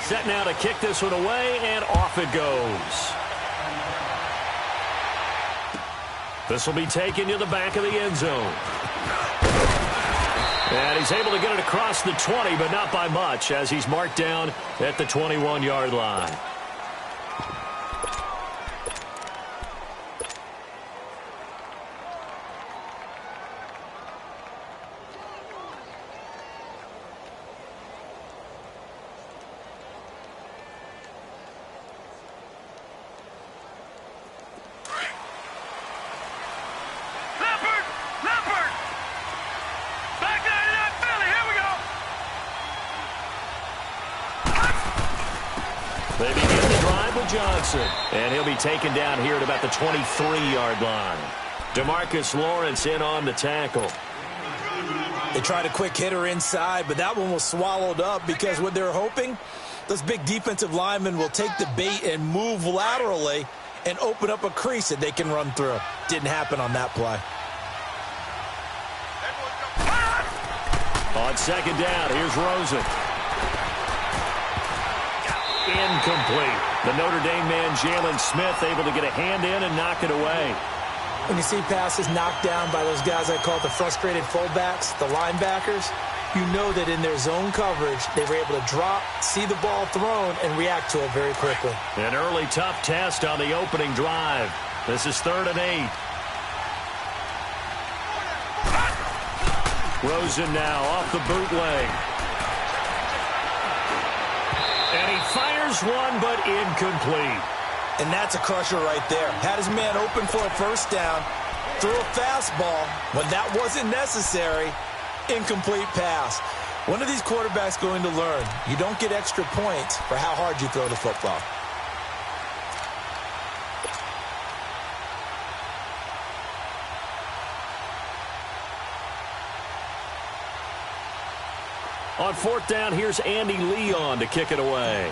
Set now to kick this one away, and off it goes. This will be taken to the back of the end zone. And he's able to get it across the 20, but not by much, as he's marked down at the 21-yard line. They begin the drive with Johnson. And he'll be taken down here at about the 23-yard line. DeMarcus Lawrence in on the tackle. They tried a quick hitter inside, but that one was swallowed up because what they're hoping, those big defensive linemen will take the bait and move laterally and open up a crease that they can run through. Didn't happen on that play. On second down, here's Rosen. Incomplete. The Notre Dame man, Jalen Smith, able to get a hand in and knock it away. When you see passes knocked down by those guys I call the frustrated fullbacks, the linebackers, you know that in their zone coverage, they were able to drop, see the ball thrown, and react to it very quickly. An early tough test on the opening drive. This is 3rd and 8. Rosen now off the bootleg. And he fires one, but incomplete. And that's a crusher right there. Had his man open for a first down, threw a fastball. When that wasn't necessary, incomplete pass. One of these quarterbacks going to learn, you don't get extra points for how hard you throw the football. On 4th down, here's Andy Leon to kick it away.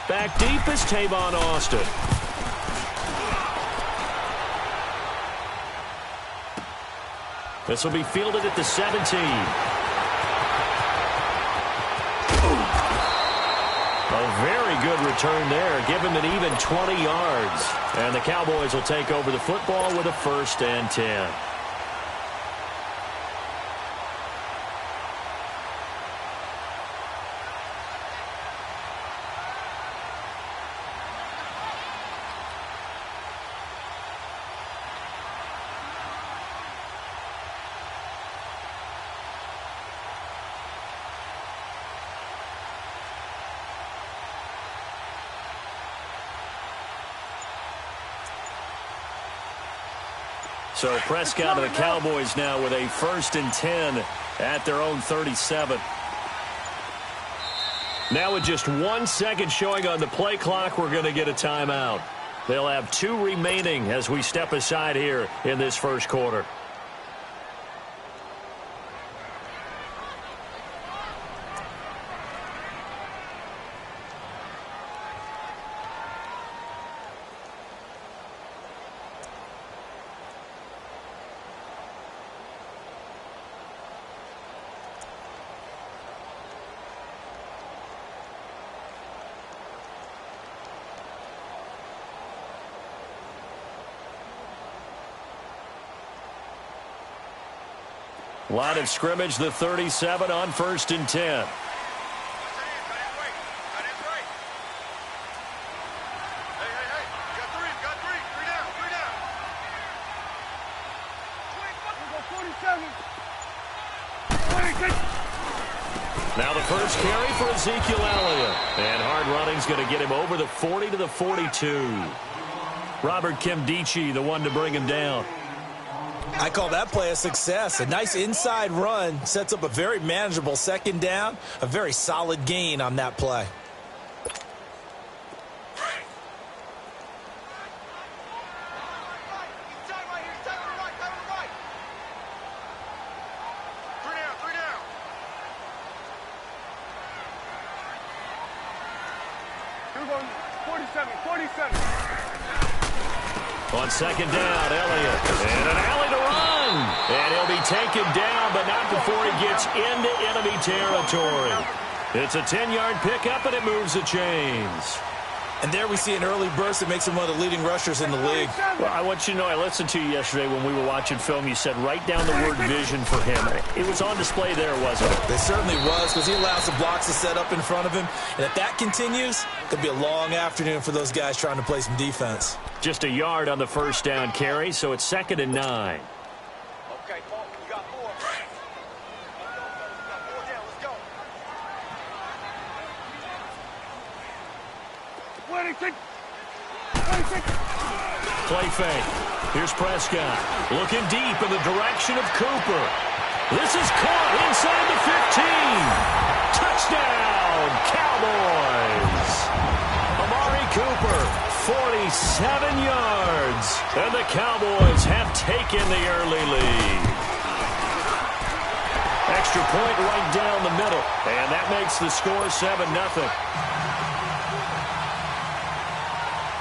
Back deep is Tavon Austin. This will be fielded at the 17. A very good return there. Give him an even 20 yards. And the Cowboys will take over the football with a 1st and 10. So Prescott and the Cowboys now with a 1st and 10 at their own 37. Now with just 1 second showing on the play clock, we're going to get a timeout. They'll have 2 remaining as we step aside here in this first quarter. Line of scrimmage, the 37 on 1st and 10. Now the first carry for Ezekiel Elliott. And hard running's going to get him over the 40 to the 42. Robert Kimdichie, the one to bring him down. I call that play a success. A nice inside run sets up a very manageable 2nd down. A very solid gain on that play. On 2nd down, Elliott. And an alley to run. And he'll be taken down, but not before he gets into enemy territory. It's a 10-yard pickup, and it moves the chains. And there we see an early burst that makes him one of the leading rushers in the league. Well, I want you to know, I listened to you yesterday when we were watching film. You said write down the word vision for him. It was on display there, wasn't it? It certainly was, because he allows the blocks to set up in front of him. And if that continues, it could be a long afternoon for those guys trying to play some defense. Just a yard on the first down carry, so it's 2nd and 9. Okay, Paul, you got more. Let's go. 26. Play fake. Here's Prescott. Looking deep in the direction of Cooper. This is caught inside the 15. Touchdown, Cowboys. Amari Cooper, 47 yards. And the Cowboys have taken the early lead. Extra point right down the middle. And that makes the score 7-0.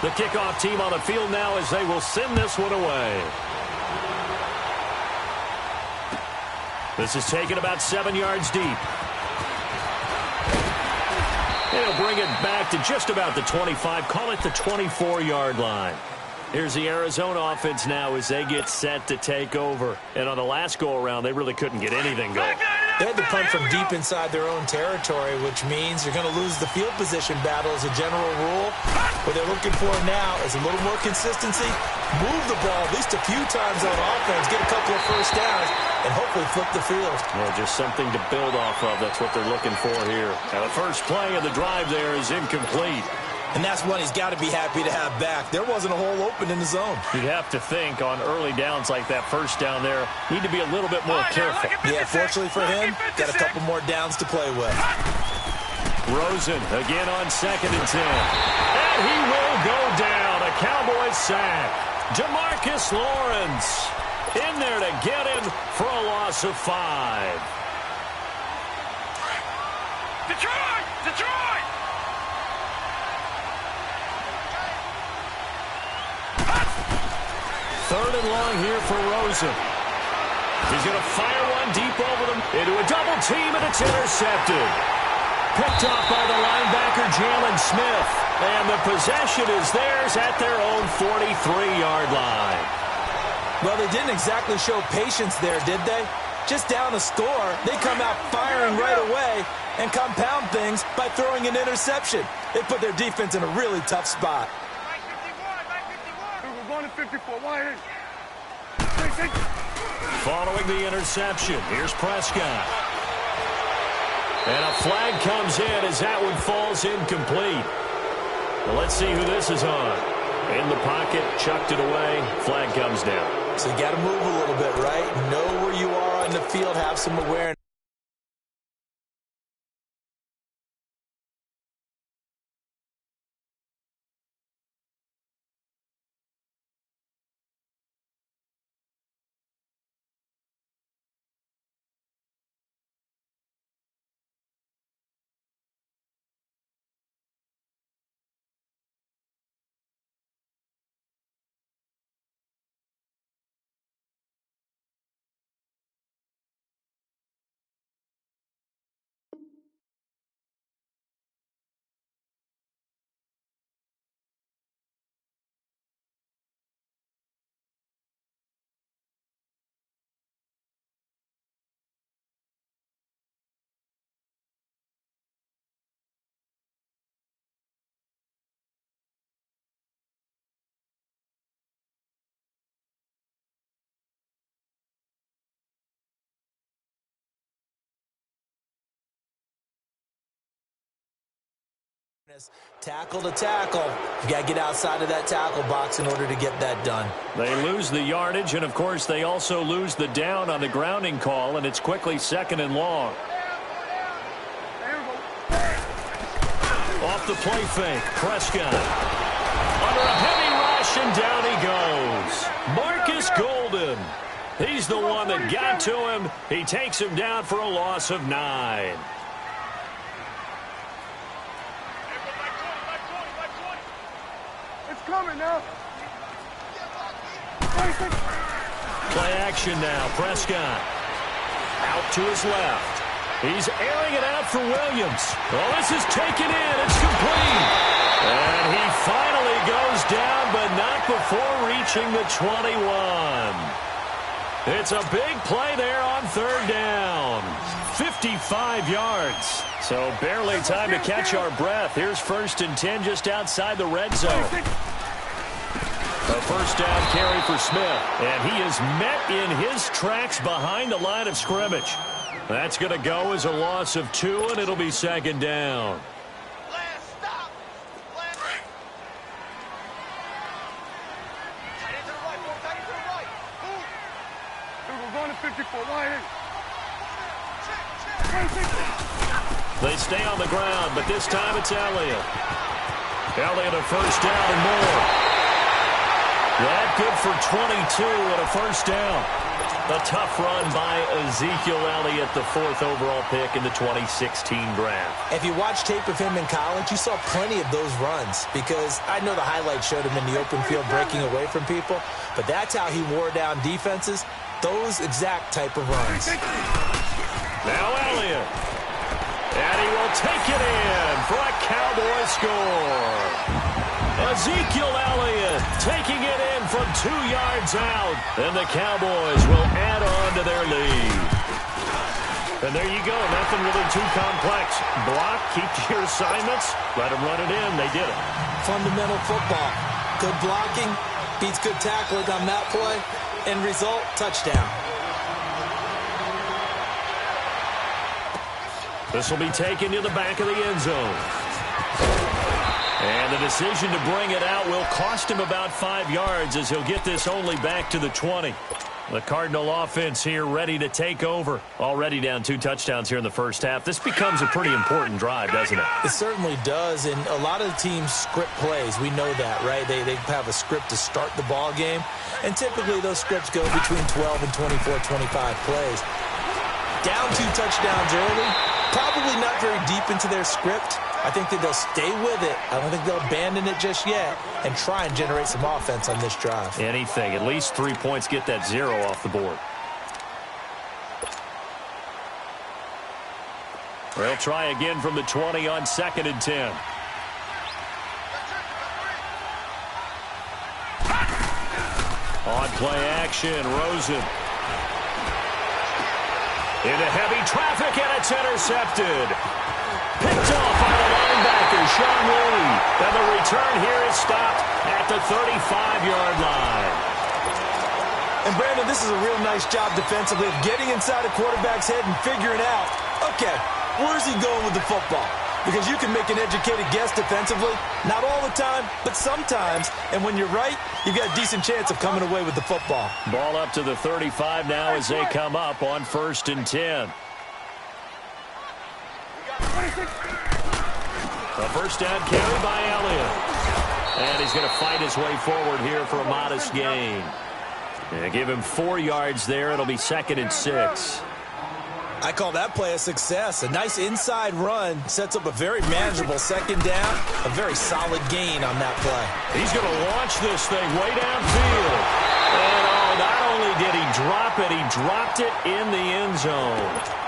The kickoff team on the field now as they will send this one away. This is taken about 7 yards deep. They'll bring it back to just about the 25. Call it the 24-yard line. Here's the Arizona offense now as they get set to take over. And on the last go-around, they really couldn't get anything going. They had to punt from deep inside their own territory, which means you're going to lose the field position battle as a general rule. What they're looking for now is a little more consistency, move the ball at least a few times on offense, get a couple of first downs, and hopefully flip the field. Well, just something to build off of. That's what they're looking for here. Now, the first play of the drive there is incomplete. And that's one he's got to be happy to have back. There wasn't a hole open in the zone. You'd have to think on early downs like that first down there, need to be a little bit more careful. Yeah, fortunately for him, got a couple more downs to play with. Rosen again on 2nd and 10. And he will go down. A Cowboys sack. Demarcus Lawrence in there to get him for a loss of 5. Detroit! 3rd and long here for Rosen. He's going to fire one deep over them into a double team, and it's intercepted. Picked off by the linebacker, Jalen Smith. And the possession is theirs at their own 43-yard line. Well, they didn't exactly show patience there, did they? Just down a score, they come out firing right away and compound things by throwing an interception. They put their defense in a really tough spot. We're going to 54. Why? Following the interception, here's Prescott. And a flag comes in as that one falls incomplete. Well, let's see who this is on. In the pocket, chucked it away, flag comes down. So you got to move a little bit, right? Know where you are on the field, have some awareness. Tackle to tackle. You got to get outside of that tackle box in order to get that done. They lose the yardage, and, of course, they also lose the down on the grounding call, and it's quickly 2nd and long. Off the play fake, Prescott. Under a heavy rush, and down he goes. Marcus Golden. He's the one that got to him. He takes him down for a loss of 9. Coming now. Play action now. Prescott out to his left. He's airing it out for Williams. Oh, this is taken in. It's complete. And he finally goes down, but not before reaching the 21. It's a big play there on third down. 55 yards. So barely time to catch our breath. Here's 1st and 10 just outside the red zone. A first down carry for Smith. And he is met in his tracks behind the line of scrimmage. That's going to go as a loss of 2, and it'll be 2nd down. They stay on the ground, but this time it's Elliott. Elliott a first down and more. That good for 22 and a first down. A tough run by Ezekiel Elliott, the 4th overall pick in the 2016 draft. If you watch tape of him in college, you saw plenty of those runs because I know the highlights showed him in the open field breaking away from people, but that's how he wore down defenses, those exact type of runs. Now Elliott. And he will take it in for a Cowboy score. Ezekiel Elliott taking it in from 2 yards out. And the Cowboys will add on to their lead. And there you go. Nothing really too complex. Block, keep to your assignments, let them run it in. They did it. Fundamental football. Good blocking, beats good tackling on that play. End result, touchdown. This will be taken to the back of the end zone. And the decision to bring it out will cost him about 5 yards as he'll get this only back to the 20. The Cardinal offense here ready to take over. Already down 2 touchdowns here in the first half. This becomes a pretty important drive, doesn't it? It certainly does, and a lot of the teams script plays. We know that, right? They have a script to start the ball game, and typically those scripts go between 12 and 24, 25 plays. Down 2 touchdowns early, probably not very deep into their script. I think that they'll stay with it. I don't think they'll abandon it just yet and try and generate some offense on this drive. Anything. At least 3 points, get that 0 off the board. They'll try again from the 20 on 2nd and 10. On play action, Rosen. Into heavy traffic, and it's intercepted. Picked off by the linebacker, Sean Lee. And the return here is stopped at the 35-yard line. And, Brandon, this is a real nice job defensively of getting inside a quarterback's head and figuring out, okay, where's he going with the football? Because you can make an educated guess defensively. Not all the time, but sometimes. And when you're right, you've got a decent chance of coming away with the football. Ball up to the 35 now as they come up on 1st and 10. A first down carry by Elliott. And he's going to fight his way forward here for a modest gain. And give him 4 yards there. It'll be 2nd and 6. I call that play a success. A nice inside run sets up a very manageable 2nd down. A very solid gain on that play. He's going to launch this thing way downfield. And oh, not only did he drop it, he dropped it in the end zone.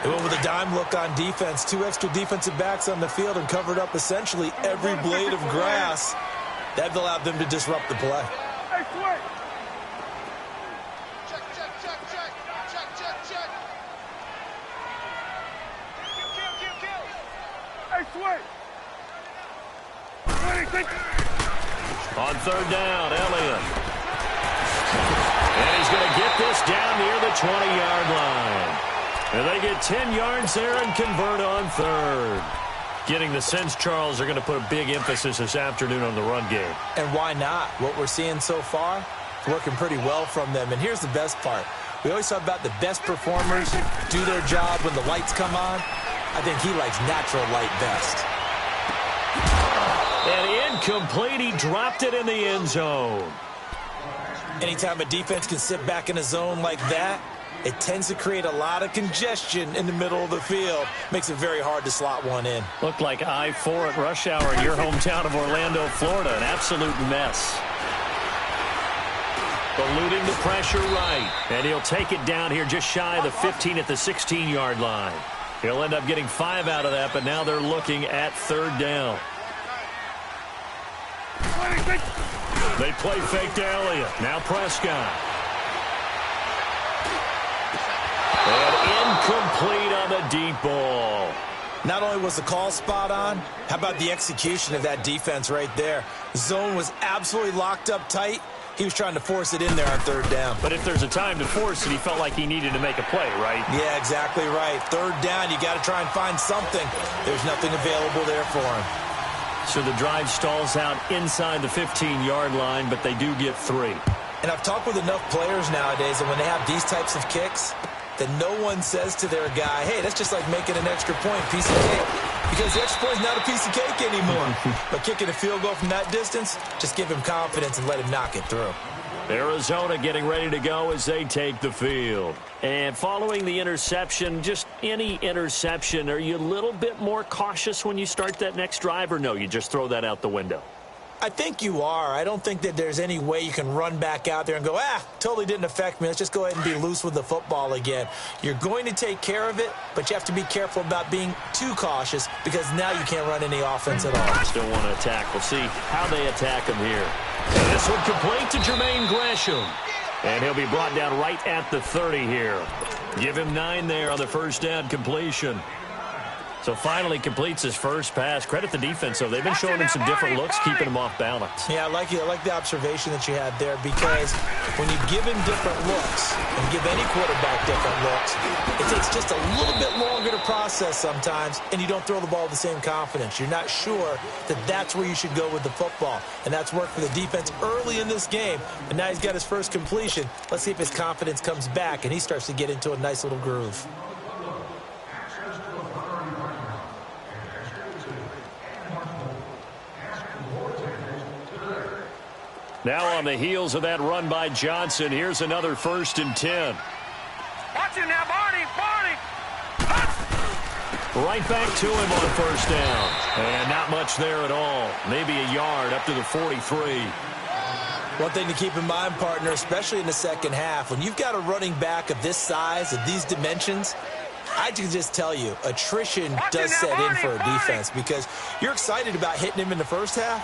They went with a dime look on defense. 2 extra defensive backs on the field and covered up essentially every blade of grass. That allowed them to disrupt the play. Hey, Sway. Hey, Sway. On 3rd down, Elliott. And he's going to get this down near the 20-yard line. And they get 10 yards there and convert on 3rd. Getting the sense, Charles, they're going to put a big emphasis this afternoon on the run game. And why not? What we're seeing so far, working pretty well from them. And here's the best part. We always talk about the best performers do their job when the lights come on. I think he likes natural light best. And incomplete. He dropped it in the end zone. Anytime a defense can sit back in a zone like that, it tends to create a lot of congestion in the middle of the field. Makes it very hard to slot one in. Looked like I-4 at rush hour in your hometown of Orlando, Florida. An absolute mess. Eluding the pressure right. And he'll take it down here just shy of the 15 at the 16-yard line. He'll end up getting 5 out of that, but now they're looking at third down. They play fake to Elliott. Now Prescott. And incomplete on the deep ball. Not only was the call spot on, how about the execution of that defense right there? Zone was absolutely locked up tight. He was trying to force it in there on third down. But if there's a time to force it, he felt like he needed to make a play, right? Yeah, exactly right. Third down, you got to try and find something. There's nothing available there for him. So the drive stalls out inside the 15-yard line, but they do get 3. And I've talked with enough players nowadays, and when they have these types of kicks, that no one says to their guy, hey, that's just like making an extra point, piece of cake. Because the extra point is not a piece of cake anymore. But kicking a field goal from that distance, just give him confidence and let him knock it through. Arizona getting ready to go as they take the field. And following the interception, just any interception, are you a little bit more cautious when you start that next drive, or no, you just throw that out the window? I think you are. I don't think that there's any way you can run back out there and go, totally didn't affect me. Let's just go ahead and be loose with the football again. You're going to take care of it, but you have to be careful about being too cautious because now you can't run any offense at all. Still want to attack. We'll see how they attack him here. And this one complete to Jermaine Gresham. And he'll be brought down right at the 30 here. Give him 9 there on the first down completion. So finally completes his first pass. Credit the defense, though. They've been showing him some different looks, keeping him off balance. Yeah, I like the observation that you had there because when you give him different looks and give any quarterback different looks, it takes just a little bit longer to process sometimes, and you don't throw the ball with the same confidence. You're not sure that that's where you should go with the football, and that's worked for the defense early in this game, and now he's got his first completion. Let's see if his confidence comes back, and he starts to get into a nice little groove. Now on the heels of that run by Johnson, here's another 1st and 10. Watch it now, Barney. Right back to him on first down. And not much there at all. Maybe a yard up to the 43. One thing to keep in mind, partner, especially in the second half, when you've got a running back of this size, of these dimensions, I can just tell you, attrition does set in for a defense because you're excited about hitting him in the first half.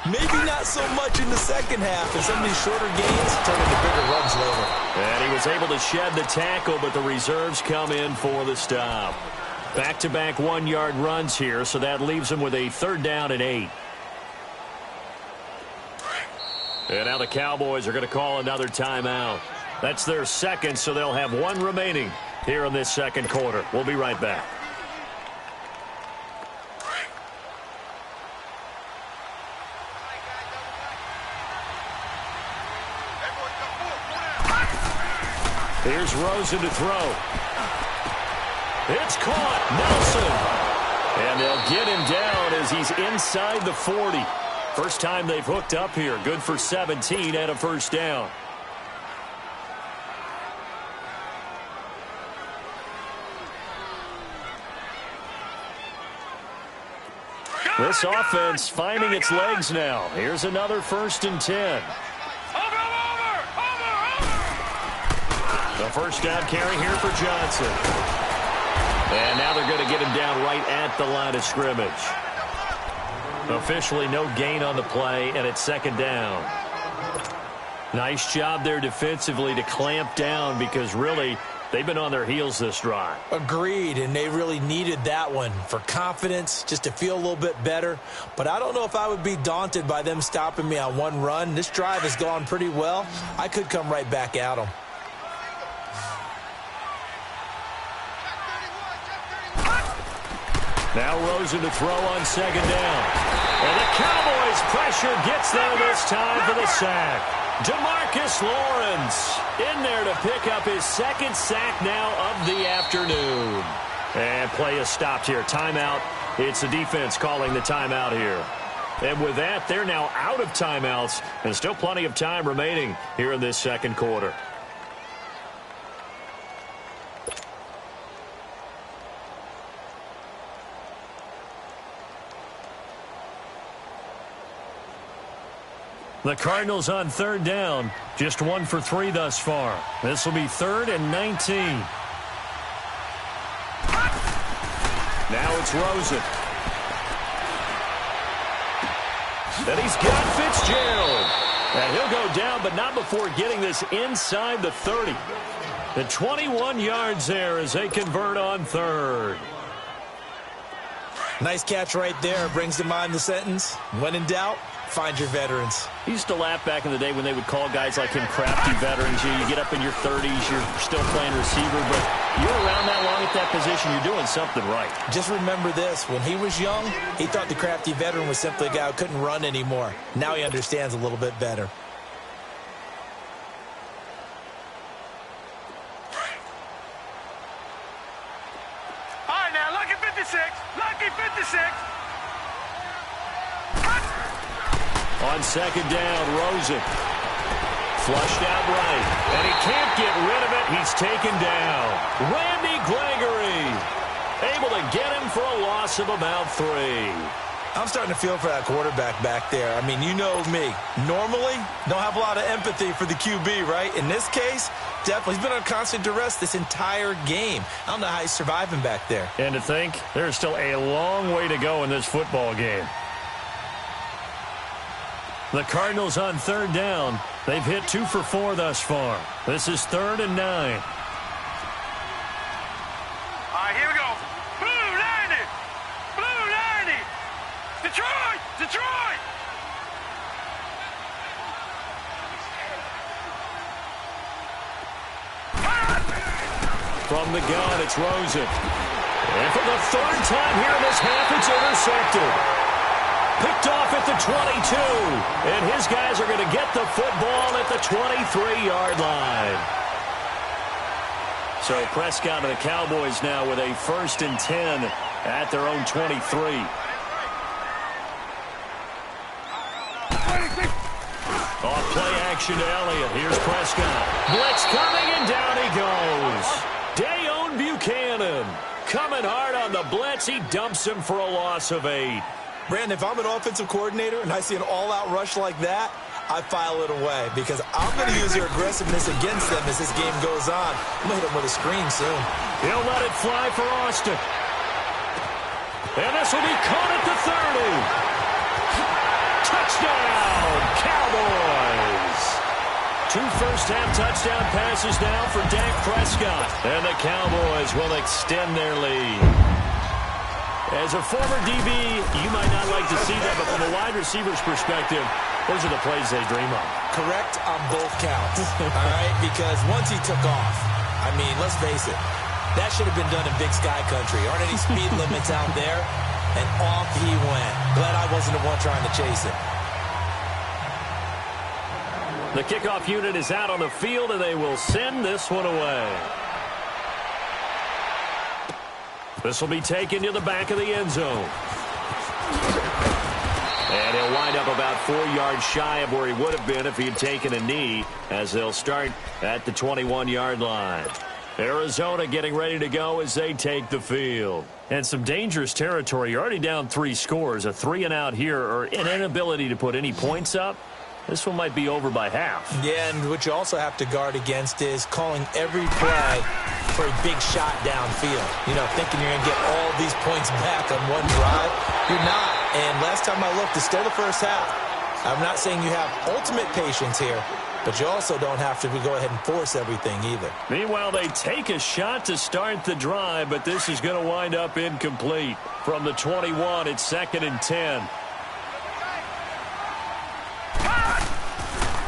Maybe not so much in the second half, and some of these shorter gains turn into bigger runs later. And he was able to shed the tackle, but the reserves come in for the stop. Back-to-back 1-yard runs here, so that leaves him with a 3rd down and 8. And now the Cowboys are going to call another timeout. That's their second, so they'll have 1 remaining here in this second quarter. We'll be right back. Here's Rosen to throw. It's caught. Nelson. And they'll get him down as he's inside the 40. First time they've hooked up here. Good for 17 and a first down. This offense finding its legs now. Here's another 1st and 10. The first down carry here for Johnson. And now they're going to get him down right at the line of scrimmage. Officially no gain on the play, and it's 2nd down. Nice job there defensively to clamp down because really they've been on their heels this drive. Agreed, and they really needed that one for confidence, just to feel a little bit better. But I don't know if I would be daunted by them stopping me on 1 run. This drive has gone pretty well. I could come right back at them. Now Rosen to throw on 2nd down. And the Cowboys pressure gets there this time for the sack. DeMarcus Lawrence in there to pick up his 2nd sack now of the afternoon. And play is stopped here. Timeout. It's the defense calling the timeout here. And with that, they're now out of timeouts and still plenty of time remaining here in this second quarter. The Cardinals on third down, just 1 for 3 thus far. This will be 3rd and 19. Now it's Rosen. And he's got Fitzgerald. And he'll go down, but not before getting this inside the 30. The 21 yards there as they convert on 3rd. Nice catch right there. Brings to mind the sentence, when in doubt, find your veterans. I used to laugh back in the day when they would call guys like him crafty veterans. You get up in your 30s, you're still playing receiver, but you're around that long at that position, you're doing something right. Just remember this. When he was young, he thought the crafty veteran was simply a guy who couldn't run anymore. Now he understands a little bit better. All right, now, lucky 56. Lucky 56. On second down, Rosen. Flushed out right. And he can't get rid of it. He's taken down. Randy Gregory able to get him for a loss of about 3. I'm starting to feel for that quarterback back there. I mean, you know me. Normally, don't have a lot of empathy for the QB, right? In this case, definitely. He's been on constant duress this entire game. I don't know how he's surviving back there. And to think, there's still a long way to go in this football game. The Cardinals on third down. They've hit 2 for 4 thus far. This is 3rd and 9. All right, here we go. Blue 90. Blue 90. Detroit. Detroit. From the gun, it's Rosen. And for the 3rd time here in this half, it's intercepted. Picked off at the 22. And his guys are going to get the football at the 23-yard line. So Prescott and the Cowboys now with a 1st and 10 at their own 23. Off play action to Elliott. Here's Prescott. Blitz coming, and down he goes. Dayon Buchanan coming hard on the blitz. He dumps him for a loss of 8. Brandon, if I'm an offensive coordinator and I see an all-out rush like that, I file it away because I'm going to use their aggressiveness against them as this game goes on. I'm going to hit them with a screen soon. He'll let it fly for Austin. And this will be caught at the 30. Touchdown, Cowboys. 2 first-half touchdown passes now for Dak Prescott. And the Cowboys will extend their lead. As a former DB, you might not like to see that, but from a wide receiver's perspective, those are the plays they dream of. Correct on both counts, all right? Because once he took off, I mean, let's face it, that should have been done in Big Sky Country. Aren't any speed limits out there? And off he went. Glad I wasn't the one trying to chase it. The kickoff unit is out on the field, and they will send this one away. This will be taken to the back of the end zone. And he'll wind up about 4 yards shy of where he would have been if he had taken a knee, as they'll start at the 21-yard line. Arizona getting ready to go as they take the field. And some dangerous territory. You're already down 3 scores. A 3-and-out here, or an inability to put any points up. This one might be over by half. Yeah, and what you also have to guard against is calling every play for a big shot downfield. You know, thinking you're going to get all these points back on one drive. You're not. And last time I looked, it's still the first half. I'm not saying you have ultimate patience here, but you also don't have to go ahead and force everything either. Meanwhile, they take a shot to start the drive, but this is going to wind up incomplete. From the 21, it's 2nd and 10.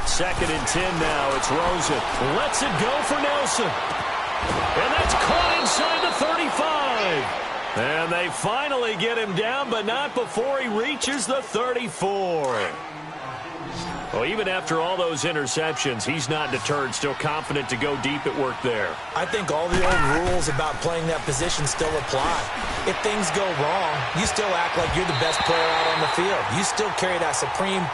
2nd and 10 now. It's Rosen. Lets it go for Nelson. And that's caught inside the 35. And they finally get him down, but not before he reaches the 34. Well, even after all those interceptions, he's not deterred, still confident to go deep at work there. I think all the old rules about playing that position still apply. If things go wrong, you still act like you're the best player out on the field. You still carry that supreme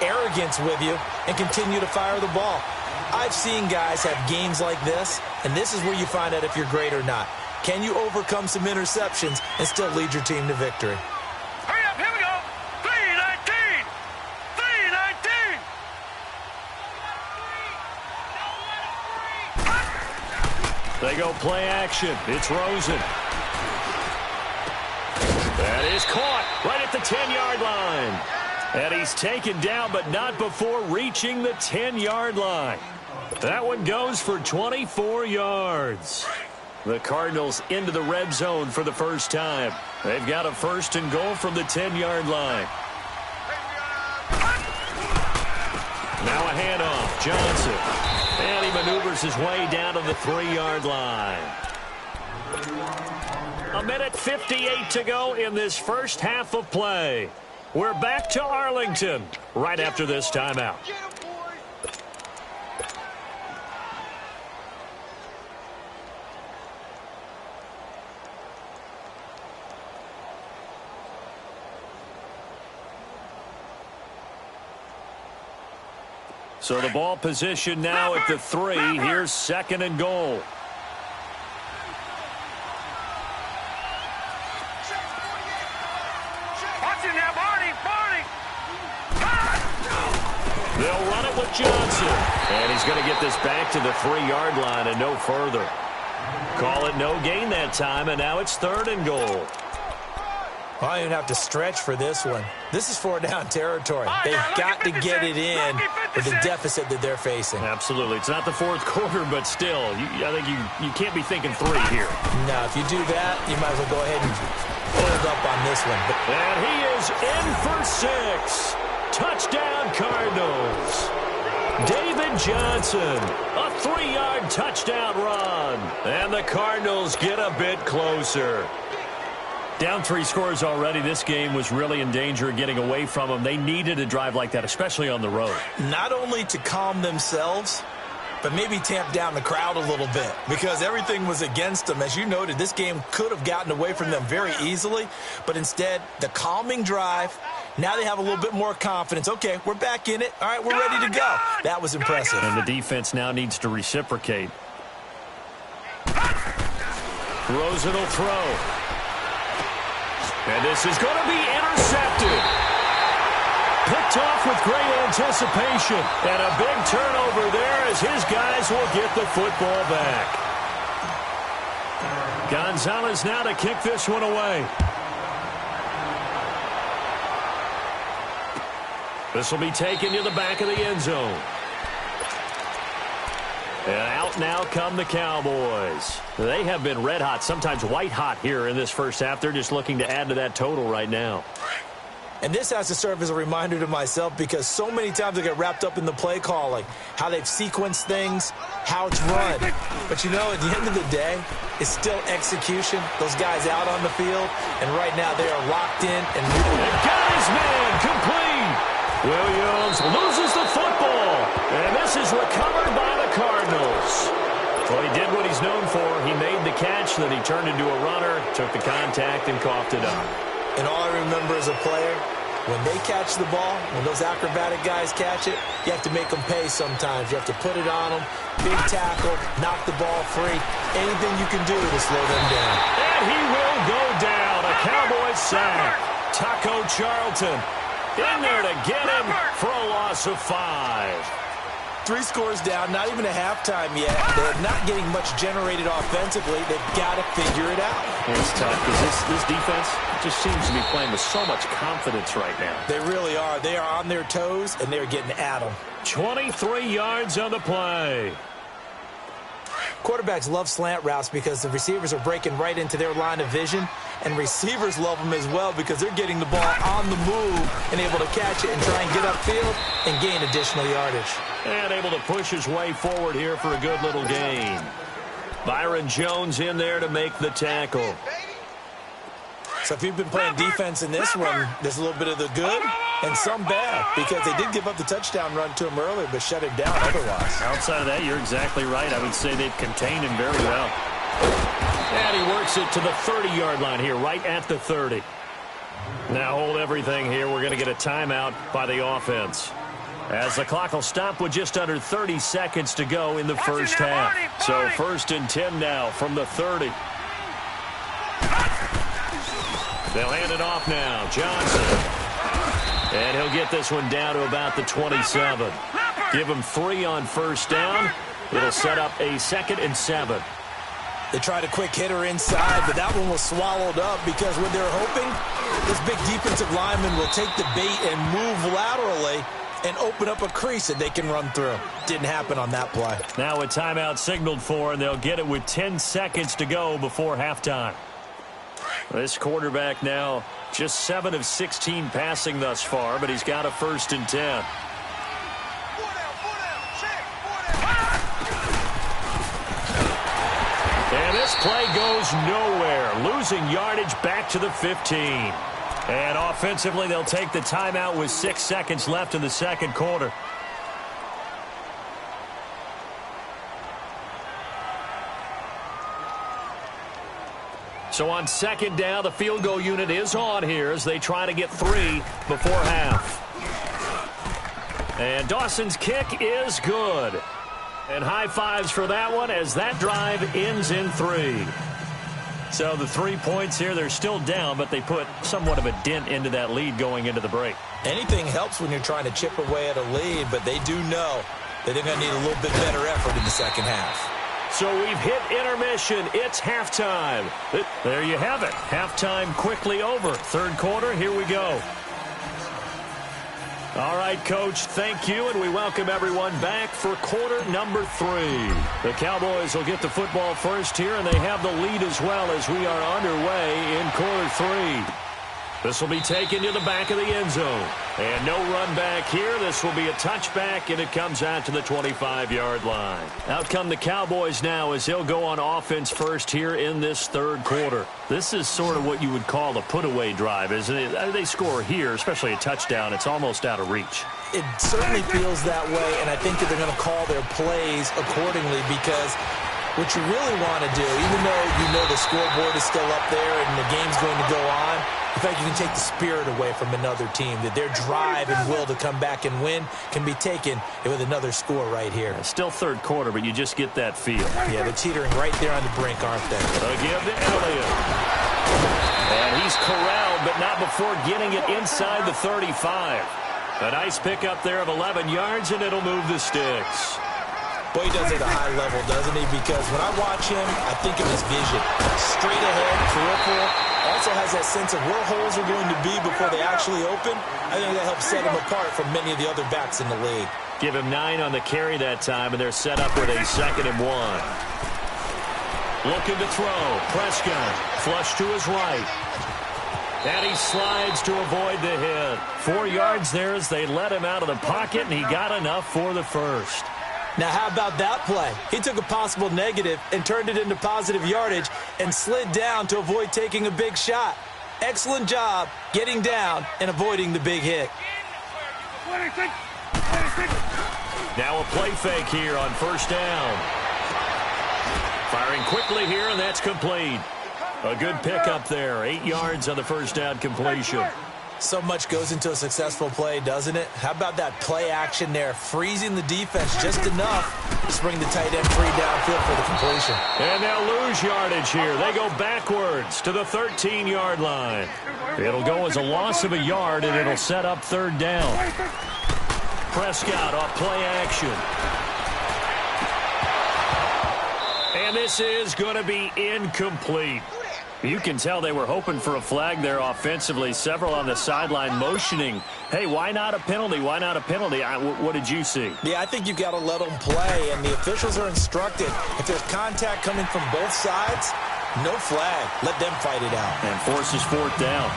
arrogance with you and continue to fire the ball. I've seen guys have games like this, and this is where you find out if you're great or not. Can you overcome some interceptions and still lead your team to victory? Hurry up, here we go. 3-19. 3-19. They go play action. It's Rosen. That is caught right at the 10-yard line. And he's taken down, but not before reaching the 10-yard line. That one goes for 24 yards. The Cardinals into the red zone for the first time. They've got a 1st and goal from the 10-yard line. Now a handoff. Johnson. And he maneuvers his way down to the 3-yard line. 1:58 to go in this first half of play. We're back to Arlington right after this timeout. So the ball position now at the 3. Here's 2nd and goal. They'll run it with Johnson. And he's going to get this back to the 3-yard line and no further. Call it no gain that time, and now it's 3rd and goal. I don't even have to stretch for this one. This is 4-down territory. They've got to get it in with the deficit that they're facing. Absolutely. It's not the 4th quarter, but still, I think you can't be thinking 3 here. No, if you do that, you might as well go ahead and hold up on this one. And he is in for 6. Touchdown, Cardinals. David Johnson, a 3-yard touchdown run. And the Cardinals get a bit closer. Down 3 scores already. This game was really in danger of getting away from them. They needed a drive like that, especially on the road. Not only to calm themselves, but maybe tamp down the crowd a little bit because everything was against them. As you noted, this game could have gotten away from them very easily, but instead, the calming drive, now they have a little bit more confidence. Okay, we're back in it. All right, we're ready to go. That was impressive. And the defense now needs to reciprocate. Rosen will throw. And this is going to be intercepted. Picked off with great anticipation. And a big turnover there as his guys will get the football back. Gonzalez now to kick this one away. This will be taken to the back of the end zone. And out now come the Cowboys. They have been red hot, sometimes white hot here in this first half. They're just looking to add to that total right now. And this has to serve as a reminder to myself because so many times I get wrapped up in the play calling, how they've sequenced things, how it's run. But, you know, at the end of the day, it's still execution. Those guys out on the field, and right now they are locked in and moving. And got his man complete. Williams loses the football, and this is recovered by the Cardinals. Well, he did what he's known for. He made the catch, then he turned into a runner, took the contact, and coughed it up. And all I remember as a player, when they catch the ball, when those acrobatic guys catch it, you have to make them pay sometimes. You have to put it on them, big tackle, knock the ball free. Anything you can do to slow them down. And he will go down. A Cowboys sack. Taco Charlton in there to get him for a loss of 5. 3 scores down, not even a halftime yet. They're not getting much generated offensively. They've got to figure it out. It's tough because this defense just seems to be playing with so much confidence right now. They really are. They are on their toes, and they're getting at them. 23 yards on the play. Quarterbacks love slant routes because the receivers are breaking right into their line of vision, and receivers love them as well because they're getting the ball on the move and able to catch it and try and get upfield and gain additional yardage. And able to push his way forward here for a good little gain. Byron Jones in there to make the tackle. So if you've been playing defense in this one, there's a little bit of the good and some bad because they did give up the touchdown run to him earlier but shut it down otherwise. Outside of that, you're exactly right. I would say they've contained him very well. And he works it to the 30-yard line here, right at the 30. Now hold everything here. We're going to get a timeout by the offense. As the clock will stop with just under 30 seconds to go in the first half. So 1st and 10 now from the 30. They'll hand it off now. Johnson. And he'll get this one down to about the 27. Give him 3 on first down. It'll set up a 2nd and 7. They tried a quick hitter inside, but that one was swallowed up because when they're hoping, this big defensive lineman will take the bait and move laterally and open up a crease that they can run through. Didn't happen on that play. Now a timeout signaled for, and they'll get it with 10 seconds to go before halftime. This quarterback now just 7 of 16 passing thus far, but he's got a 1st and 10. And this play goes nowhere, losing yardage back to the 15. And offensively, they'll take the timeout with 6 seconds left in the second quarter. So on 2nd down, the field goal unit is on here as they try to get 3 before half. And Dawson's kick is good. And high fives for that one as that drive ends in 3. So the 3 points here, they're still down, but they put somewhat of a dent into that lead going into the break. Anything helps when you're trying to chip away at a lead, but they do know that they're going to need a little bit better effort in the second half. So we've hit intermission. It's halftime. There you have it. Halftime quickly over. Third quarter, here we go. All right, Coach, thank you, and we welcome everyone back for quarter number 3. The Cowboys will get the football first here, and they have the lead as well as we are underway in quarter 3. This will be taken to the back of the end zone. And no run back here. This will be a touchback, and it comes out to the 25-yard line. Out come the Cowboys now as they'll go on offense first here in this third quarter. This is sort of what you would call a put-away drive, isn't it? They score here, especially a touchdown. It's almost out of reach. It certainly feels that way, and I think that they're going to call their plays accordingly because what you really want to do, even though you know the scoreboard is still up there and the game's going to go on, in fact, you can take the spirit away from another team, that their drive and will to come back and win can be taken with another score right here. It's still third quarter, but you just get that feel. Yeah, they're teetering right there on the brink, aren't they? A give to Elliott. And he's corralled, but not before getting it inside the 35. A nice pickup there of 11 yards, and it'll move the sticks. Boy, he does it at a high level, doesn't he? Because when I watch him, I think of his vision. Straight ahead, peripheral. Also has that sense of where holes are going to be before they actually open. I think that helps set him apart from many of the other backs in the league. Give him 9 on the carry that time, and they're set up with a 2nd and 1. Looking to throw. Prescott flush to his right. And he slides to avoid the hit. 4 yards there as they let him out of the pocket, and he got enough for the first. Now, how about that play? He took a possible negative and turned it into positive yardage and slid down to avoid taking a big shot. Excellent job getting down and avoiding the big hit. Now a play fake here on 1st down. Firing quickly here, and that's complete. A good pickup there. 8 yards on the 1st down completion. So much goes into a successful play, doesn't it? How about that play action there, freezing the defense just enough to bring the tight end free downfield for the completion. And they'll lose yardage here. They go backwards to the 13-yard line. It'll go as a loss of a yard, and it'll set up 3rd down. Prescott off play action. And this is going to be incomplete. You can tell they were hoping for a flag there offensively. Several on the sideline motioning, hey, why not a penalty? Why not a penalty? What did you see? Yeah, I think you've got to let them play, and the officials are instructed. If there's contact coming from both sides, no flag. Let them fight it out. And forces 4th down.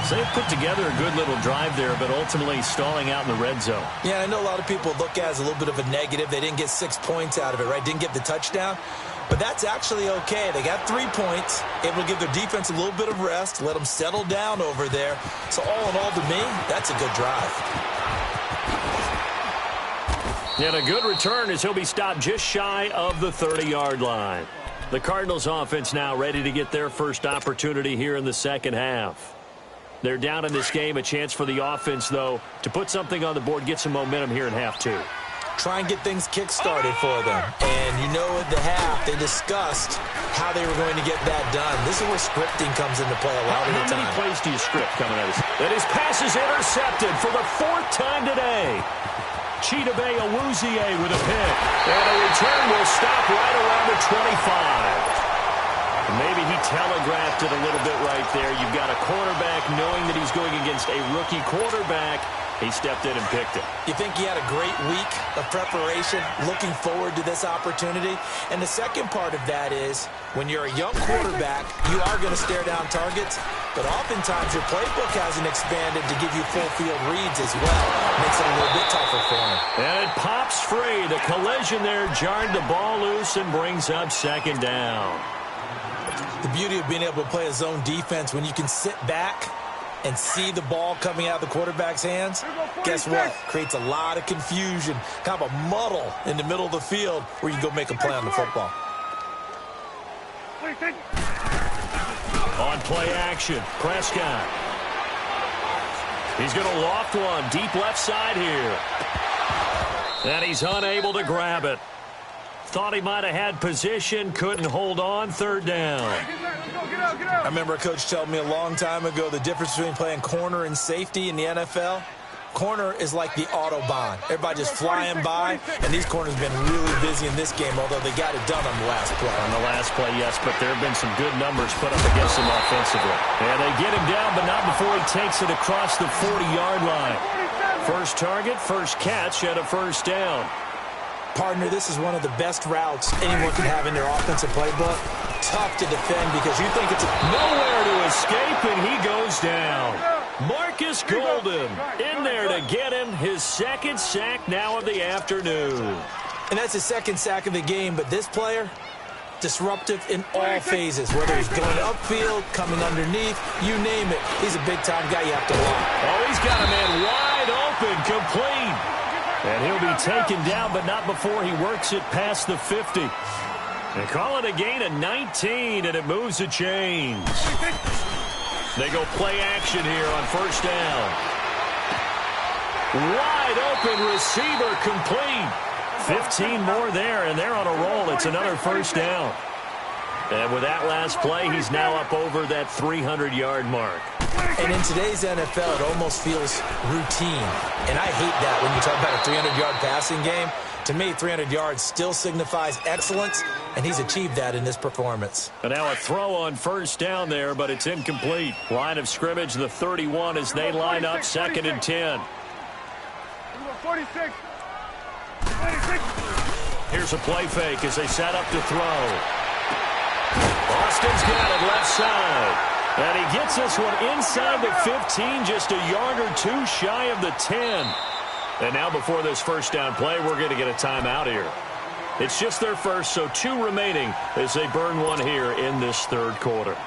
So they put together a good little drive there, but ultimately stalling out in the red zone. Yeah, I know a lot of people look at it as a little bit of a negative. They didn't get 6 points out of it, right? Didn't get the touchdown. But that's actually okay. They got 3 points, able to give their defense a little bit of rest, let them settle down over there. So all in all, to me, that's a good drive. And a good return as he'll be stopped just shy of the 30-yard line. The Cardinals offense now ready to get their first opportunity here in the second half. They're down in this game. A chance for the offense, though, to put something on the board, get some momentum here in half 2. Try and get things kick-started for them. And you know at the half, they discussed how they were going to get that done. This is where scripting comes into play a lot of the time. How many plays do you script coming at us? And his pass is intercepted for the 4th time today. Chidobe Awuzie with a pick. And a return will stop right around the 25. Maybe he telegraphed it a little bit right there. You've got a quarterback knowing that he's going against a rookie quarterback. He stepped in and picked it. You think he had a great week of preparation, looking forward to this opportunity? And the second part of that is, when you're a young quarterback, you are going to stare down targets, but oftentimes your playbook hasn't expanded to give you full field reads as well. Makes it a little bit tougher for him. And it pops free. The collision there jarred the ball loose and brings up second down. The beauty of being able to play a zone defense when you can sit back and see the ball coming out of the quarterback's hands, guess what? Creates a lot of confusion, kind of a muddle in the middle of the field where you go make a play on the football. On play action, Prescott. He's going to loft one deep left side here. And he's unable to grab it. Thought he might have had position, couldn't hold on, third down. I remember a coach telling me a long time ago the difference between playing corner and safety in the NFL. Corner is like the Autobahn. Everybody just flying by, and these corners have been really busy in this game, although they got it done on the last play. On the last play, yes, but there have been some good numbers put up against him offensively. And they get him down, but not before he takes it across the 40-yard line. First target, first catch, and a first down. Partner, this is one of the best routes anyone can have in their offensive playbook. Tough to defend because you think it's nowhere to escape, and he goes down. Marcus Golden in there to get him his second sack now of the afternoon. And that's his second sack of the game, but this player, disruptive in all phases, whether he's going upfield, coming underneath, you name it. He's a big-time guy you have to lock. Oh, he's got a man wide open, complete. And he'll be taken down, but not before he works it past the 50. They call it a gain of 19, and it moves the chains. They go play action here on first down. Wide open receiver, complete. 15 more there, and they're on a roll. It's another first down. And with that last play, he's now up over that 300-yard mark. And in today's NFL, it almost feels routine. And I hate that when you talk about a 300-yard passing game. To me, 300 yards still signifies excellence, and he's achieved that in this performance. And now a throw on first down there, but it's incomplete. Line of scrimmage, the 31, as they line up second and 10. 46. Here's a play fake as they set up to throw. Austin's got it left side. And he gets this one inside the 15, just a yard or two shy of the 10. And now before this first down play, we're going to get a timeout here. It's just their first, so 2 remaining as they burn one here in this third quarter.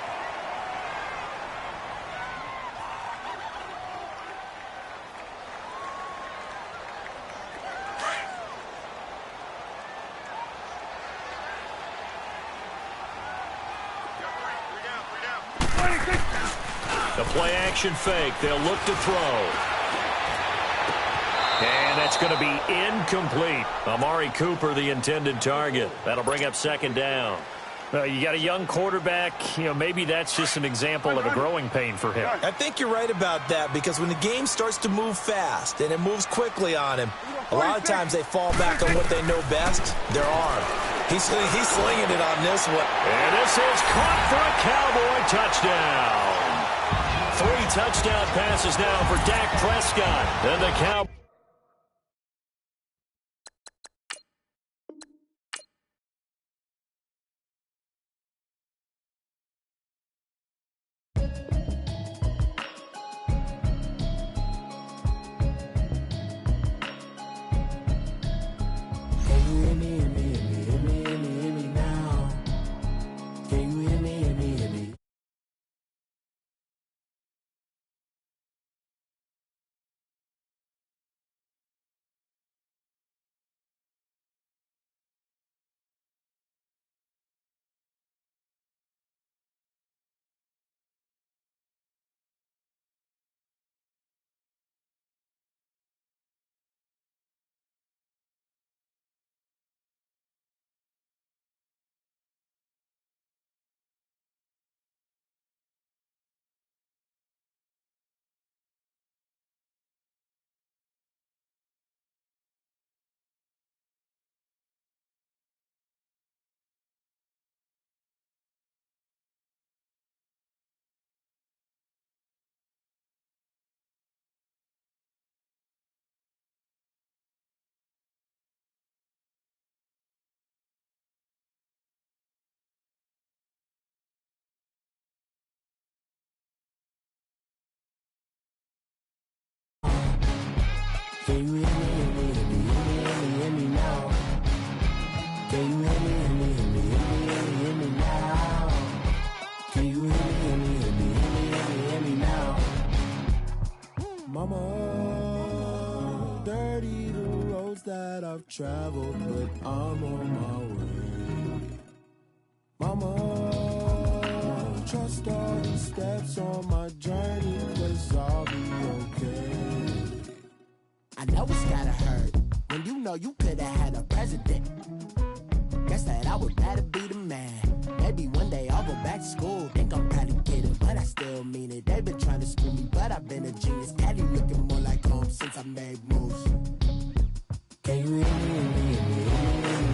The play action fake. They'll look to throw. And that's going to be incomplete. Amari Cooper, the intended target. That'll bring up second down. You got a young quarterback. Maybe that's just an example of a growing pain for him. I think you're right about that because when the game starts to move fast and it moves quickly on him, a lot of times they fall back on what they know best, their arm. He's slinging it on this one. And this is caught for a Cowboy touchdown. 3 touchdown passes now for Dak Prescott. And the Cowboys. Can you hear me, hear me, hear me, hear me now? Can you hear me, hear me, hear me, hear me now? Can you hear me, hear me, hear me, hear me now? Mama, dirty the roads that I've traveled, but I'm on my way. Mama, trust all the steps on my journey, 'cause I'll be okay. I know it's gotta hurt when you know you could've had a president. Guess that I would rather be the man. Maybe one day I'll go back to school. Think I'm probably kidding, but I still mean it. They've been trying to school me, but I've been a genius. Cali looking more like home since I made moves. Can you hear me, hear me, hear me,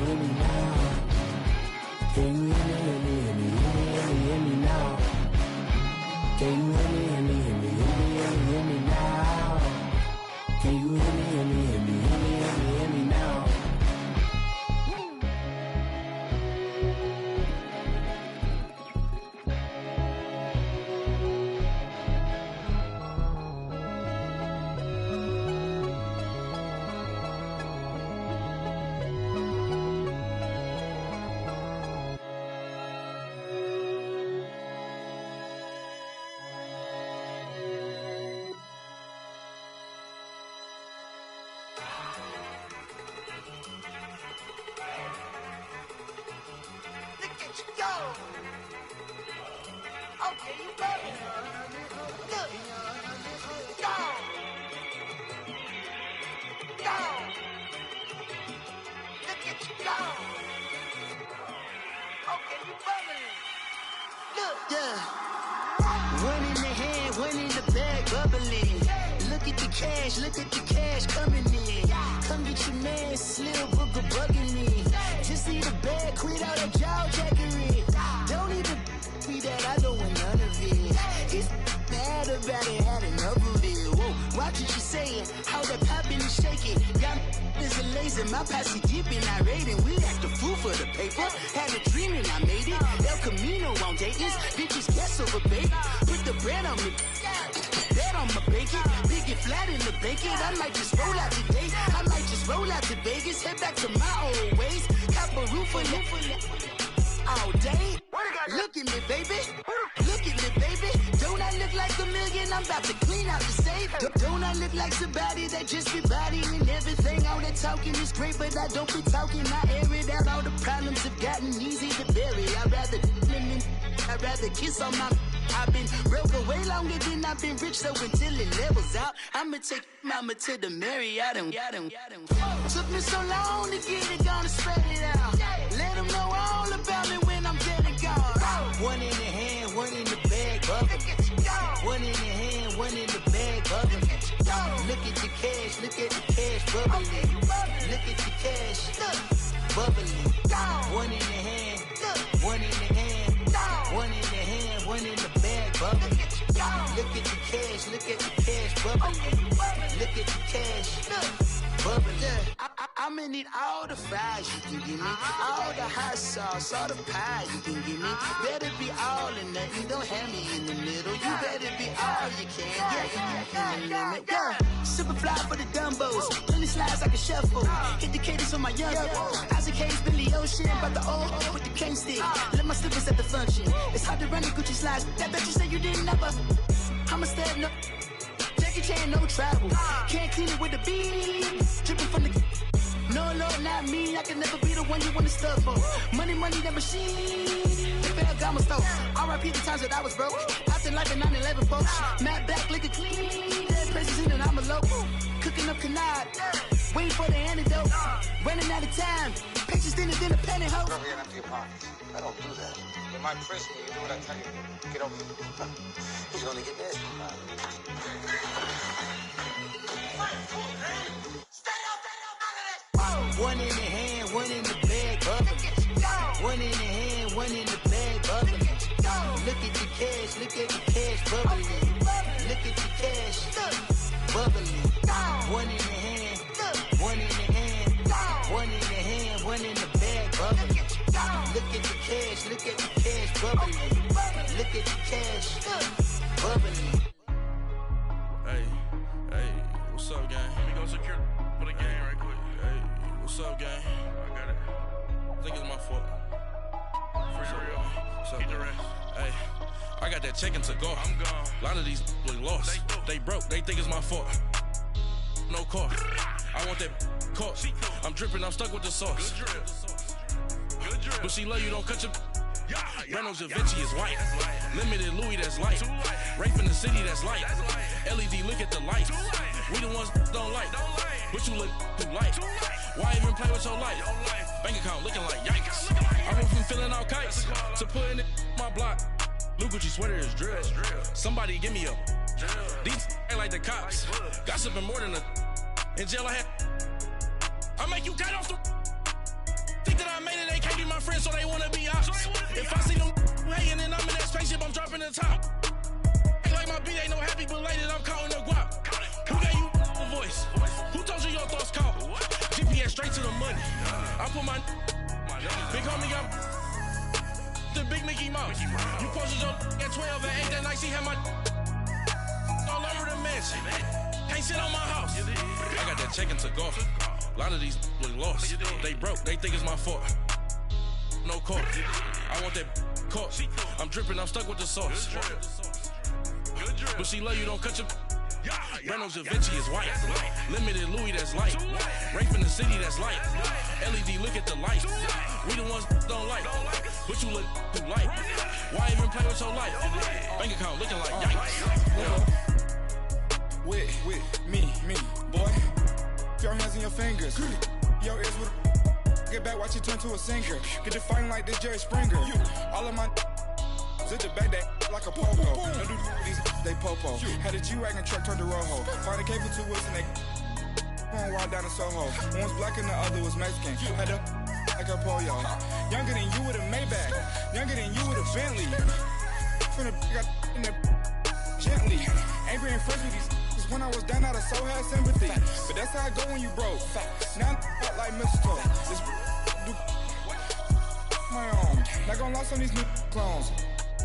hear me now? Can you hear me, hear me, hear me, hear me now? Can you hear me, hear me, hear me, hear me now? Can you hear me, hear me, hear me, hear me now? Okay, you love it. Look. Go. Go. Look at you go. Okay, you bubbling. Look. Yeah. One in the hand, one in the bag, bubbling. Look at the cash coming in. Come get your man, Slim Booker bugging me. Just need a bag, quit all that jaw jackery. Don't even be that, I don't want none of it. He's mad about it, had enough of it. Whoa, watch what you saying, how that poppin' and shaking. Got is a lazy, my posse deep and I raiding. We act a fool for the paper, had a dream and I made it. El Camino on Dayton's, bitches guess over baby. Put the bread on me, that on my bacon. Big it flat in the bacon, I might just roll out today. I might just roll out to Vegas, head back to my old ways. Cop a roof for all day. Look at me, baby. Look at me, baby. Don't I look like a million? I'm about to clean out the safe. Don't I look like somebody that just be bodying everything? All that talking is great, but I don't be talking. I air it out. All the problems have gotten easy to bury. I'd rather kiss on my. I've been broke way longer than I've been rich, so until it levels out, I'ma take mama to the Marriott and took me so long to get it, gonna spread it out. Let them know all about me when I'm dead and gone. One in the hand, one in the bag, bubbling. One in the hand, one in the bag, bubbling. Look at the cash, bubbling. Look at the cash, bubbling. One in the hand, one in the hand, one in the hand, one in the bag, bubbling. Look at the cash, bubbling. Look at the cash, bubbling. I'ma need all the fries you can give me, all the hot sauce, all the pie you can give me. Better be all or nothing, don't have me in the middle. You better be all you can, yeah. Super fly for the dumbos, plenty slides like a shuffle. Hit the cadence on my young Isaac Hayes, Billy Ocean, but the old with the cane stick. Let my slippers at the function. It's hard to run the Gucci slides. That bet you say you didn't never. I'ma step no. Jackie Chan, no travel. Can't clean it with the beat. Dripping from the. No, Lord, not me. I can never be the one you want to stuff for. Money, that machine. Fell got my stove. R.I.P. the times that I was broke. After life in 9/11, folks. Matte black, liquor clean. Dead places in and I'm a local. Cooking up canard. Waiting for the antidote. Running out of time. Pictures thinner than a pantyhose. Over here and empty your pockets. I don't do that. In my prison, you do what I tell you. Get over here. He's gonna get this. One in the hand, one in the bag, bubbling. One in the hand, one in the bag, bubbling. Look at the cash, bubbling. Look at the cash, bubbling. One in the hand, one in the hand, one in the hand, one in the bag, bubbling. Look at the cash, bubbling. Look at the cash, bubbling. Hey, what's up, gang? Here we go, secure. Hey, I got that check to go. I'm gone. A lot of these was lost. They broke. They think it's my fault. No car. I want that car. I'm dripping. I'm stuck with the sauce. Good drip. But she love you. Don't cut your. Reynolds Da Vinci is white. Limited Louis, that's light. Rape in the city, that's light. LED, look at the lights. We the ones don't like. But you look too light. Why even play with your life? Bank account looking like yikes. I went from filling out kites to putting it in my block. Blue Gucci sweater is drill. Somebody give me a. These ain't like the cops. Gossiping more than a. In jail I had. I make you cut off the. Think that I made it, they can't be my friends, so they wanna be ops. If I see them hating and I'm in that spaceship, I'm dropping the top. Ain't like my beat ain't no happy, belated, I'm counting the guap. Who gave you the voice? Who told you your thoughts count? GPS straight to the money. I put my big homie up the big Mickey Mouse. You posted your at 12 and 8 that night, she had my all over the mansion. Can't sit on my house. I got that check to go. A lot of these was lost. They broke. They think it's my fault. No car. I want that car. I'm dripping. I'm stuck with the sauce. But she love you. Don't cut your. Reynolds Da Vinci is white. Limited Louis, that's light. Rape in the city, that's light. LED, look at the lights. We the ones don't like. But you look too light. Why even play with your life? Bank account looking like yikes. With me, boy. Your hands and your fingers. Your ears with a get back, watch it turn to a singer. Get the fighting like this Jerry Springer. All of my zip the back that like a popo. No do these they popo. Had a G-Wagon truck turned to Rojo. Find a cable 2 wheels and they going wild down in Soho. One was black and the other was Mexican. Had a like a pollo. Younger than you with a Maybach. Younger than you with a Bentley. From the got in the gently. Angry and fresh with these. When I was down, I so had sympathy. But that's how it go when you broke. Now I'm like mistletoe. This do my own. Not gonna lost on these new clones.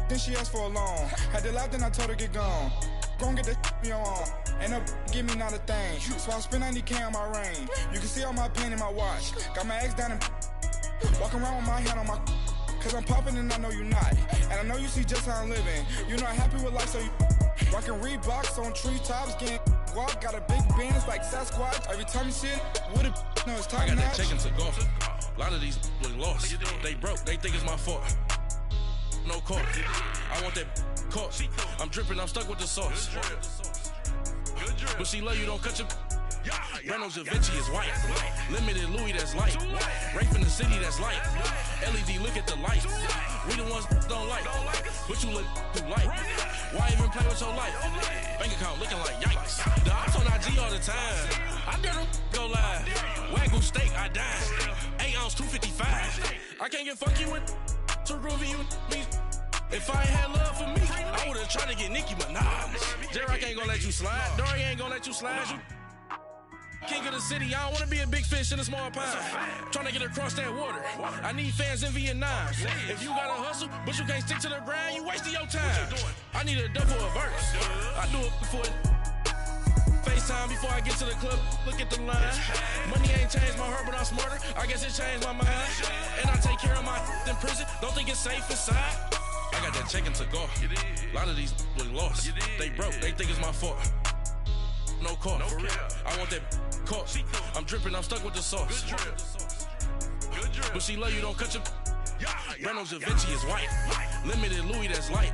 Then she asked for a loan. Had to laugh, then I told her get gone. Gon' get that me on. Ain't no give me not a thing. So I spend 90K on my ring. You can see all my pain in my watch. Got my ex down and walking around with my hand on my. Cause I'm popping and I know you not. And I know you see just how I'm living. You're not happy with life, so you. Rockin' Reeboks on treetops, getting guap. Got a big band, it's like Sasquatch. Every time you see it, with it, no, it's time. I got that check to go. A lot of these was lost. They broke, they think it's my fault. No car. I want that car. I'm dripping, I'm stuck with the sauce. But she love you, don't cut your. Reynolds Da Vinci is white. Limited Louis, that's light. Rape in the city, that's light. LED, look at the lights. We the ones don't like. But you look too light. Why even play with your life? Bank account looking like yikes. The ops on IG all the time. I dare them go live. Wagyu steak, I dine. 8 ounce, 255. I can't get funky with too groovy you me. If I ain't had love for me, I would've tried to get Nicki Minaj. Derek ain't gonna let you slide. Dory ain't gonna let you slide. You king of the city, I don't wanna be a big fish in a small pond. Trying to get across that water. I need fans in Vietnam. If you gotta hustle, but you can't stick to the grind, you wasting your time. I need a double a verse. I do it before FaceTime before I get to the club. Look at the line. Money ain't changed my heart, but I'm smarter. I guess it changed my mind. And I take care of my in prison. Don't think it's safe inside. I got that check to go. A lot of these was lost. They broke. They think it's my fault. No car. I want that car. I'm dripping, I'm stuck with the sauce. But she love you, don't cut your. Reynolds Da Vinci is white. Limited Louis, that's light.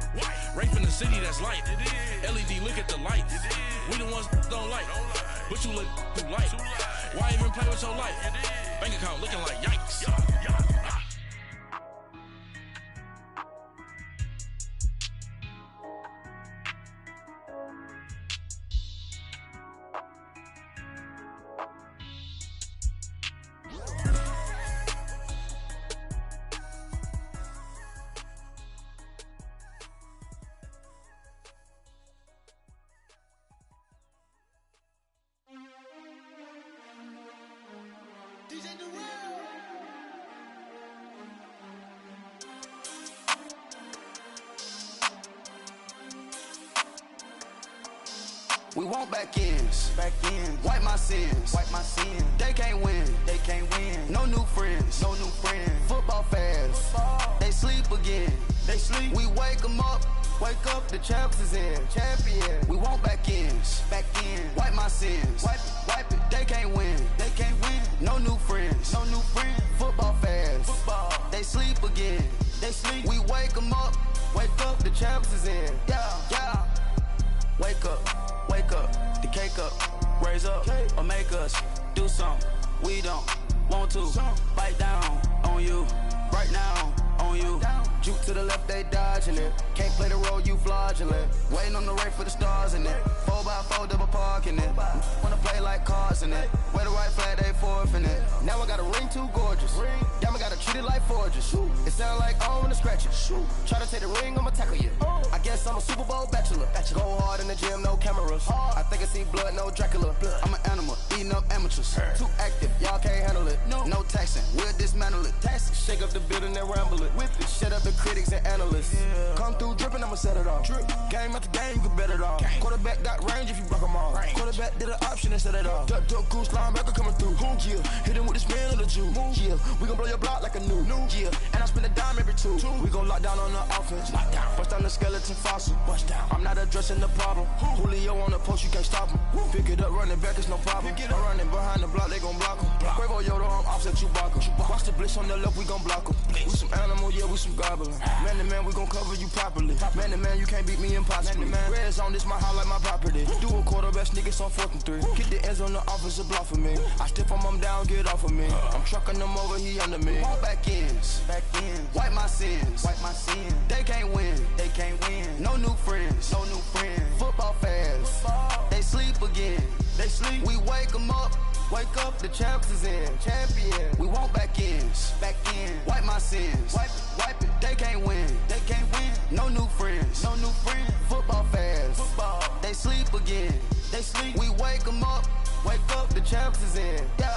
Rape in the city, that's light. LED, look at the lights. We the ones don't like. But you look too light. Why even play with your life? Bank account looking like yikes. We want back ends, wipe my sins, They can't win, No new friends, Football fans, they sleep again, sleep. We wake them up. Wake up, the champs is in. Champion. We want back ends. Back in. Wipe my sins. Wipe it. They can't win. They can't win. No new friends. No new friends. Football fans. Football. They sleep again. They sleep. We wake them up. Wake up, the champs is in. Yeah. Wake up. Wake up. The cake up. Raise up. Or make us do something we don't want to. Bite down on you. Right now on you. Juke to the left, they dodging it. Can't play the role, you fraudulent. Waiting on the race for the stars in it. 4x4 double parking it. Wanna play like cars in it. Wear the right flag, they forfeiting it. Now I got a ring too gorgeous. Damn, I gotta treat it like forges. It sound like I wanna scratch it. Try to take the ring, I'ma tackle you. I guess I'm a Super Bowl bachelor. Go hard in the gym, no cameras. I think I see blood, no Dracula. I'm an animal, eating up amateurs. Too active, y'all can't handle it. No taxing, we'll dismantle it. Shake up the building and ramble it. Whip it, shut up the critics and analysts. Come through dripping, I'ma set it off. Game after game, you can bet it off. Quarterback got range if you block them all. Quarterback did an option and set it off. Duck goose, linebacker coming through. Yeah, hit him with the spin of the Jew. Yeah, we gon' blow your block like a new. Yeah, and I spend a dime every two. We gon' lock down on the offense. Bust down the skeleton fossil. I'm not addressing the problem. Julio on the post, you can't stop him. Pick it up, running back, it's no problem. I'm running behind the block, they gon' block him. Quavo Yoda, I'm offset Chewbacca. Watch the blitz on the left, we gon' block him. We some animal, yeah, we some goblin. Man to man, we gon' cover you properly. Man to man, you can't beat me impossibly. Red zone, this my house like my property. Do a quarterback sneak, it's on 4th and 3. Kick the ends on the offensive block for me. I step on them down, get off of me. I'm trucking them over, he under me. Walk back ends. Wipe my sins. They can't win. No new friends. Football fans. They sleep again. We wake them up. Wake up, the champs is in. Champion. We want back ends. Wipe my sins. Wipe it. They can't win. No new friends. Football fans. They sleep again. We wake them up. Wake up, the champs is in. Yeah.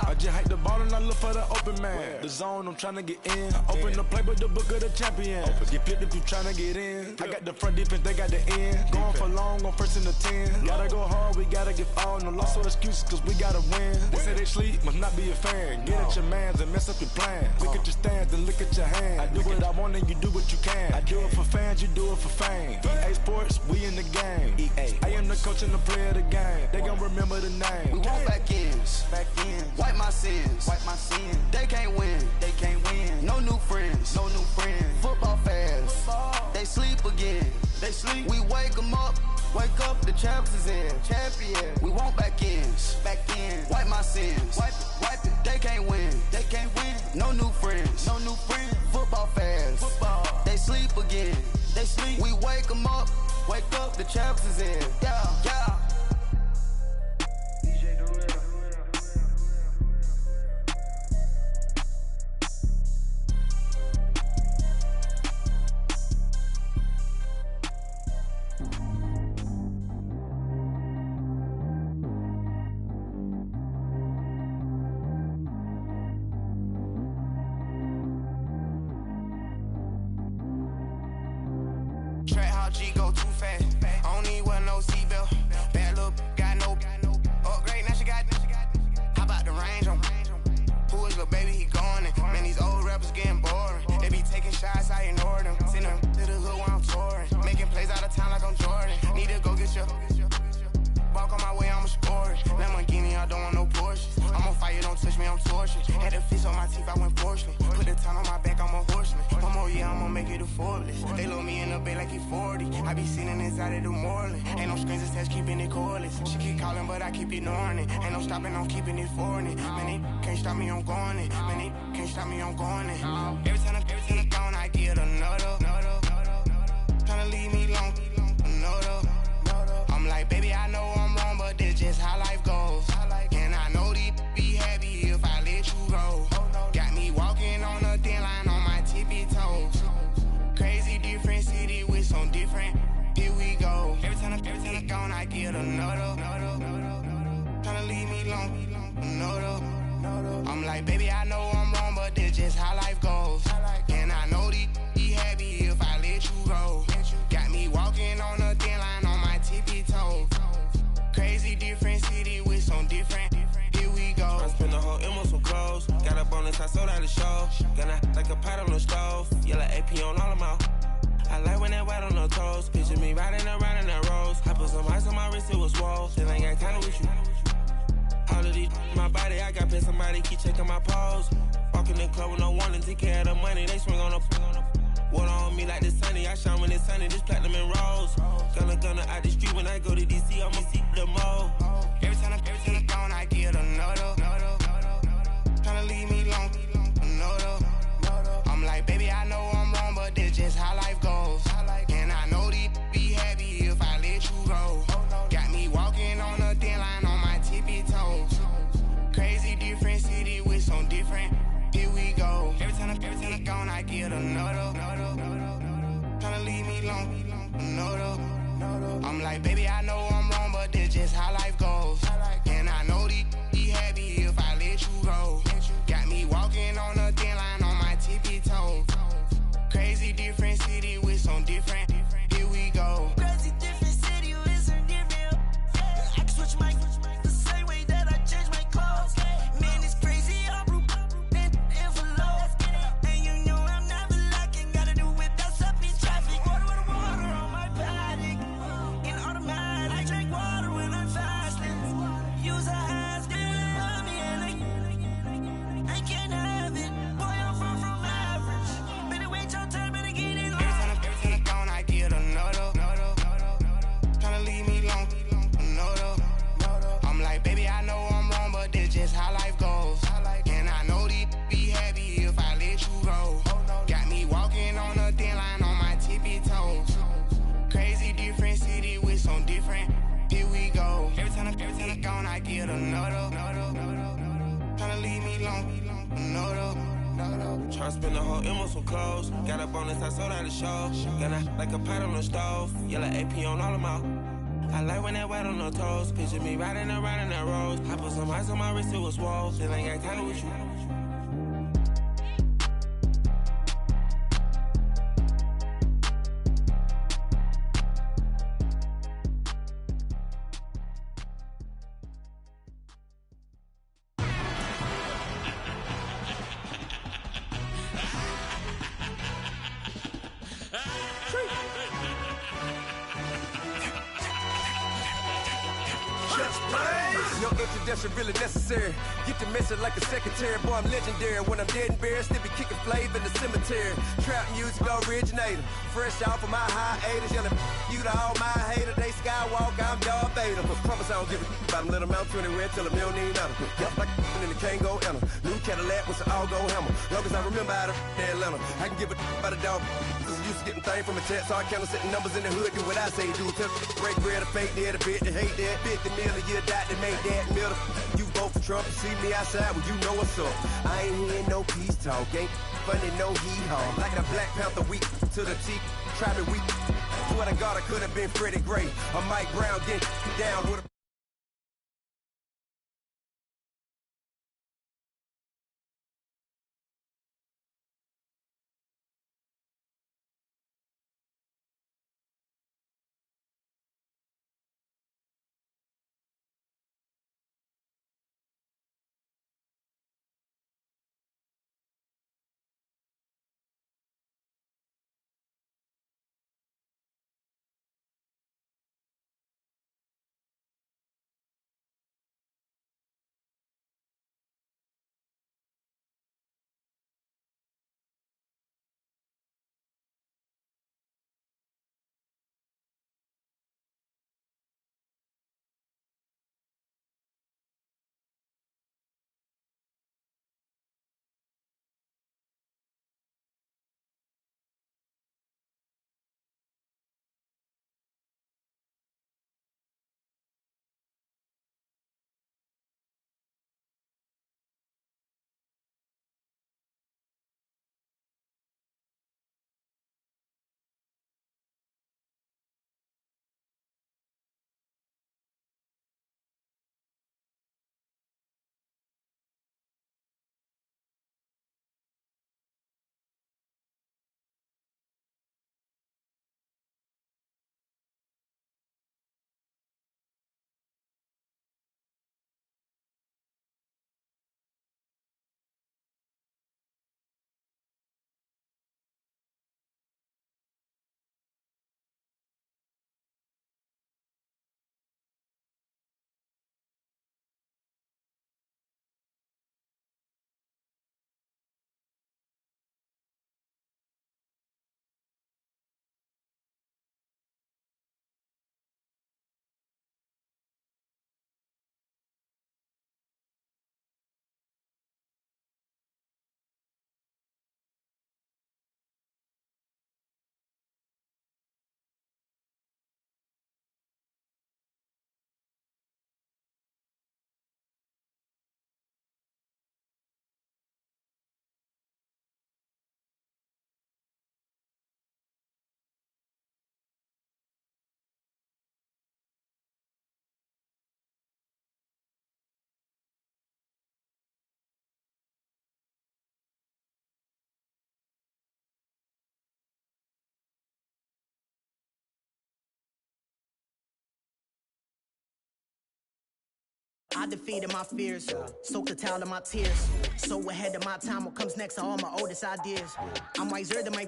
I just hike the ball and I look for the open man. The zone, I'm tryna get in. Open the play, but the book of the champion. Get flipped if you tryna get in. I got the front defense, they got the end. Going for long, on 1st and the 10. Gotta go hard, we gotta give all. No loss or excuses, cause we gotta win. They say they sleep, must not be a fan. Get at your mans and mess up your plans. Look at your stands and look at your hands. I do what I want and you do what you can. I do it for fans, you do it for fame. EA Sports, we in the game. I am the coach and the player of the game. They gon' remember the name. We want back ends. Wipe my sins. They can't win. No new friends. Football fans. They sleep again. We wake them up. Wake up, the champs is in. Champion. We want back ends. Wipe my sins. Wipe it. They can't win. No new friends. Football fans. They sleep again. We wake them up. Wake up, the champs is in. Yeah. G go too fast. I don't need wear no seatbelt. Bad look, got no upgrade. Now she got. How about the range on? Who is little baby? He going in. Man, these old rappers getting boring. They be taking shots, I ignore them. Send them to the hood while I'm touring. Making plays out of town like I'm Jordan. Need to go get your. Walk on my way, I'ma score it. Lamborghini, I don't want no Porsches. I'm on fire, don't touch me, I'm tortured. Had the fish on my teeth, I went porcelain. Put the town on my back, I'm a horseman. One more year, I'ma make it affordless. They load me in the bay like he 40. I be sitting inside of the Moreland. Ain't no screens attached, keeping it cordless. She keep calling, but I keep ignoring it. Ain't no stopping, I'm keeping it for it. Man, they can't stop me, I'm going it. Man, they can't stop me, I'm going it. Every time I gone, I get another. Tryna leave me long, another. I'm like, baby, I know I'm wrong, but this just how life goes. And I know these be happy if I let you go. Got me walking on a thin line on my tippy toes. Crazy different city with some different. Here we go. Every time I gone, I get another. Tryna leave me long, another. I'm like, baby, I know I'm wrong, but this just how life goes. And I know these be happy if I let you go. Got me walking on a thin line on my tippy toes. Crazy different city with some different. Here we go. I spent the whole M on some clothes. Got a bonus, I sold out the show. Gonna like a pot on the stove. Yellow AP on all of my. I like when that white on her toes. Picture me riding around in that rose. I put some ice on my wrist, it was swole. Still ain't got time with you. All of these my body, I got pissed. Somebody keep checking my pose. Walking in the club with no warning, take care of the money. They swing on the water on me like the sunny. I shine when it's sunny, this platinum and rose. Gonna out the street when I go to DC, I'ma see the mo. Every time I'm gone, I get another. Tryna leave me alone, another. I'm like, baby, I know I'm wrong, but this just how life goes. And I know these be happy if I let you go. Got me walking on a thin line on my tippy toes. Crazy different city with some different. Here we go. Every time I'm gone, I get another. Tryna leave me alone, another. I'm like, baby, I know I'm wrong, but this just how life goes. And I know these be happy if I let you go. Got me walking on a thin line on my tippy toes. Crazy different city with some different. Here we go. Crazy different city with some different. I can switch my the same way that I change my clothes. Man, it's crazy. I'm and envelope. And you know I'm never lacking. Gotta do without stopping traffic. Water on my paddock. In automatic. I drink water when I'm fasting. Use a hands, give me and I can't have it. Boy, I'm far from average. Better wait your turn, better get it on. Every time I'm gone, I get another. Tryna leave me alone, another. I'm like, baby, I know I'm wrong, but this just how life goes. And I know these be happy if I let you go. Got me walking on a thin line on my tippy toes. Crazy different city with some different. Here we go. Every time I'm gone, I get another. Tryna leave me alone, another. Tryna spend the whole M on some clothes. Got a bonus, I sold out the show. Got a, like a pot on the stove. Yellow AP on all of my. I like when that white on her toes. Picture me riding around in that rose. I put some ice on my wrist, it was swole. Still ain't got time with you. No introduction really necessary. Get the message like a secretary. Boy, I'm legendary. When I'm dead and buried, still be kicking flavor in the cemetery. Trap music originator. Fresh off of my hiatus. Yelling you to all my haters. They skywalk, I'm Darth Vader. Promise I don't give a about them. Let them out 20 red till a million need out. Yup, like in the Kango enter. New Cadillac with an all-go hammer. Long as I remember how to Atlanta. I can give a about a dog. Used to getting things from a text, so I count setting numbers in the hood. Do what I say, do. Break bread, a fake dead, a bit to hate that. 50 million, you die to make that middle. You vote for Trump, you see me outside, well, you know what's up. I ain't hearing no peace talk, ain't funny, no hee-haw. Like a Black Panther weak to the teeth, try me weak. Swear to God, I could have been Freddie Gray. Or Mike Brown, get down with a I defeated my fears, soaked the towel in my tears. So ahead of my time, what comes next are all my oldest ideas. I'm wiser than my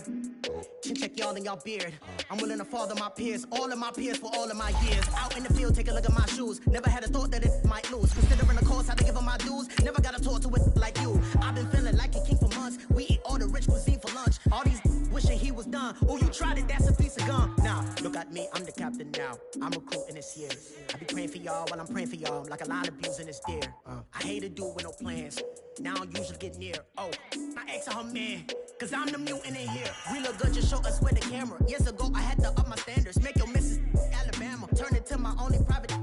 chin check y'all in y'all beard. I'm willing to father my peers, all of my peers for all of my years. Out in the field, take a look at my shoes. Never had a thought that it might lose. Considering the cost, how to give them my dues. Never got to talk to it like you. I've been feeling like a king for months. We eat all the rich cuisine for lunch. All these wishing he was done. Oh, you tried it, that's a piece of gum. Nah, look at me, I'm the captain now. I'm recruiting this year. I be praying for y'all while I'm praying for y'all. Like a lot of abusing this deer. I hate a dude with no plans. Now I usually get near. Oh, my ex her man. Cause I'm the mutant in here. We look good, just show us where the camera. Years ago, I had to up my standards. Make your missus Alabama. Turn it to my only private.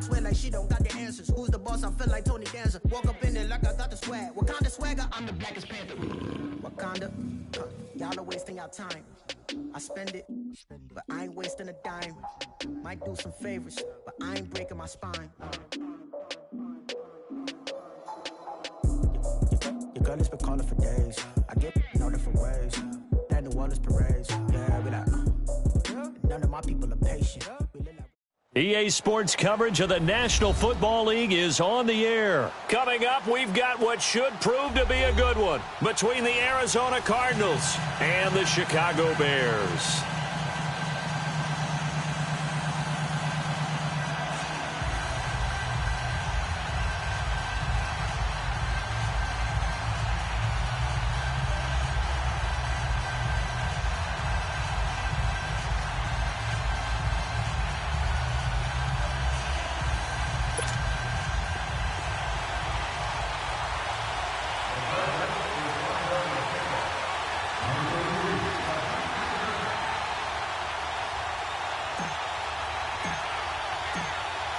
Swear like she don't got the answers. Who's the boss? I feel like Tony Danza. Walk up in there like I got the swag. Wakanda swagger, I'm the blackest panther. Wakanda, y'all are wasting your time. I spend it, but I ain't wasting a dime. Might do some favors, but I ain't breaking my spine. Your girl has been calling for days. I get no different ways. That New Orleans parades. Yeah, we like, none of my people are patient. EA Sports coverage of the National Football League is on the air. Coming up, we've got what should prove to be a good one between the Arizona Cardinals and the Chicago Bears.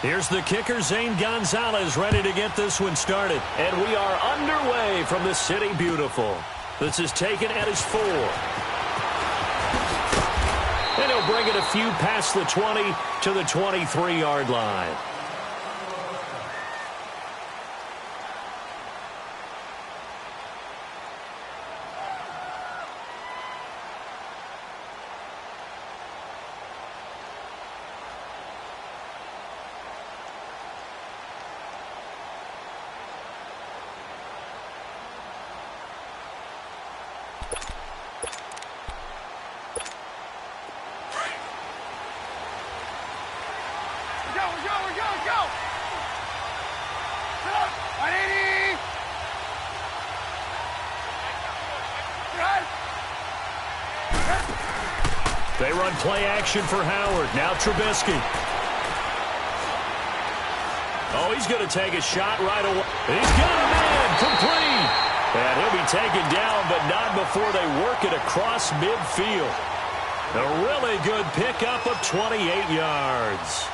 Here's the kicker, Zane Gonzalez, ready to get this one started. And we are underway from the City Beautiful. This is taken at his 4. And he'll bring it a few past the 20 to the 23-yard line. They run play action for Howard. Now Trubisky. Oh, he's going to take a shot right away. He's got a man complete. And he'll be taken down, but not before they work it across midfield. A really good pickup of 28 yards.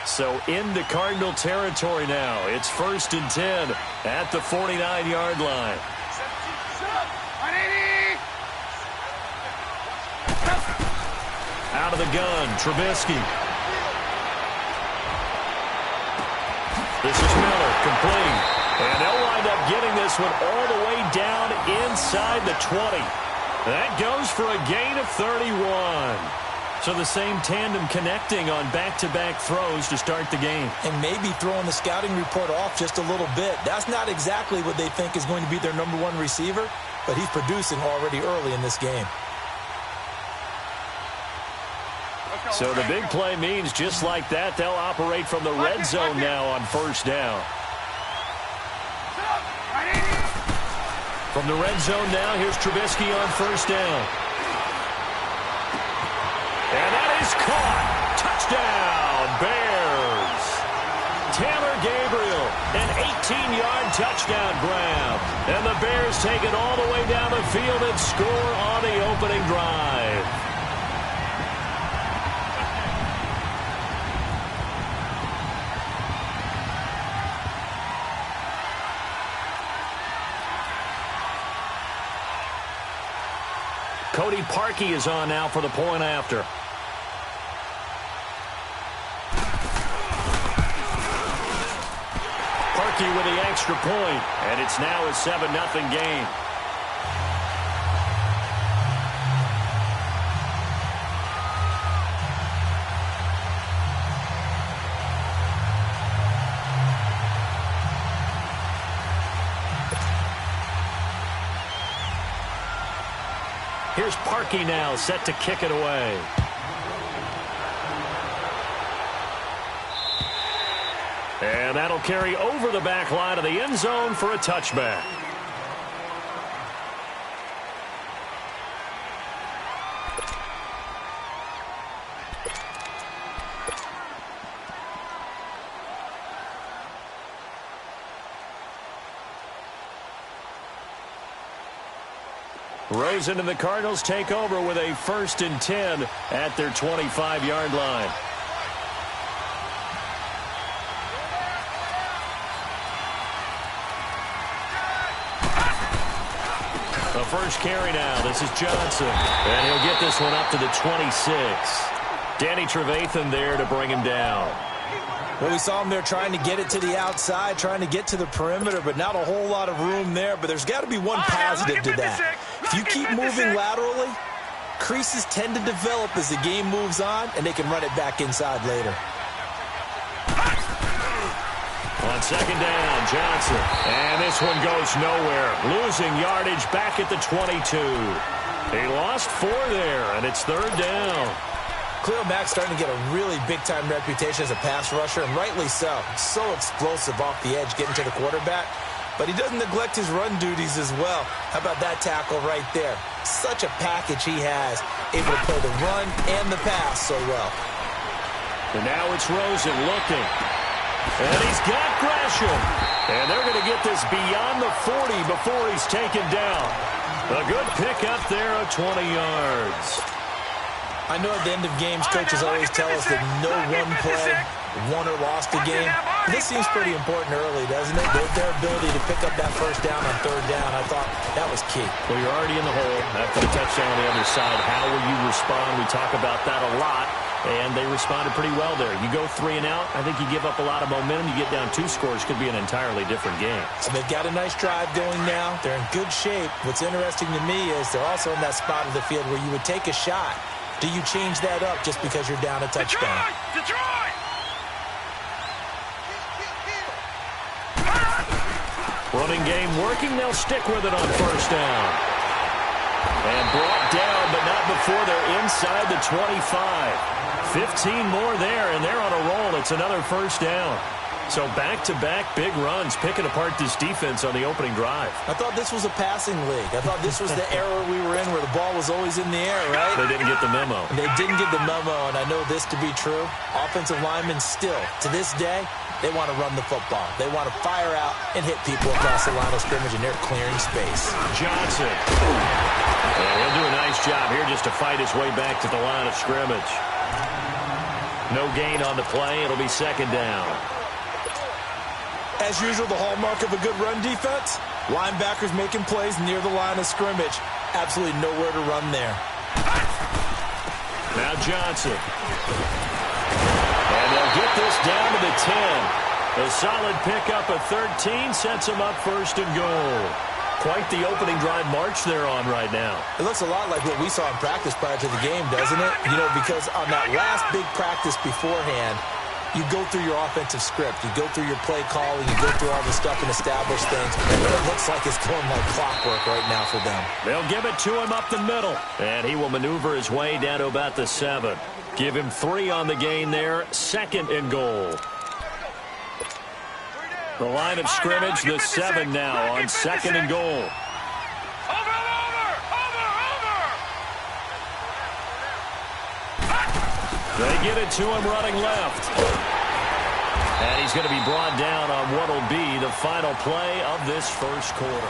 So into Cardinal territory now. It's 1st and 10 at the 49-yard line. Out of the gun, Trubisky. This is Miller, complete. And they'll wind up getting this one all the way down inside the 20. That goes for a gain of 31. So the same tandem connecting on back-to-back throws to start the game. And maybe throwing the scouting report off just a little bit. That's not exactly what they think is going to be their number one receiver, but he's producing already early in this game. So the big play means just like that, they'll operate from the red zone now on 1st down. From the red zone now, here's Trubisky on 1st down. And that is caught. Touchdown, Bears. Taylor Gabriel, an 18-yard touchdown grab. And the Bears take it all the way down the field and score on the opening drive. Cody Parkey is on now for the point after. Parkey with the extra point, and it's now a 7-0 game. Here's Parkey now, set to kick it away. And that'll carry over the back line of the end zone for a touchback. Rosen and the Cardinals take over with a 1st and 10 at their 25-yard line. The first carry now. This is Johnson. And he'll get this one up to the 26. Danny Trevathan there to bring him down. Well, we saw him there trying to get it to the outside, trying to get to the perimeter, but not a whole lot of room there. But there's got to be one positive to that. If you keep moving laterally, creases tend to develop as the game moves on, and they can run it back inside later. On 2nd down, Johnson. And this one goes nowhere. Losing yardage back at the 22. He lost 4 there, and it's 3rd down. Khalil Mack's starting to get a really big-time reputation as a pass rusher, and rightly so. So explosive off the edge getting to the quarterback. But he doesn't neglect his run duties as well. How about that tackle right there? Such a package he has, able to play the run and the pass so well. And now it's Rosen looking. And he's got Gresham. And they're going to get this beyond the 40 before he's taken down. A good pick up there of 20 yards. I know at the end of games, coaches always tell us that no one play won or lost a game. This seems pretty important early, doesn't it? Their ability to pick up that 1st down on 3rd down, I thought that was key. Well, you're already in the hole after the touchdown on the other side. How will you respond? We talk about that a lot, and they responded pretty well there. You go 3 and out, I think you give up a lot of momentum. You get down 2 scores, could be an entirely different game. So they've got a nice drive going now. They're in good shape. What's interesting to me is they're also in that spot of the field where you would take a shot. Do you change that up just because you're down a touchdown? Detroit! Running game working. They'll stick with it on 1st down. And brought down, but not before they're inside the 25. 15 more there, and they're on a roll. It's another 1st down. So back-to-back big runs, picking apart this defense on the opening drive. I thought this was a passing league. I thought this was the era we were in where the ball was always in the air, right? They didn't get the memo. They didn't get the memo, and I know this to be true. Offensive linemen still, to this day, they want to run the football. They want to fire out and hit people across the line of scrimmage, and they're clearing space. Johnson. And he'll do a nice job here just to fight his way back to the line of scrimmage. No gain on the play. It'll be 2nd down. As usual, the hallmark of a good run defense, linebackers making plays near the line of scrimmage. Absolutely nowhere to run there. Now Johnson. And they'll get this down to the 10. A solid pickup of 13 sets them up 1st and goal. Quite the opening drive march they're on right now. It looks a lot like what we saw in practice prior to the game, doesn't it? You know, because on that last big practice beforehand, you go through your offensive script. You go through your play calling. You go through all the stuff and establish things. And it looks like it's going like clockwork right now for them. They'll give it to him up the middle. And he will maneuver his way down to about the 7. Give him 3 on the gain there. 2nd and goal. The line of scrimmage, the 7 now on 2nd and goal. They get it to him running left. And he's going to be brought down on what will be the final play of this 1st quarter.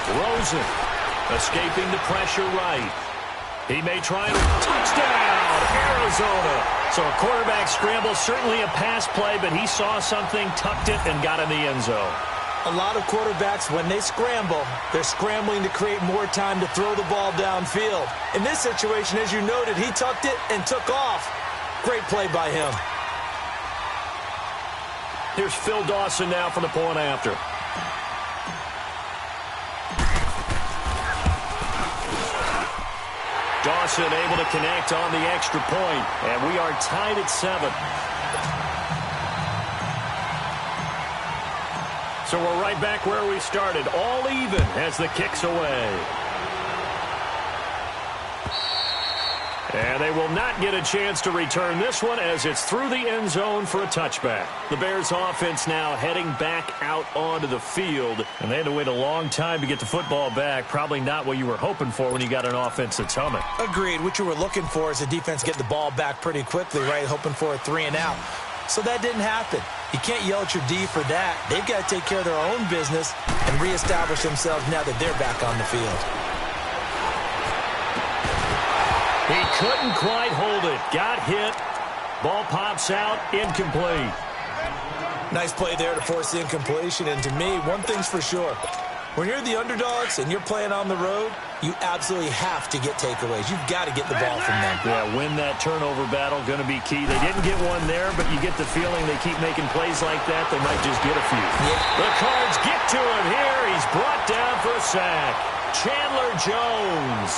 Rosen escaping the pressure right. He may try and touchdown, Arizona. So a quarterback scramble, certainly a pass play, but he saw something, tucked it, and got in the end zone. A lot of quarterbacks, when they scramble, they're scrambling to create more time to throw the ball downfield. In this situation, as you noted, he tucked it and took off. Great play by him. Here's Phil Dawson now for the point after. Dawson able to connect on the extra point, and we are tied at 7. So we're right back where we started, all even as the kick's away. And they will not get a chance to return this one as it's through the end zone for a touchback. The Bears offense now heading back out onto the field. And they had to wait a long time to get the football back. Probably not what you were hoping for when you got an offense that's humming. Agreed. What you were looking for is the defense get the ball back pretty quickly, right? Hoping for a 3 and out. So that didn't happen. You can't yell at your D for that. They've got to take care of their own business and reestablish themselves now that they're back on the field. He couldn't quite hold it. Got hit. Ball pops out. Incomplete. Nice play there to force the incompletion. And to me, one thing's for sure. When you're the underdogs and you're playing on the road, you absolutely have to get takeaways. You've got to get the ball from them. Yeah, win that turnover battle, going to be key. They didn't get one there, but you get the feeling they keep making plays like that, they might just get a few. Yeah. The Cards get to him here. He's brought down for a sack. Chandler Jones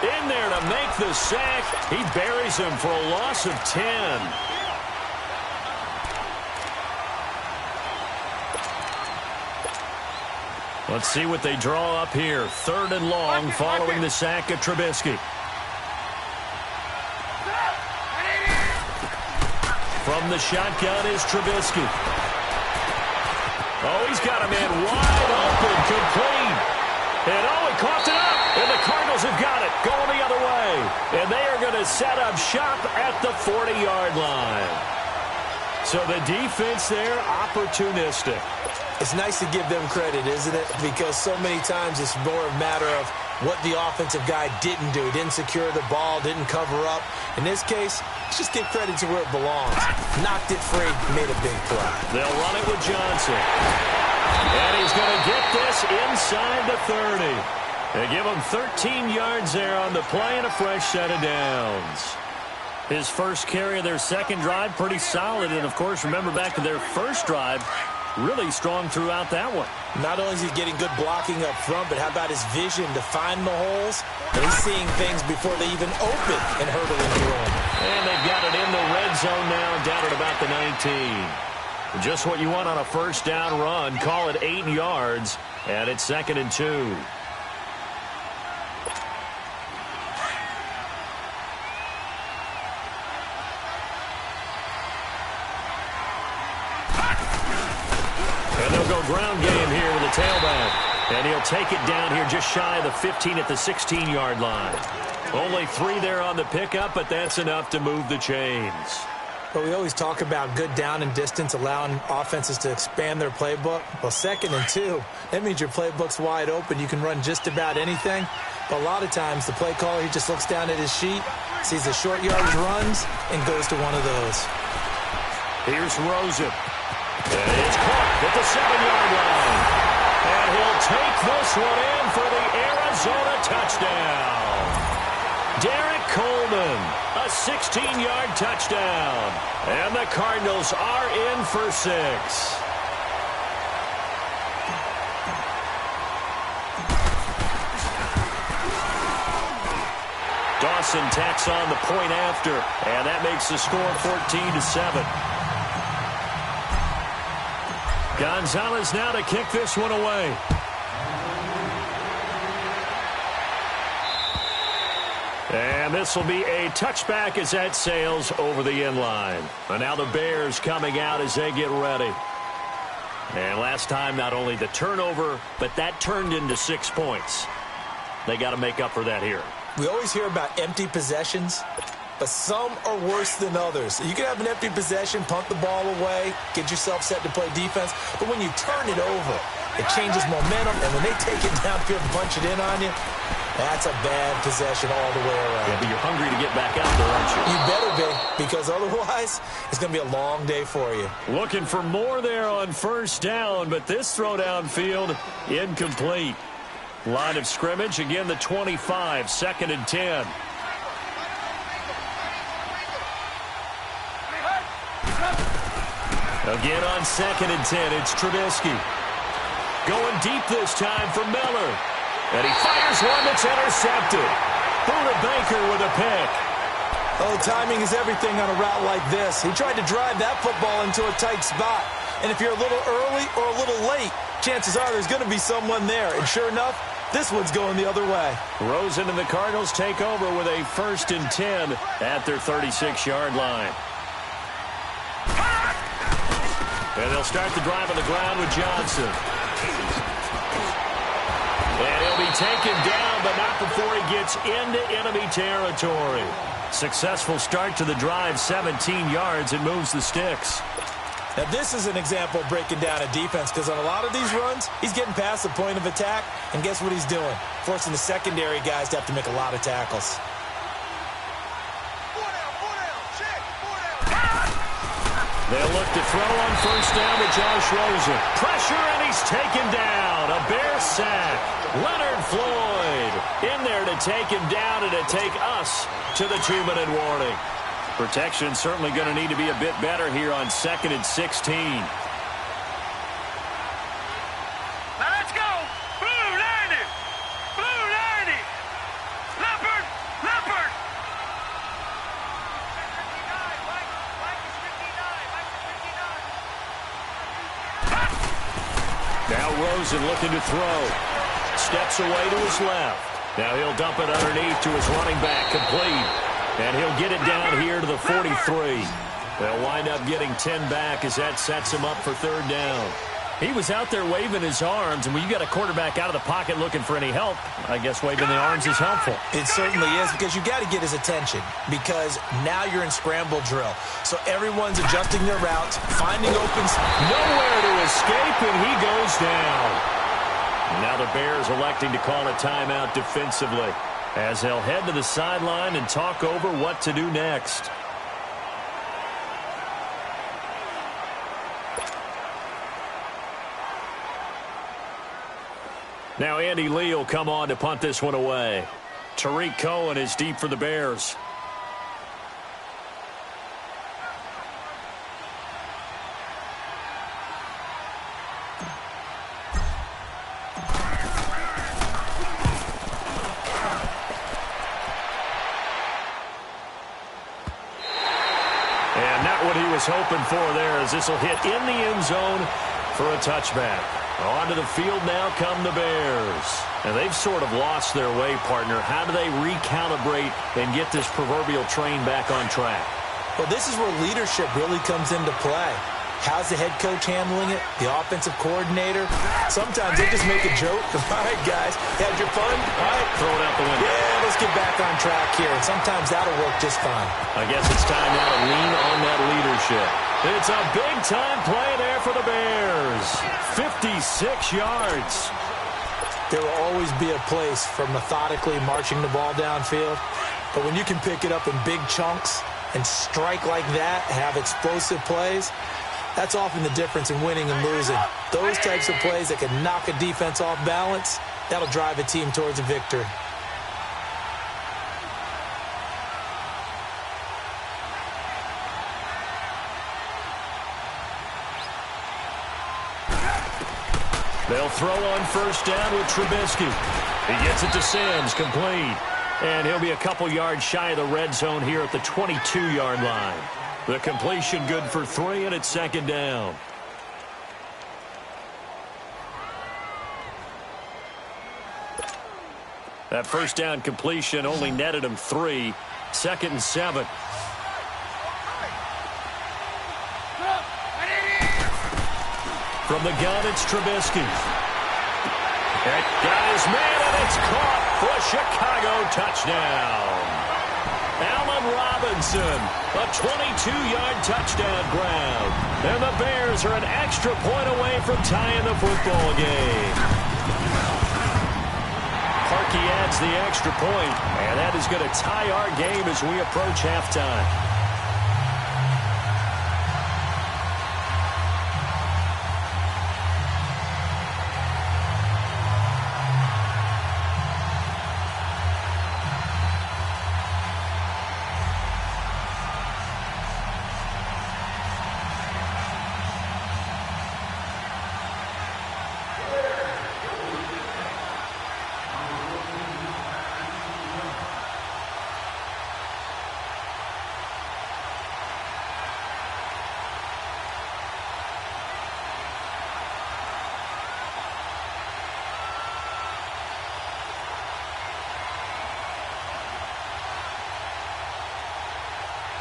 in there to make the sack. He buries him for a loss of 10. Let's see what they draw up here. 3rd and long following the sack of Trubisky. From the shotgun is Trubisky. Oh, he's got a man wide open, complete. And oh, he coughed it up. And the Cardinals have got it, going the other way. And they are going to set up shop at the 40-yard line. So the defense there, opportunistic. It's nice to give them credit, isn't it? Because so many times it's more a matter of what the offensive guy didn't do. Didn't secure the ball, didn't cover up. In this case, let's just give credit to where it belongs. Knocked it free, made a big play. They'll run it with Johnson. And he's going to get this inside the 30. They give him 13 yards there on the play and a fresh set of downs. His first carry of their second drive, pretty solid. And, of course, remember back to their first drive, really strong throughout that one. Not only is he getting good blocking up front, but how about his vision to find the holes? And he's seeing things before they even open and hurdling through them. And they've got it in the red zone now, down at about the 19. Just what you want on a first down run. Call it 8 yards, and it's 2nd and 2. And they'll go ground game here with the tailback. And he'll take it down here just shy of the 15 at the 16-yard line. Only 3 there on the pickup, but that's enough to move the chains. But we always talk about good down and distance, allowing offenses to expand their playbook. Well, 2nd and 2, that means your playbook's wide open. You can run just about anything. But a lot of times, the play caller, he just looks down at his sheet, sees the short yardage runs, and goes to one of those. Here's Rosen. And it's caught at the 7-yard line. And he'll take this one in for the Arizona touchdown. Derek Coleman, a 16-yard touchdown. And the Cardinals are in for 6. Dawson tacks on the point after, and that makes the score 14-7. Gonzalez now to kick this one away. And this will be a touchback as that sails over the end line. And now the Bears coming out as they get ready. And last time, not only the turnover, but that turned into 6 points. They got to make up for that here. We always hear about empty possessions, but some are worse than others. You can have an empty possession, punt the ball away, get yourself set to play defense, but when you turn it over, it changes momentum, and when they take it downfield and punch it in on you, That's a bad possession all the way around. Yeah, but you're hungry to get back out there, aren't you? You better be, because otherwise it's going to be a long day for you. Looking for more there on first down, but this throw downfield incomplete. Line of scrimmage, again the 25, 2nd and 10. Again on 2nd and 10, it's Trubisky. Going deep this time for Miller. And he fires one that's intercepted. Buda Baker with a pick. Oh, timing is everything on a route like this. He tried to drive that football into a tight spot. And if you're a little early or a little late, chances are there's going to be someone there. And sure enough, this one's going the other way. Rosen and the Cardinals take over with a 1st and 10 at their 36-yard line. And they'll start the drive on the ground with Johnson. And he'll be taken down, but not before he gets into enemy territory. Successful start to the drive, 17 yards, and moves the sticks. Now, this is an example of breaking down a defense, because on a lot of these runs, he's getting past the point of attack, and guess what he's doing? Forcing the secondary guys to have to make a lot of tackles. They'll look to throw on first down to Josh Rosen. Pressure, and he's taken down. A Bear sack. Leonard Floyd in there to take him down and to take us to the 2-minute warning. Protection certainly going to need to be a bit better here on 2nd and 16. Now let's go. Blue 90. Blue 90. Leopard. Leopard. Now Rosen looking to throw. Steps away to his left. Now he'll dump it underneath to his running back. Complete. And he'll get it down here to the 43. They'll wind up getting 10 back as that sets him up for 3rd down. He was out there waving his arms, and when you got a quarterback out of the pocket looking for any help, I guess waving the arms is helpful. It certainly is, because you got to get his attention, because now you're in scramble drill. So everyone's adjusting their routes, finding opens. Nowhere to escape, and he goes down. Now the Bears electing to call a timeout defensively, as they'll head to the sideline and talk over what to do next. Now Andy Lee will come on to punt this one away. Tariq Cohen is deep for the Bears. And not what he was hoping for there, as this will hit in the end zone for a touchback. Onto the field now come the Bears. And they've sort of lost their way, partner. How do they recalibrate and get this proverbial train back on track? Well, this is where leadership really comes into play. How's the head coach handling it? The offensive coordinator? Sometimes they just make a joke. All right, guys, had your fun? All right. Throw it out the window. Yeah, let's get back on track here. And sometimes that'll work just fine. I guess it's time now to lean on that leadership. It's a big-time play there for the Bears. 56 yards. There will always be a place for methodically marching the ball downfield. But when you can pick it up in big chunks and strike like that, have explosive plays, that's often the difference in winning and losing. Those types of plays that can knock a defense off balance, that'll drive a team towards a victory. They'll throw on first down with Trubisky. He gets it to Sims, complete. And he'll be a couple yards shy of the red zone here at the 22-yard line. The completion good for 3, and it's 2nd down. That first down completion only netted him 3. 2nd and 7. From the gun, it's Trubisky. That got his man, and it's caught for a Chicago touchdown. Allen Robinson, a 22-yard touchdown grab. And the Bears are an extra point away from tying the football game. Kentucky adds the extra point, and that is going to tie our game as we approach halftime.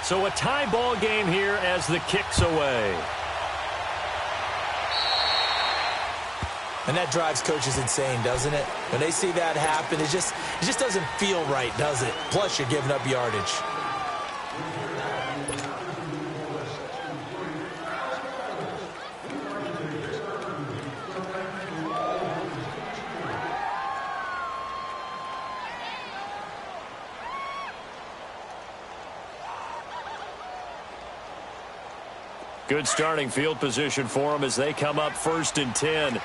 So a tie ball game here as the kick's away. And that drives coaches insane, doesn't it? When they see that happen, it just doesn't feel right, does it? Plus, you're giving up yardage. Good starting field position for them as they come up 1st and 10. Gone!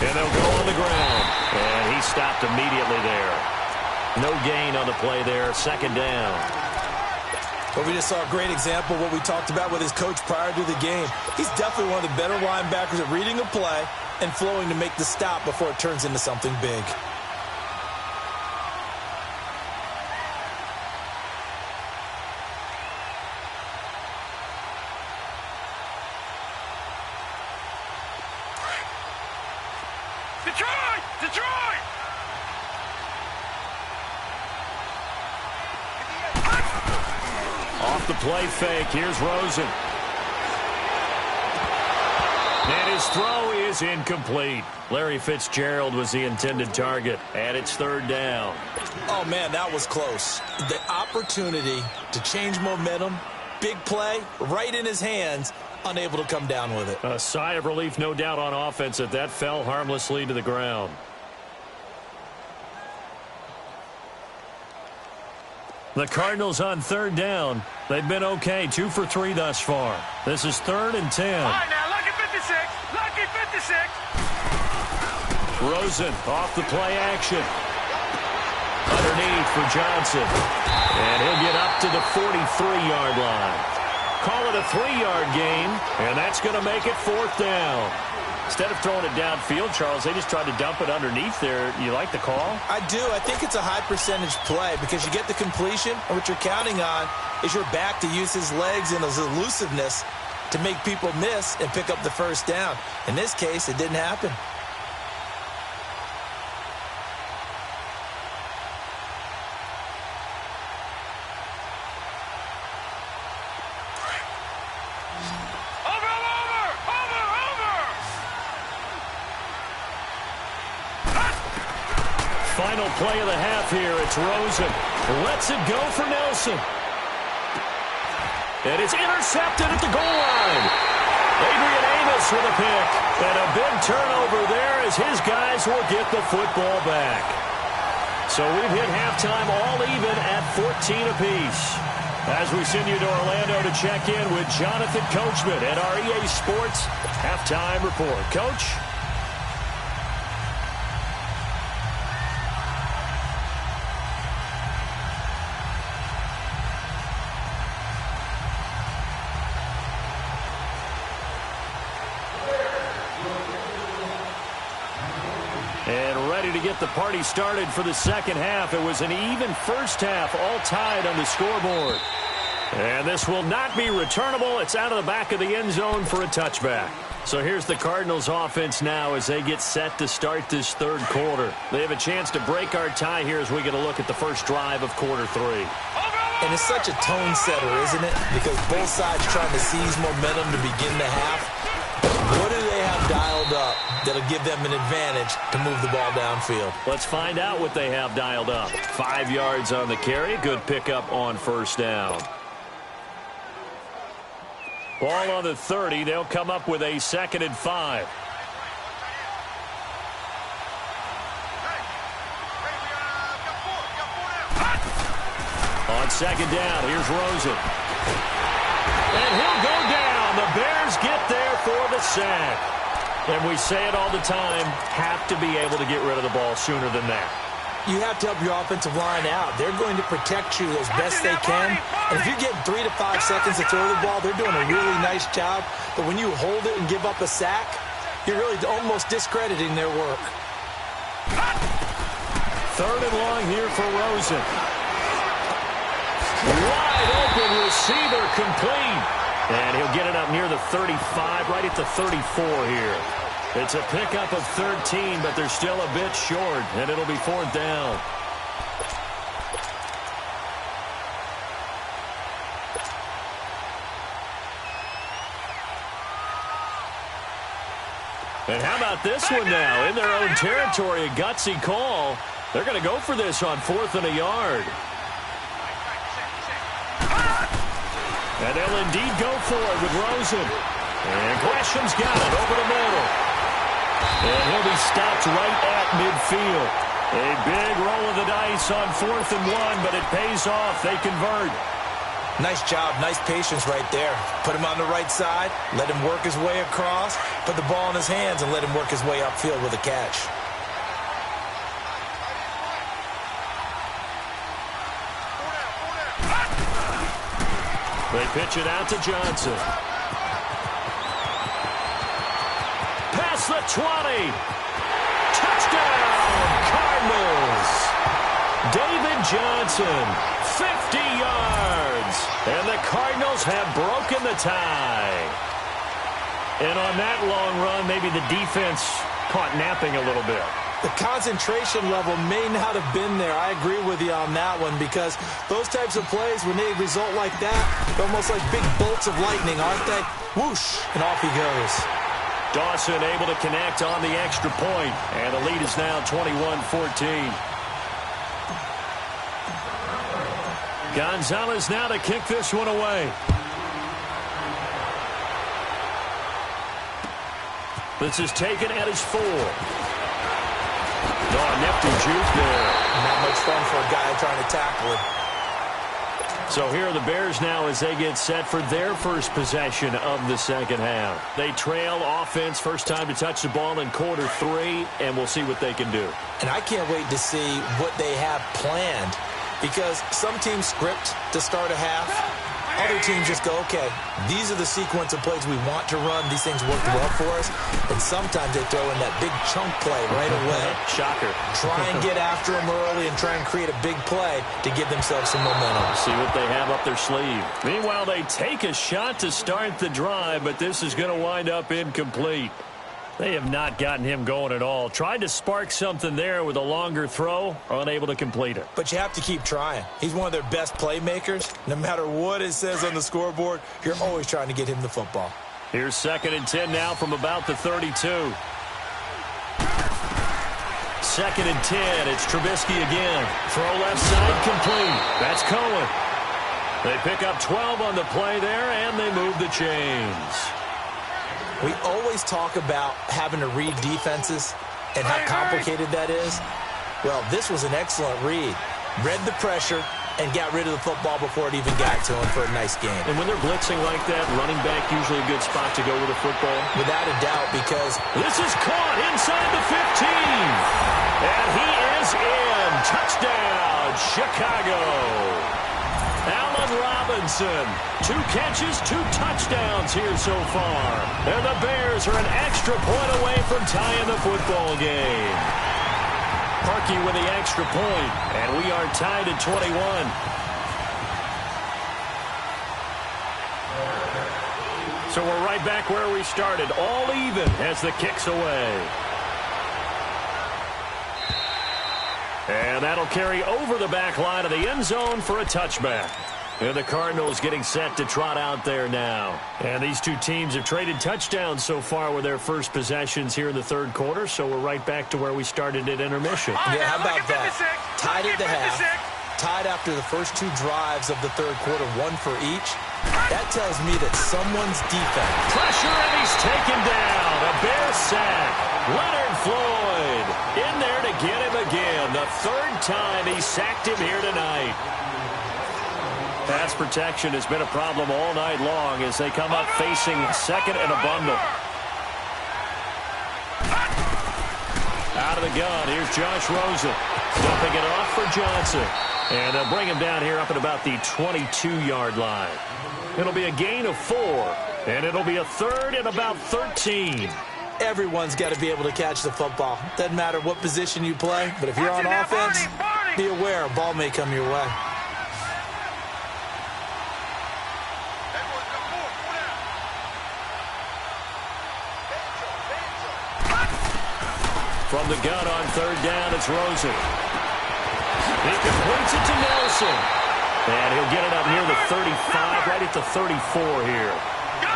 And they'll go on the ground. And he stopped immediately there. No gain on the play there. 2nd down. Well, we just saw a great example of what we talked about with his coach prior to the game. He's definitely one of the better linebackers at reading a play and flowing to make the stop before it turns into something big. Detroit! Off the play fake, here's Rosen. And his throw is incomplete. Larry Fitzgerald was the intended target, and it's 3rd down. Oh, man, that was close. The opportunity to change momentum, big play, right in his hands, unable to come down with it. A sigh of relief, no doubt, on offense that that fell harmlessly to the ground. The Cardinals on 3rd down. They've been okay, 2 for 3 thus far. This is 3rd and 10. All right, now, lucky 56. Lucky 56. Rosen off the play action. Underneath for Johnson. And he'll get up to the 43-yard line. Call it a 3-yard gain, and that's going to make it 4th down. Instead of throwing it downfield, Charles, they just tried to dump it underneath there. You like the call? I do. I think it's a high-percentage play because you get the completion, and what you're counting on is your back to use his legs and his elusiveness to make people miss and pick up the 1st down. In this case, it didn't happen. Final play of the half here. It's Rosen. Lets it go for Nelson. And it's intercepted at the goal line. Adrian Amos with a pick. And a big turnover there as his guys will get the football back. So we've hit halftime all even at 14 apiece. As we send you to Orlando to check in with Jonathan Coachman at our EA Sports Halftime Report. Coach? And ready to get the party started for the 2nd half. It was an even first half, all tied on the scoreboard. And this will not be returnable. It's out of the back of the end zone for a touchback. So here's the Cardinals offense now as they get set to start this 3rd quarter. They have a chance to break our tie here as we get a look at the first drive of quarter 3. And it's such a tone setter, isn't it? Because both sides trying to seize momentum to begin the half. What do they have dialed up that'll give them an advantage to move the ball downfield? Let's find out what they have dialed up. 5 yards on the carry. Good pickup on 1st down. Ball on the 30. They'll come up with a 2nd and 5. On 2nd down, here's Rosen. And he'll go down. The Bears get there for the sack. And we say it all the time, have to be able to get rid of the ball sooner than that. You have to help your offensive line out. They're going to protect you as best they can. And if you're getting 3 to 5 seconds to throw the ball, they're doing a really nice job. But when you hold it and give up a sack, you're really almost discrediting their work. 3rd and long here for Rosen. Wide open receiver, complete. And he'll get it up near the 35, right at the 34 here. It's a pickup of 13, but they're still a bit short, and it'll be 4th down. And how about this one now? In their own territory, a gutsy call. They're going to go for this on 4th and a yard. And they'll indeed go for it with Rosen. And Gresham's got it over the middle. And he'll be stopped right at midfield. A big roll of the dice on 4th and 1, but it pays off. They convert. Nice job, nice patience right there. Put him on the right side, let him work his way across, put the ball in his hands, and let him work his way upfield with a catch. They pitch it out to Johnson. Past the 20. Touchdown, Cardinals. David Johnson, 50 yards. And the Cardinals have broken the tie. And on that long run, maybe the defense caught napping a little bit. The concentration level may not have been there. I agree with you on that one, because those types of plays, when they result like that, they're almost like big bolts of lightning, aren't they? Whoosh, and off he goes. Dawson able to connect on the extra point, and the lead is now 21-14. Gonzalez now to kick this one away. This is taken at his 4. Oh, nifty juke there. Not much fun for a guy trying to tackle it. So here are the Bears now as they get set for their first possession of the second half. They trail offense, first time to touch the ball in quarter 3, and we'll see what they can do. And I can't wait to see what they have planned, because some teams script to start a half. Other teams just go, okay, these are the sequence of plays we want to run. These things work well for us. And sometimes they throw in that big chunk play right away. Shocker. Try and get after them early and try and create a big play to give themselves some momentum. See what they have up their sleeve. Meanwhile, they take a shot to start the drive, but this is going to wind up incomplete. They have not gotten him going at all. Tried to spark something there with a longer throw, unable to complete it. But you have to keep trying. He's one of their best playmakers. No matter what it says on the scoreboard, you're always trying to get him the football. Here's 2nd and 10 now from about the 32. 2nd and 10. It's Trubisky again. Throw left side complete. That's Cohen. They pick up 12 on the play there, and they move the chains. We always talk about having to read defenses and how complicated that is. Well, this was an excellent read. Read the pressure and got rid of the football before it even got to him for a nice game. And when they're blitzing like that, running back usually a good spot to go with the football? Without a doubt, because this is caught inside the 15. And he is in. Touchdown, Chicago. Allen Robinson, 2 catches, 2 touchdowns here so far. And the Bears are an extra point away from tying the football game. Parkey with the extra point, and we are tied at 21. So we're right back where we started, all even as the kick's away. And that'll carry over the back line of the end zone for a touchback. And the Cardinals getting set to trot out there now. And these two teams have traded touchdowns so far with their first possessions here in the third quarter, so we're right back to where we started at intermission. Yeah, how about that? Tied at the half, tied after the first 2 drives of the third quarter, 1 for each. That tells me that someone's defense. Pressure, and he's taken down. A Bear sack. Leonard Floyd in there to get him again. The 3rd time he sacked him here tonight. Pass protection has been a problem all night long as they come up facing second and a bundle. Out of the gun, here's Josh Rosen. Dumping it off for Johnson. And they'll bring him down here up at about the 22-yard line. It'll be a gain of 4, and it'll be a 3rd and about 13. Everyone's got to be able to catch the football. Doesn't matter what position you play, but if you're on offense, be aware a ball may come your way. From the gun on 3rd down, it's Rosen. He completes it to Nelson. And he'll get it up near the 35, right at the 34 here.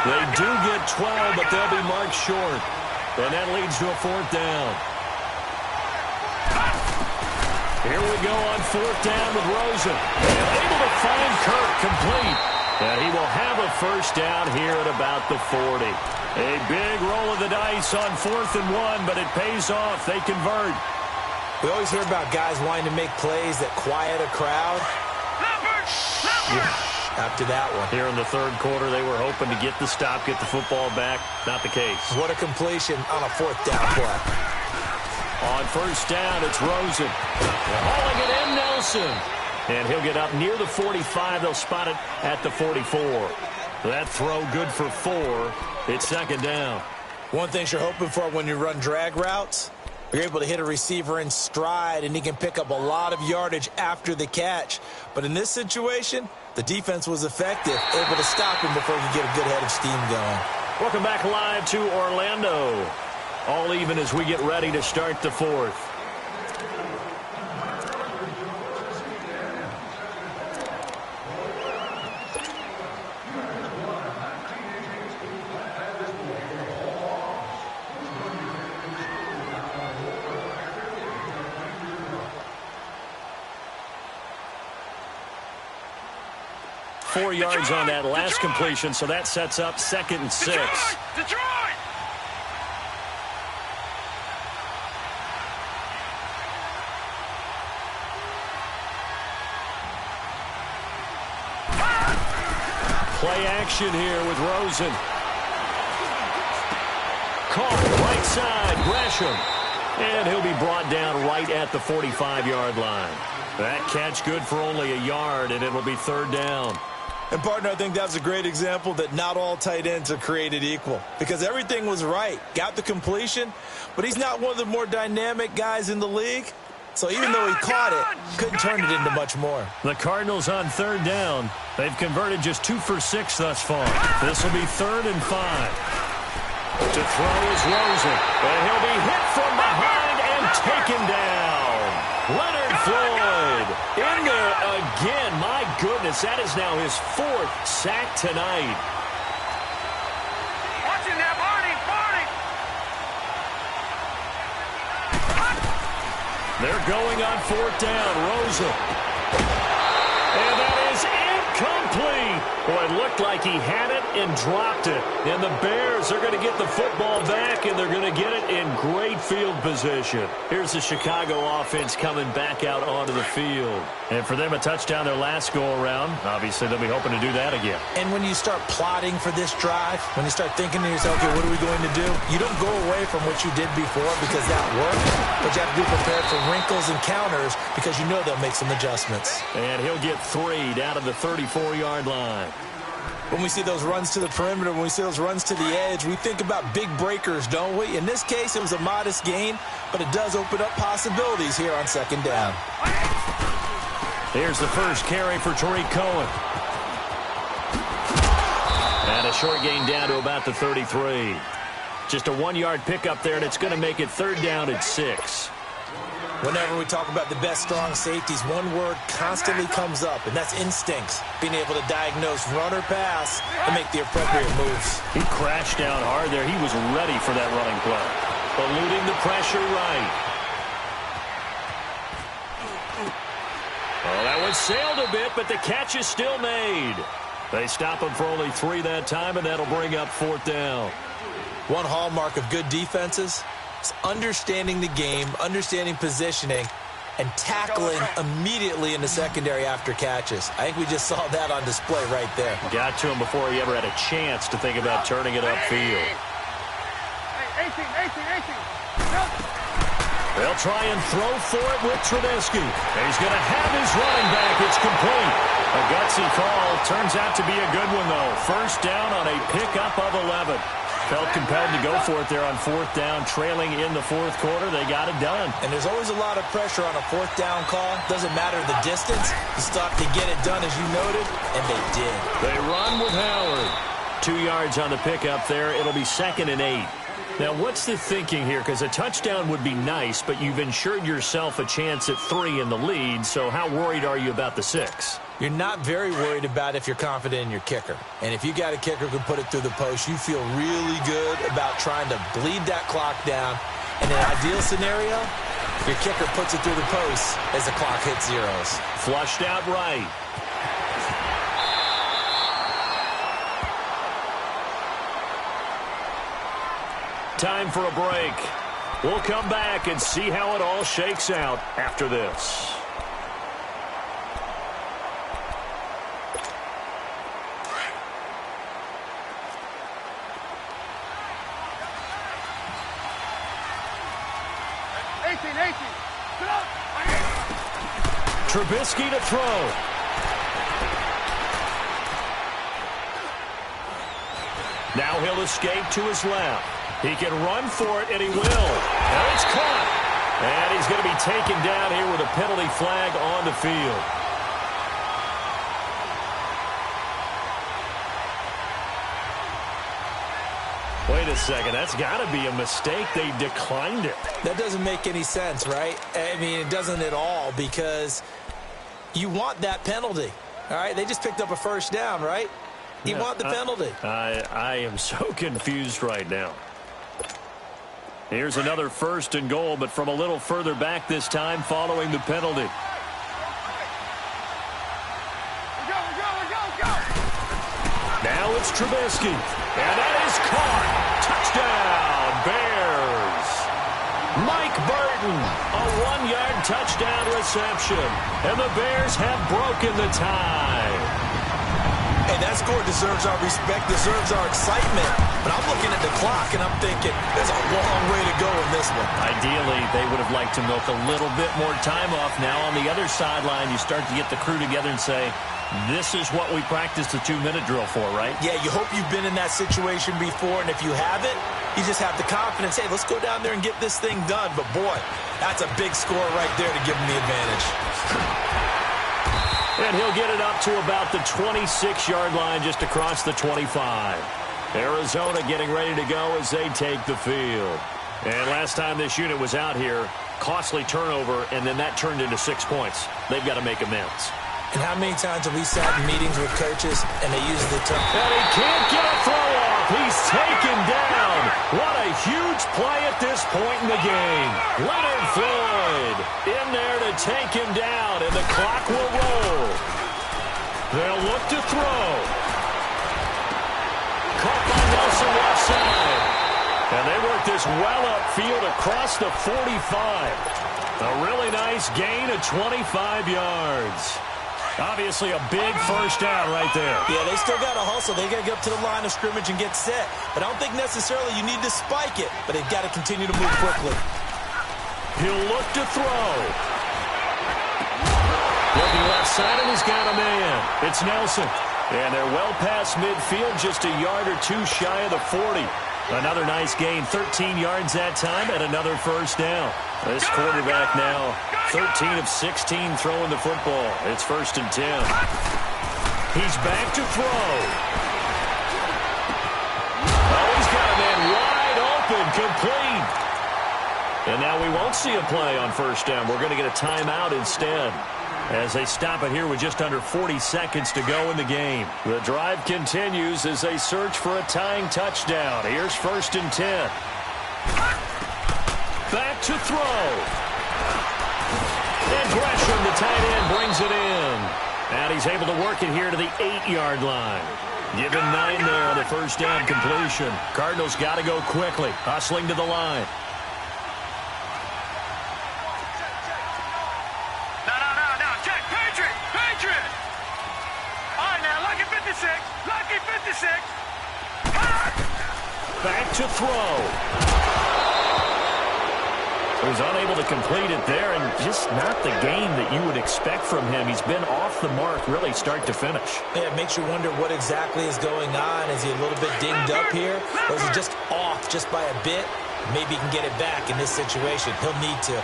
They do get 12, but they'll be marked short. And that leads to a 4th down. Here we go on 4th down with Rosen. And able to find Kirk complete. And he will have a 1st down here at about the 40. A big roll of the dice on 4th and 1, but it pays off. They convert. We always hear about guys wanting to make plays that quiet a crowd. After that one. Here in the 3rd quarter, they were hoping to get the stop, get the football back. Not the case. What a completion on a 4th down play. On 1st down, it's Rosen. Hauling it in, Nelson. And he'll get up near the 45. They'll spot it at the 44. That throw good for 4. It's 2nd down. One thing you're hoping for when you run drag routes, you're able to hit a receiver in stride, and he can pick up a lot of yardage after the catch. But in this situation, the defense was effective, able to stop him before he could get a good head of steam going. Welcome back live to Orlando. All even as we get ready to start the 4th. Four yards on that last completion, so that sets up 2nd and 6. Detroit! Play action here with Rosen. Caught right side, Gresham. And he'll be brought down right at the 45-yard line. That catch good for only a yard, and it'll be 3rd down. And, partner, I think that's a great example that not all tight ends are created equal. Because everything was right. Got the completion, but he's not one of the more dynamic guys in the league. So even though he caught it, couldn't turn it into much more. The Cardinals on 3rd down. They've converted just 2 for 6 thus far. This will be 3rd and 5. To throw is Rosen. And he'll be hit from behind and taken down. Leonard Floyd in there again. My goodness, that is now his 4th sack tonight. Watching that, Barney! They're going on 4th down. Rosen. And that is incomplete. Boy, it looked like he had it and dropped it. And the Bears are going to get the football back, and they're going to get it in great field position. Here's the Chicago offense coming back out onto the field. And for them, a touchdown their last go-around. Obviously, they'll be hoping to do that again. And when you start plotting for this drive, when you start thinking to yourself, okay, what are we going to do? You don't go away from what you did before because that worked, but you have to be prepared for wrinkles and counters because you know they'll make some adjustments. And he'll get 3 down to the 34-yard line. When we see those runs to the perimeter, when we see those runs to the edge, we think about big breakers, don't we? In this case, it was a modest gain, but it does open up possibilities here on 2nd down. Here's the first carry for Tariq Cohen. And a short gain down to about the 33. Just a 1-yard pickup there, and it's going to make it 3rd down at 6. Whenever we talk about the best strong safeties, one word constantly comes up, and that's instincts. Being able to diagnose run or pass and make the appropriate moves. He crashed down hard there. He was ready for that running play. Eluding the pressure right. Oh, that Oh, it sailed a bit, but the catch is still made. They stop him for only 3 that time, and that'll bring up 4th down. One hallmark of good defenses is understanding the game, understanding positioning, and tackling immediately in the secondary after catches. I think we just saw that on display right there. Got to him before he ever had a chance to think about turning it upfield. 18. They'll try and throw for it with Trubisky. He's going to have his running back. It's complete. A gutsy call. Turns out to be a good one, though. 1st down on a pickup of 11. Felt compelled to go for it there on 4th down, trailing in the 4th quarter. They got it done. And there's always a lot of pressure on a 4th down call. Doesn't matter the distance. You stop to get it done, as you noted, and they did. They run with Howard. 2 yards on the pickup there. It'll be 2nd and 8. Now, what's the thinking here? Because a touchdown would be nice, but you've ensured yourself a chance at 3 in the lead, so how worried are you about the 6? You're not very worried about if you're confident in your kicker. And if you got a kicker who can put it through the post, you feel really good about trying to bleed that clock down. In an ideal scenario, your kicker puts it through the post as the clock hits zeros. Flushed out right. Time for a break. We'll come back and see how it all shakes out after this. Trubisky to throw. Now he'll escape to his left. He can run for it, and he will. And it's caught. And he's going to be taken down here with a penalty flag on the field. Wait a second. That's got to be a mistake. They declined it. That doesn't make any sense, right? I mean, it doesn't at all, because you want that penalty. All right? They just picked up a 1st down, right? You want the penalty. I am so confused right now. Here's another 1st and goal, but from a little further back this time following the penalty. Now it's Trubisky. And that is caught. Touchdown, Bears. Mike Burton, a 1-yard touchdown reception. And the Bears have broken the tie. Hey, that score deserves our respect, deserves our excitement. But I'm looking at the clock, and I'm thinking, there's a long way to go in this one. Ideally, they would have liked to milk a little bit more time off. Now on the other sideline, you start to get the crew together and say, this is what we practiced the 2-minute drill for, right? Yeah, you hope you've been in that situation before, and if you haven't, you just have the confidence, hey, let's go down there and get this thing done. But, boy, that's a big score right there to give them the advantage. And he'll get it up to about the 26-yard line, just across the 25. Arizona getting ready to go as they take the field. And last time this unit was out here, costly turnover, and then that turned into 6 points. They've got to make amends. And how many times have we sat in meetings with coaches and they use the term? And he can't get a throw off. He's taken down. What a huge play at this point in the game. Leonard Floyd in there to take him down, and the clock will roll. They'll look to throw. Caught by Nelson left side. And they work this well upfield across the 45. A really nice gain of 25 yards. Obviously a big 1st down right there. Yeah, they still got to hustle. They got to get up to the line of scrimmage and get set. But I don't think necessarily you need to spike it, but they've got to continue to move quickly. He'll look to throw. Looking left side, and he's got a man. It's Nelson. And they're well past midfield, just a yard or two shy of the 40. Another nice gain, 13 yards that time, and another 1st down. This quarterback now, 13 of 16 throwing the football. It's 1st and 10. He's back to throw. Oh, he's got a man wide open, complete. And now we won't see a play on 1st down. We're going to get a timeout instead, as they stop it here with just under 40 seconds to go in the game. The drive continues as they search for a tying touchdown. Here's 1st and 10. Back to throw. And Gresham, the tight end, brings it in. And he's able to work it here to the 8-yard line. Given 9 there on the first down completion. Cardinals got to go quickly, hustling to the line. No. Check. Patriot. All right, now, lucky 56. Back to throw. He was unable to complete it there, and just not the game that you would expect from him. He's been off the mark, really, start to finish. Yeah, it makes you wonder what exactly is going on. Is he a little bit dinged up here, or is he just off just by a bit? Maybe he can get it back in this situation. He'll need to.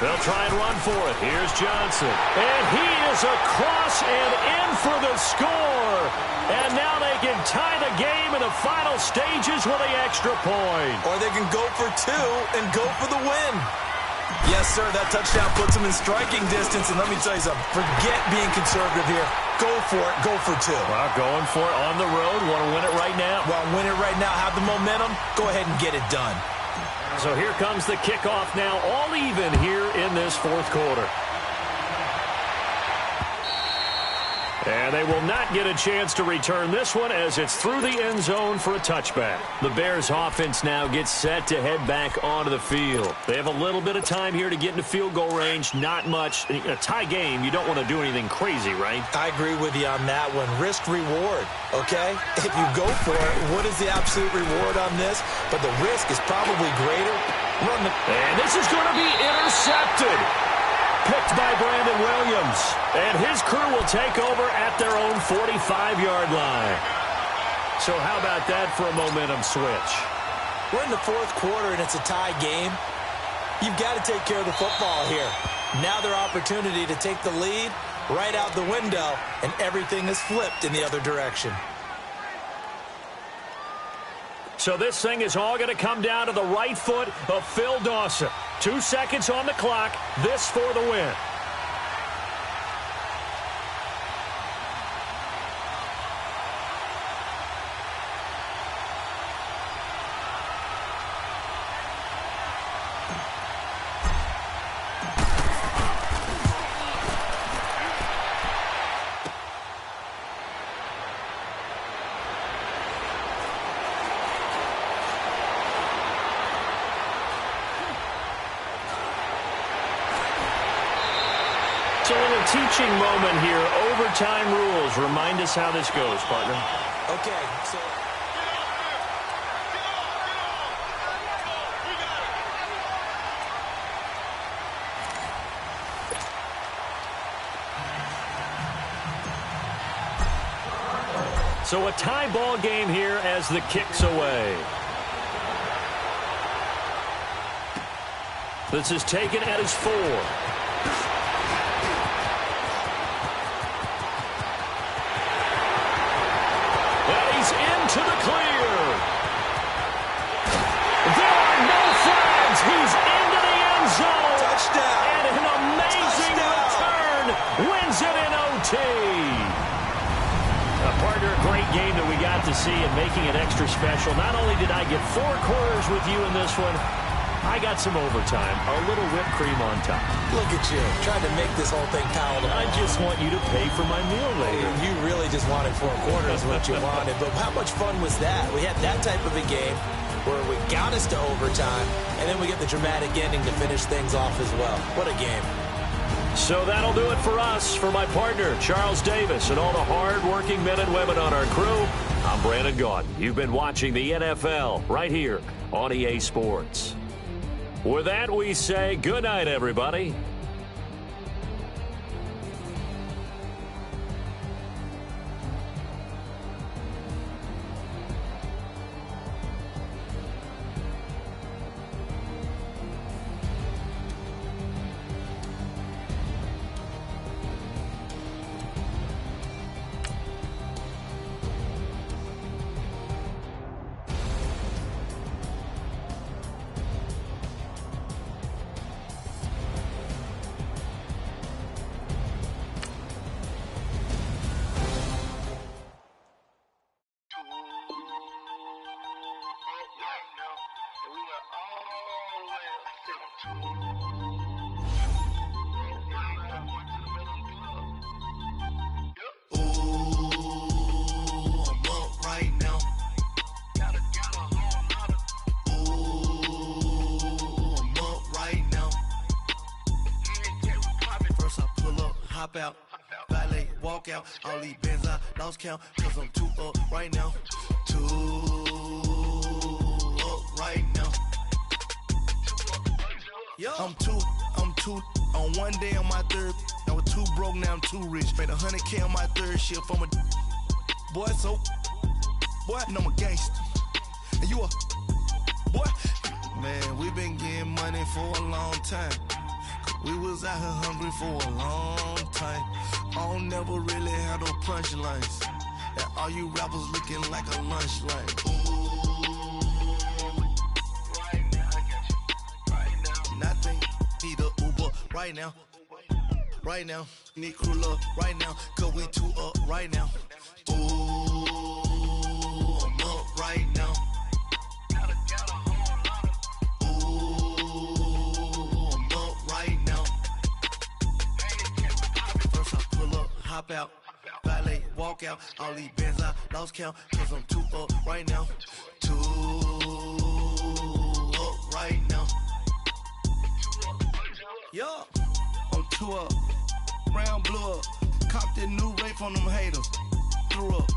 They'll try and run for it. Here's Johnson. And he is across and in for the score. And now they can tie the game in the final stages with the extra point. Or they can go for 2 and go for the win. Yes, sir, that touchdown puts them in striking distance. And let me tell you something. Forget being conservative here. Go for it. Go for 2. Well, going for it on the road. Want to win it right now. Well, win it right now. Have the momentum. Go ahead and get it done. So here comes the kickoff now, all even here in this fourth quarter. And they will not get a chance to return this one as it's through the end zone for a touchback. The Bears offense now gets set to head back onto the field. They have a little bit of time here to get into field goal range, not much. In a tie game, you don't want to do anything crazy, right? I agree with you on that one. Risk reward, okay? If you go for it, what is the absolute reward on this? But the risk is probably greater. And this is going to be intercepted. Picked by Brandon Williams. And his crew will take over at their own 45-yard line. So how about that for a momentum switch? We're in the fourth quarter and it's a tie game. You've got to take care of the football here. Now their opportunity to take the lead right out the window, and everything is flipped in the other direction. So this thing is all going to come down to the right foot of Phil Dawson. 2 seconds on the clock. This for the win. Teaching moment here. Overtime rules. Remind us how this goes, partner. Okay, so... So a tie ball game here as the kick's away. This is taken at his 4. To the clear. There are no flags. He's into the end zone. Touchdown. And an amazing return wins it in OT. Partner, a great game that we got to see and making it extra special. Not only did I get 4 quarters with you in this one, I got some overtime, a little whipped cream on top. Look at you, trying to make this whole thing palatable. I just want you to pay for my meal later. You really just wanted 4 quarters what you wanted, but how much fun was that? We had that type of a game where we got us to overtime, and then we get the dramatic ending to finish things off as well. What a game. So that'll do it for us. For my partner, Charles Davis, and all the hard-working men and women on our crew, I'm Brandon Gaudin. You've been watching the NFL right here on EA Sports. With that, we say good night, everybody. hop out, valet, walk out. All these bands I lost count, cause I'm too up right now. Too up right now. I'm too on one day on my third. I was too broke, now I'm too rich. Made 100K on my third shift. I'm a boy, so boy, and I'm a gangster. And you a boy. Man, we been getting money for a long time. We was out here hungry for a long time. I don't never really have no punchlines. And all you rappers looking like a lunch line. Right now, I got you. Right now. Nothing, need a Uber right now. Right now, need crew love right now. Cause we too up right now. Ooh, I'm up right now. Hop out, valet, walk out. All these bands I lost count, cause I'm too up right now. Too up right now. Yeah, I'm too up. Round blew up. Copped that new rape on them haters. Threw up.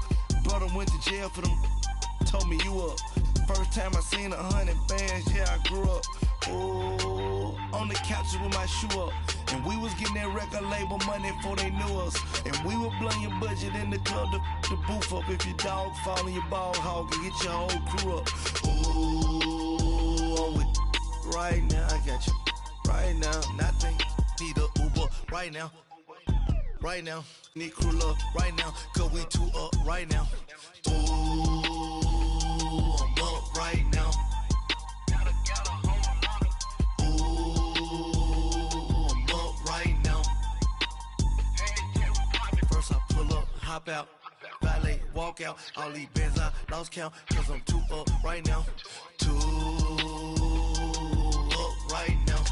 Brother went to jail for them. Told me you up. First time I seen 100 bands, yeah, I grew up. Ooh, on the couches with my shoe up. And we was getting that record label money before they knew us. And we were blowing your budget in the club to boof up. If your dog fall in your ball hog and get your whole crew up. Ooh, I'm with right now, I got you. Right now, nothing, need a Uber right now. Right now, need crew love right now. Cause we too up right now. Ooh, I'm up right now. Hop out, valet, walk out. All these bands I lost count, cause I'm too up right now. Too up right now.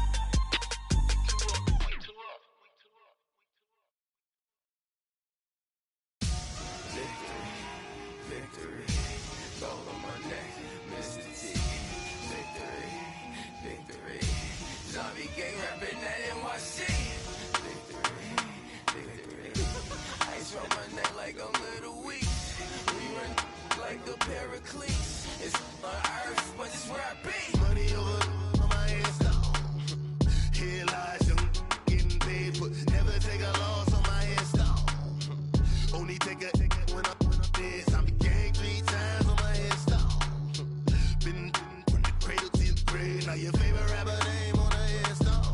Victory, victory, gold on my neck, Mr. T. Victory, victory, zombie gang rapping that NYC. Ice on my neck like a little weak. We run like a Pericles. It's on earth, but it's where I be. Money over on my head stone. Here lies young, getting paid, but never take a loss on my headstone. Only take a when I'm dead. I'm gang 3 times on my headstone. Been from the cradle to the grave. Now your favorite rapper name on a headstone.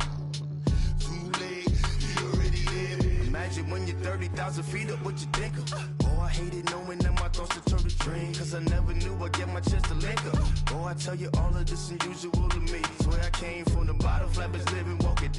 Too late, you already dead. Imagine when you're 30,000 feet up, what you think of? Oh, I hated knowing that my thoughts would turn to dream. Cause I never knew I'd get my chance to link up. Oh, I tell you all of this unusual to me. Swear I came from the bottom, flappers living, walking.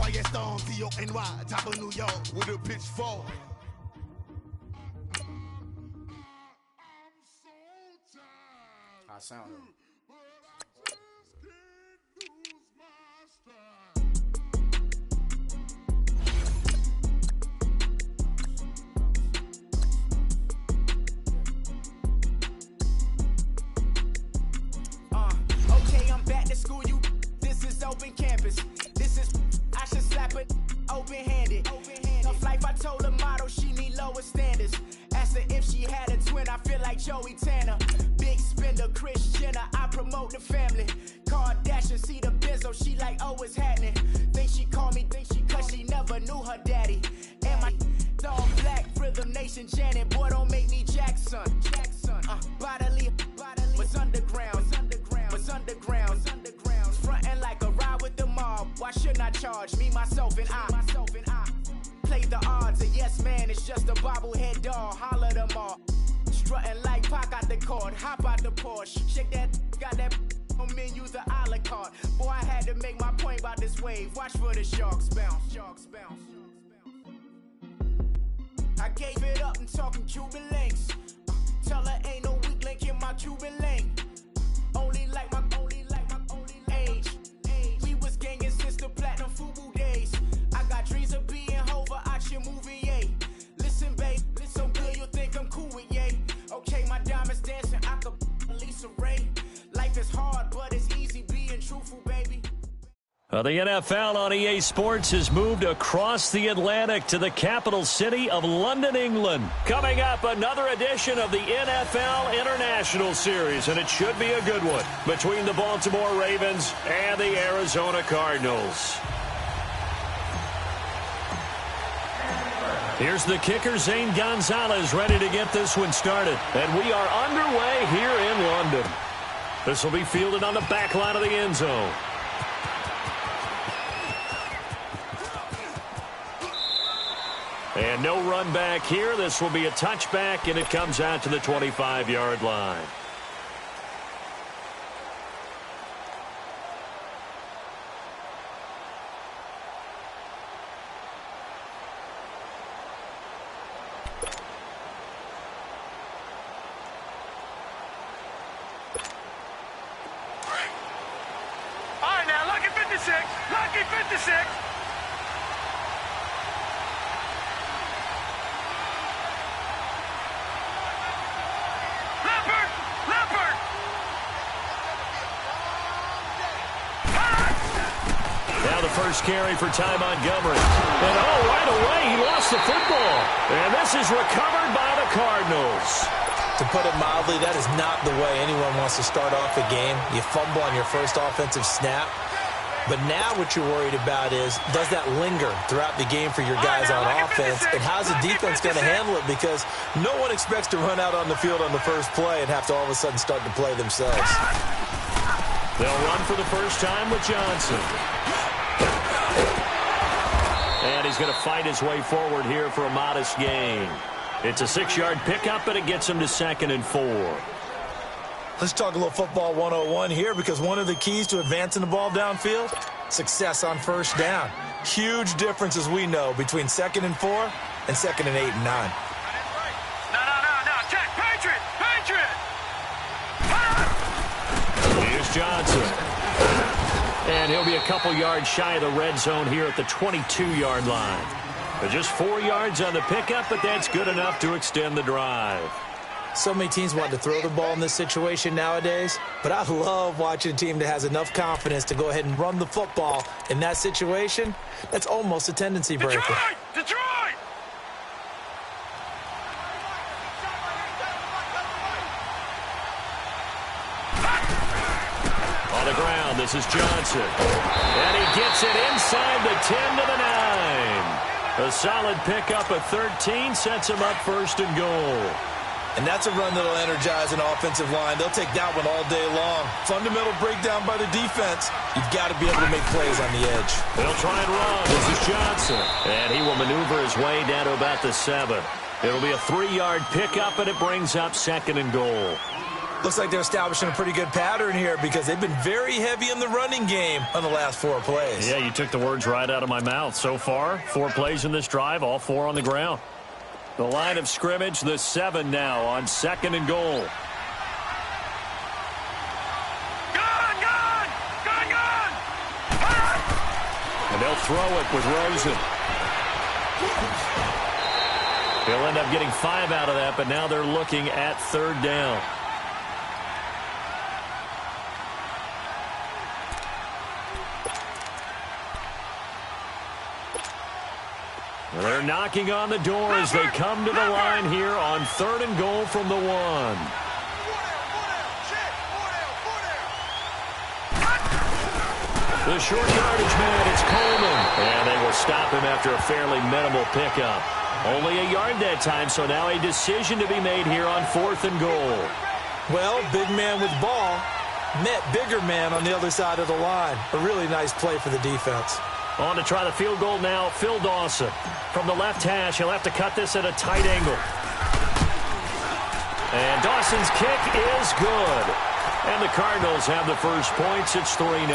Firestone, T-O-N-Y, top of New York, with a pitchfork. I sound it. Okay, I'm back to school, you. This is open campus. This is, I should slap it open-handed. Tough life, I told her motto, she need lower standards. Asked her if she had a twin, I feel like Joey Tanner. Big spender, Kris Jenner, I promote the family. Kardashian, see the Benzo, she like, oh, it's happening. Think she called me, cause she never knew her daddy. And my all black, Rhythm Nation, Janet, boy, don't make me Jackson. Bodily, was underground, was underground. Frontin' like a ride with the mob. Why shouldn't I charge me, myself, and I? Play the odds, a yes man, it's just a bobblehead doll. Holler them all. Strutting like Pac out the court, hop out the Porsche. Shake that, got that on menu, the a la carte. Boy, I had to make my point about this wave. Watch for the sharks bounce. I gave it up and talking Cuban links. Tell her ain't no weak link in my Cuban link. Only like my age. We was gangin' since the platinum FUBU days. I got dreams of being Hova out your movie, yay. Listen, babe, so good you'll think I'm cool with yay. Okay, my diamonds dancing, I could Lisa Ray. Life is hard, but it's easy being truthful, baby. The NFL on EA Sports has moved across the Atlantic to the capital city of London, England. Coming up, another edition of the NFL International Series, and it should be a good one between the Baltimore Ravens and the Arizona Cardinals. Here's the kicker, Zane Gonzalez, ready to get this one started. And we are underway here in London. This will be fielded on the back line of the end zone. And no run back here. This will be a touchback, and it comes out to the 25-yard line. All right, now, lucky 56. Lucky 56. First carry for Ty Montgomery. And right away, he lost the football. And this is recovered by the Cardinals. To put it mildly, that is not the way anyone wants to start off a game. You fumble on your first offensive snap. But now what you're worried about is, does that linger throughout the game for your guys on offense? And how's the defense going to handle it? Because no one expects to run out on the field on the first play and have to all of a sudden start to play themselves. They'll run for the first time with Johnson. And he's going to fight his way forward here for a modest gain. It's a 6-yard pickup, and it gets him to 2nd and 4. Let's talk a little football 101 here, because one of the keys to advancing the ball downfield, success on first down. Huge difference, as we know, between 2nd and 4 and 2nd and 8 and 9. No. Check. Patriot. Here's Johnson. And he'll be a couple yards shy of the red zone here at the 22-yard line. Just 4 yards on the pickup, but that's good enough to extend the drive. So many teams want to throw the ball in this situation nowadays, but I love watching a team that has enough confidence to go ahead and run the football in that situation. That's almost a tendency breaker. Detroit! On the ground, this is Johnson. And he gets it inside the 10 to the 9. A solid pickup of 13 sets him up 1st and goal. And that's a run that'll energize an offensive line. They'll take that one all day long. Fundamental breakdown by the defense. You've got to be able to make plays on the edge. They'll try and run. This is Johnson. And he will maneuver his way down to about the 7. It'll be a 3-yard pickup, and it brings up 2nd and goal. Looks like they're establishing a pretty good pattern here because they've been very heavy in the running game on the last 4 plays. Yeah, you took the words right out of my mouth. So far, 4 plays in this drive, all 4 on the ground. The line of scrimmage, the 7 now on 2nd and goal. And they'll throw it with Rosen. He'll end up getting 5 out of that, but now they're looking at 3rd down. They're knocking on the door as they come to the line here on 3rd and goal from the 1. The short yardage man, it's Coleman. And they will stop him after a fairly minimal pickup. Only a yard that time, so now a decision to be made here on 4th and goal. Well, big man with ball met bigger man on the other side of the line. A really nice play for the defense. On to try the field goal now, Phil Dawson. From the left hash, he'll have to cut this at a tight angle. And Dawson's kick is good. And the Cardinals have the first points. It's 3-0.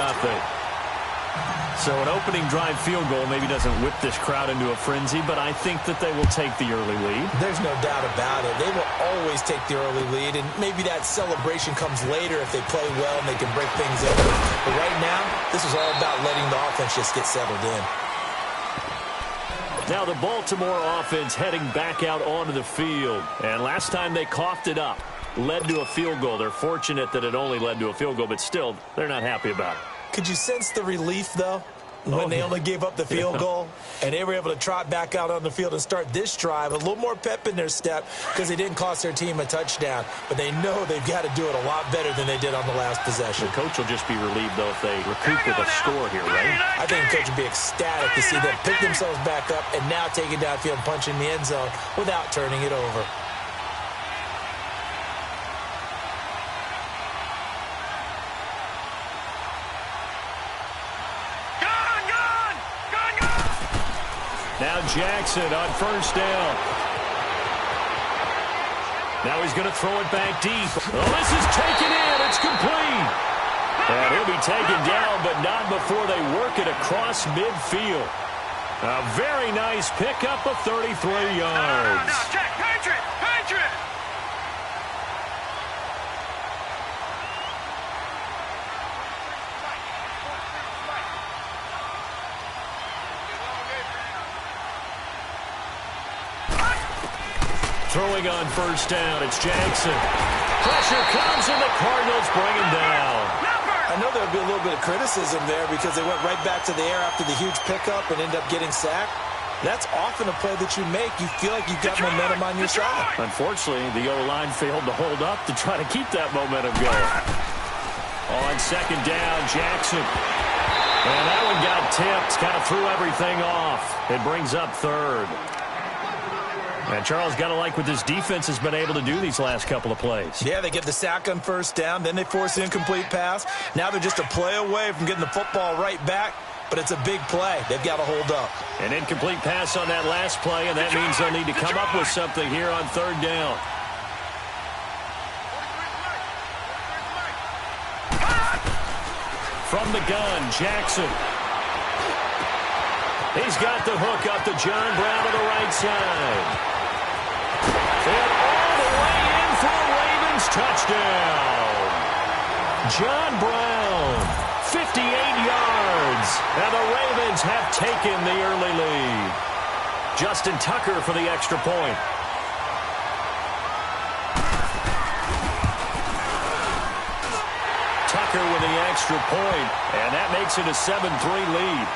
So an opening drive field goal maybe doesn't whip this crowd into a frenzy, but I think that they will take the early lead. There's no doubt about it. They will always take the early lead, and maybe that celebration comes later if they play well and they can break things open. But right now, this is all about letting the offense just get settled in. Now the Baltimore offense heading back out onto the field. And last time they coughed it up, led to a field goal. They're fortunate that it only led to a field goal, but still, they're not happy about it. Could you sense the relief, though, when they only gave up the field goal and they were able to trot back out on the field and start this drive? A little more pep in their step because they didn't cost their team a touchdown, but they know they've got to do it a lot better than they did on the last possession. The coach will just be relieved, though, if they recoup with a score here, right? I think the coach would be ecstatic to see them pick themselves back up and now take it downfield and punch in the end zone without turning it over. Now Jackson on 1st down. Now he's going to throw it back deep. Oh, this is taken in. It's complete. And he'll be taken down, but not before they work it across midfield. A very nice pickup of 33 yards. Now, check. Patriot! Patriot! Throwing on 1st down, it's Jackson. Pressure comes, and the Cardinals bring him down. I know there'll be a little bit of criticism there because they went right back to the air after the huge pickup and ended up getting sacked. That's often a play that you make. You feel like you've got momentum on your side. Unfortunately, the O-line failed to hold up to try to keep that momentum going. On 2nd down, Jackson. And that one got tipped, kind of threw everything off. It brings up 3rd. And Charles, got to like what this defense has been able to do these last couple of plays. Yeah, they get the sack on 1st down, then they force the incomplete pass. Now they're just a play away from getting the football right back, but it's a big play. They've got to hold up. An incomplete pass on that last play, and that means they'll need to come up with something here on 3rd down. From the gun, Jackson. He's got the hook up to John Brown to the right side. And all the way in for a Ravens touchdown. John Brown, 58 yards. And the Ravens have taken the early lead. Justin Tucker for the extra point. Tucker with the extra point, and that makes it a 7-3 lead.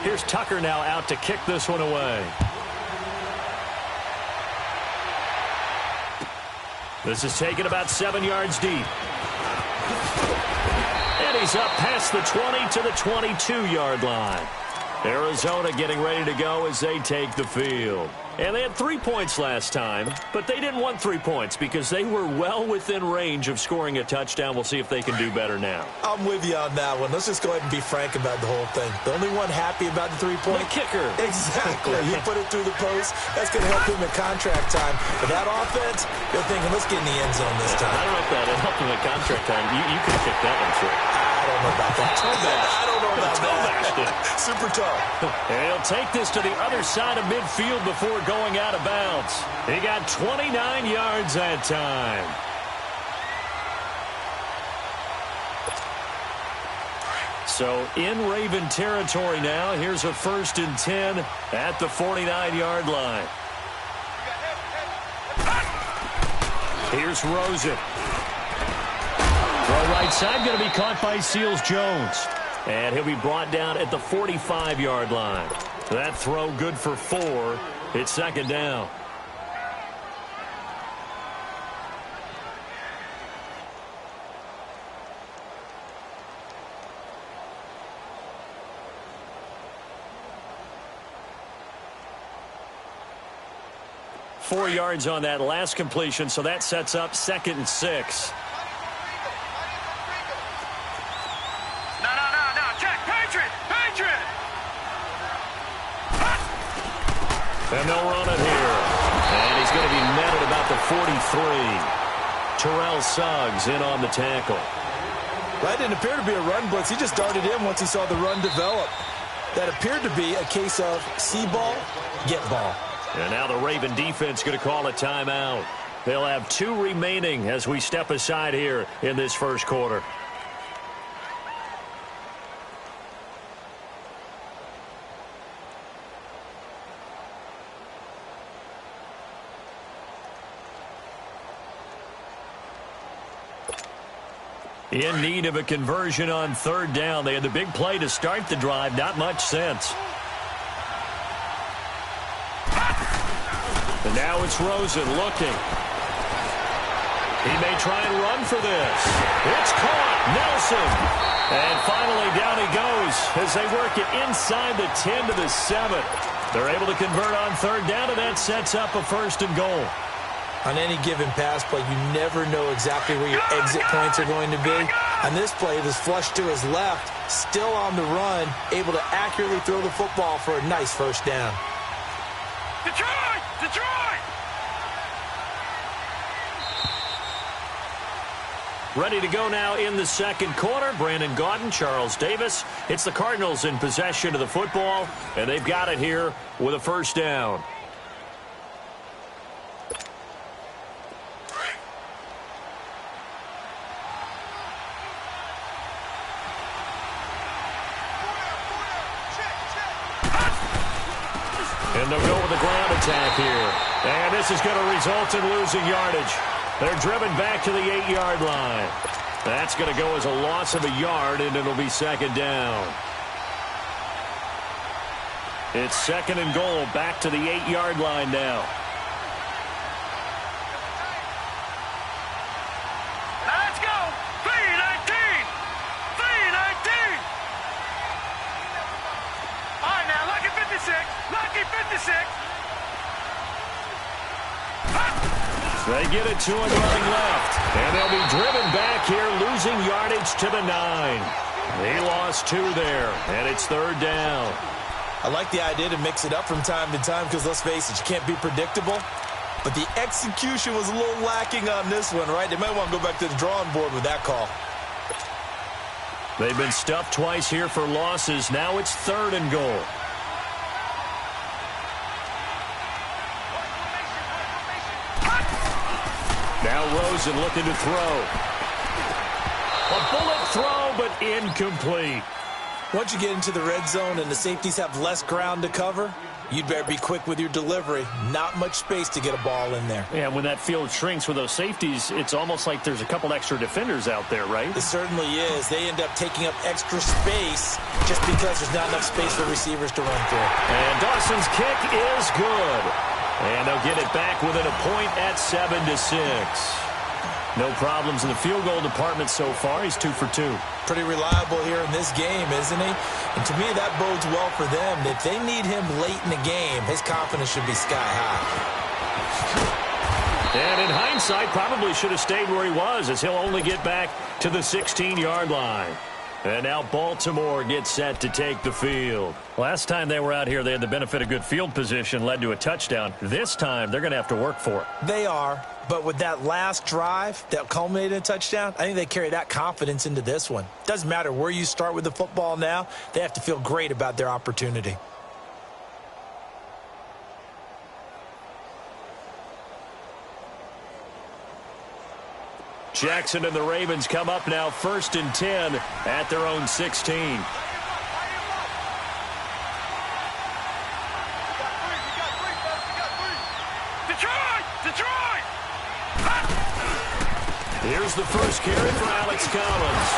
Here's Tucker now out to kick this one away. This is taken about 7 yards deep. And he's up past the 20 to the 22-yard line. Arizona getting ready to go as they take the field. And they had 3 points last time, but they didn't want 3 points because they were well within range of scoring a touchdown. We'll see if they can do better now. I'm with you on that one. Let's just go ahead and be frank about the whole thing. The only one happy about the 3-point? The kicker. Exactly. He put it through the post. That's going to help him in contract time. But that offense, they're thinking, let's get in the end zone this time. I don't know if that helped him in contract time. You could have kicked that one through. I don't know about that. I don't know about that. Super tough. And he'll take this to the other side of midfield before going out of bounds. He got 29 yards that time. So in Raven territory now. Here's a 1st and 10 at the 49-yard line. Here's Rosen. Throw right side, going to be caught by Seals-Jones. And he'll be brought down at the 45-yard line. That throw good for 4. It's 2nd down. Four yards on that last completion, so that sets up 2nd and 6. And they'll run it here. And he's going to be met at about the 43. Terrell Suggs in on the tackle. That didn't appear to be a run blitz. He just darted in once he saw the run develop. That appeared to be a case of see ball, get ball. And now the Raven defense going to call a timeout. They'll have 2 remaining as we step aside here in this first quarter. In need of a conversion on 3rd down. They had the big play to start the drive. Not much sense. And now it's Rosen looking. He may try and run for this. It's caught. Nelson. And finally down he goes as they work it inside the 10 to the 7. They're able to convert on 3rd down, and that sets up a 1st and goal. On any given pass play, you never know exactly where your exit points are going to be. On this play, it was flushed to his left, still on the run, able to accurately throw the football for a nice 1st down. Detroit! Detroit! Ready to go now in the 2nd quarter. Brandon Gaudin, Charles Davis. It's the Cardinals in possession of the football, and they've got it here with a 1st down. And they'll go with the ground attack here. And this is going to result in losing yardage. They're driven back to the 8-yard line. That's going to go as a loss of a yard, and it'll be 2nd down. It's 2nd and goal, back to the 8-yard line now. Let's go! 3-19! 3-19! All right, now, lucky 56. Lucky 56. They get it to him running left. And they'll be driven back here, losing yardage to the 9. He lost 2 there, and it's 3rd down. I like the idea to mix it up from time to time because, let's face it, you can't be predictable. But the execution was a little lacking on this one, right? They might want to go back to the drawing board with that call. They've been stuffed twice here for losses. Now it's 3rd and goal. Now Rosen looking to throw. A bullet throw, but incomplete. Once you get into the red zone and the safeties have less ground to cover, you'd better be quick with your delivery. Not much space to get a ball in there. Yeah, when that field shrinks with those safeties, it's almost like there's a couple extra defenders out there, right? It certainly is. They end up taking up extra space just because there's not enough space for receivers to run through. And Dawson's kick is good. And they'll get it back within a point at 7-6. No problems in the field goal department so far. He's 2 for 2. Pretty reliable here in this game, isn't he? And to me, that bodes well for them. If they need him late in the game, his confidence should be sky high. And in hindsight, probably should have stayed where he was, as he'll only get back to the 16-yard line. And now Baltimore gets set to take the field. Last time they were out here, they had the benefit of good field position, led to a touchdown. This time, they're going to have to work for it. They are, but with that last drive that culminated in a touchdown, I think they carry that confidence into this one. Doesn't matter where you start with the football now, they have to feel great about their opportunity. Jackson and the Ravens come up now 1st and 10 at their own 16. Detroit! Here's the first carry for Alex Collins.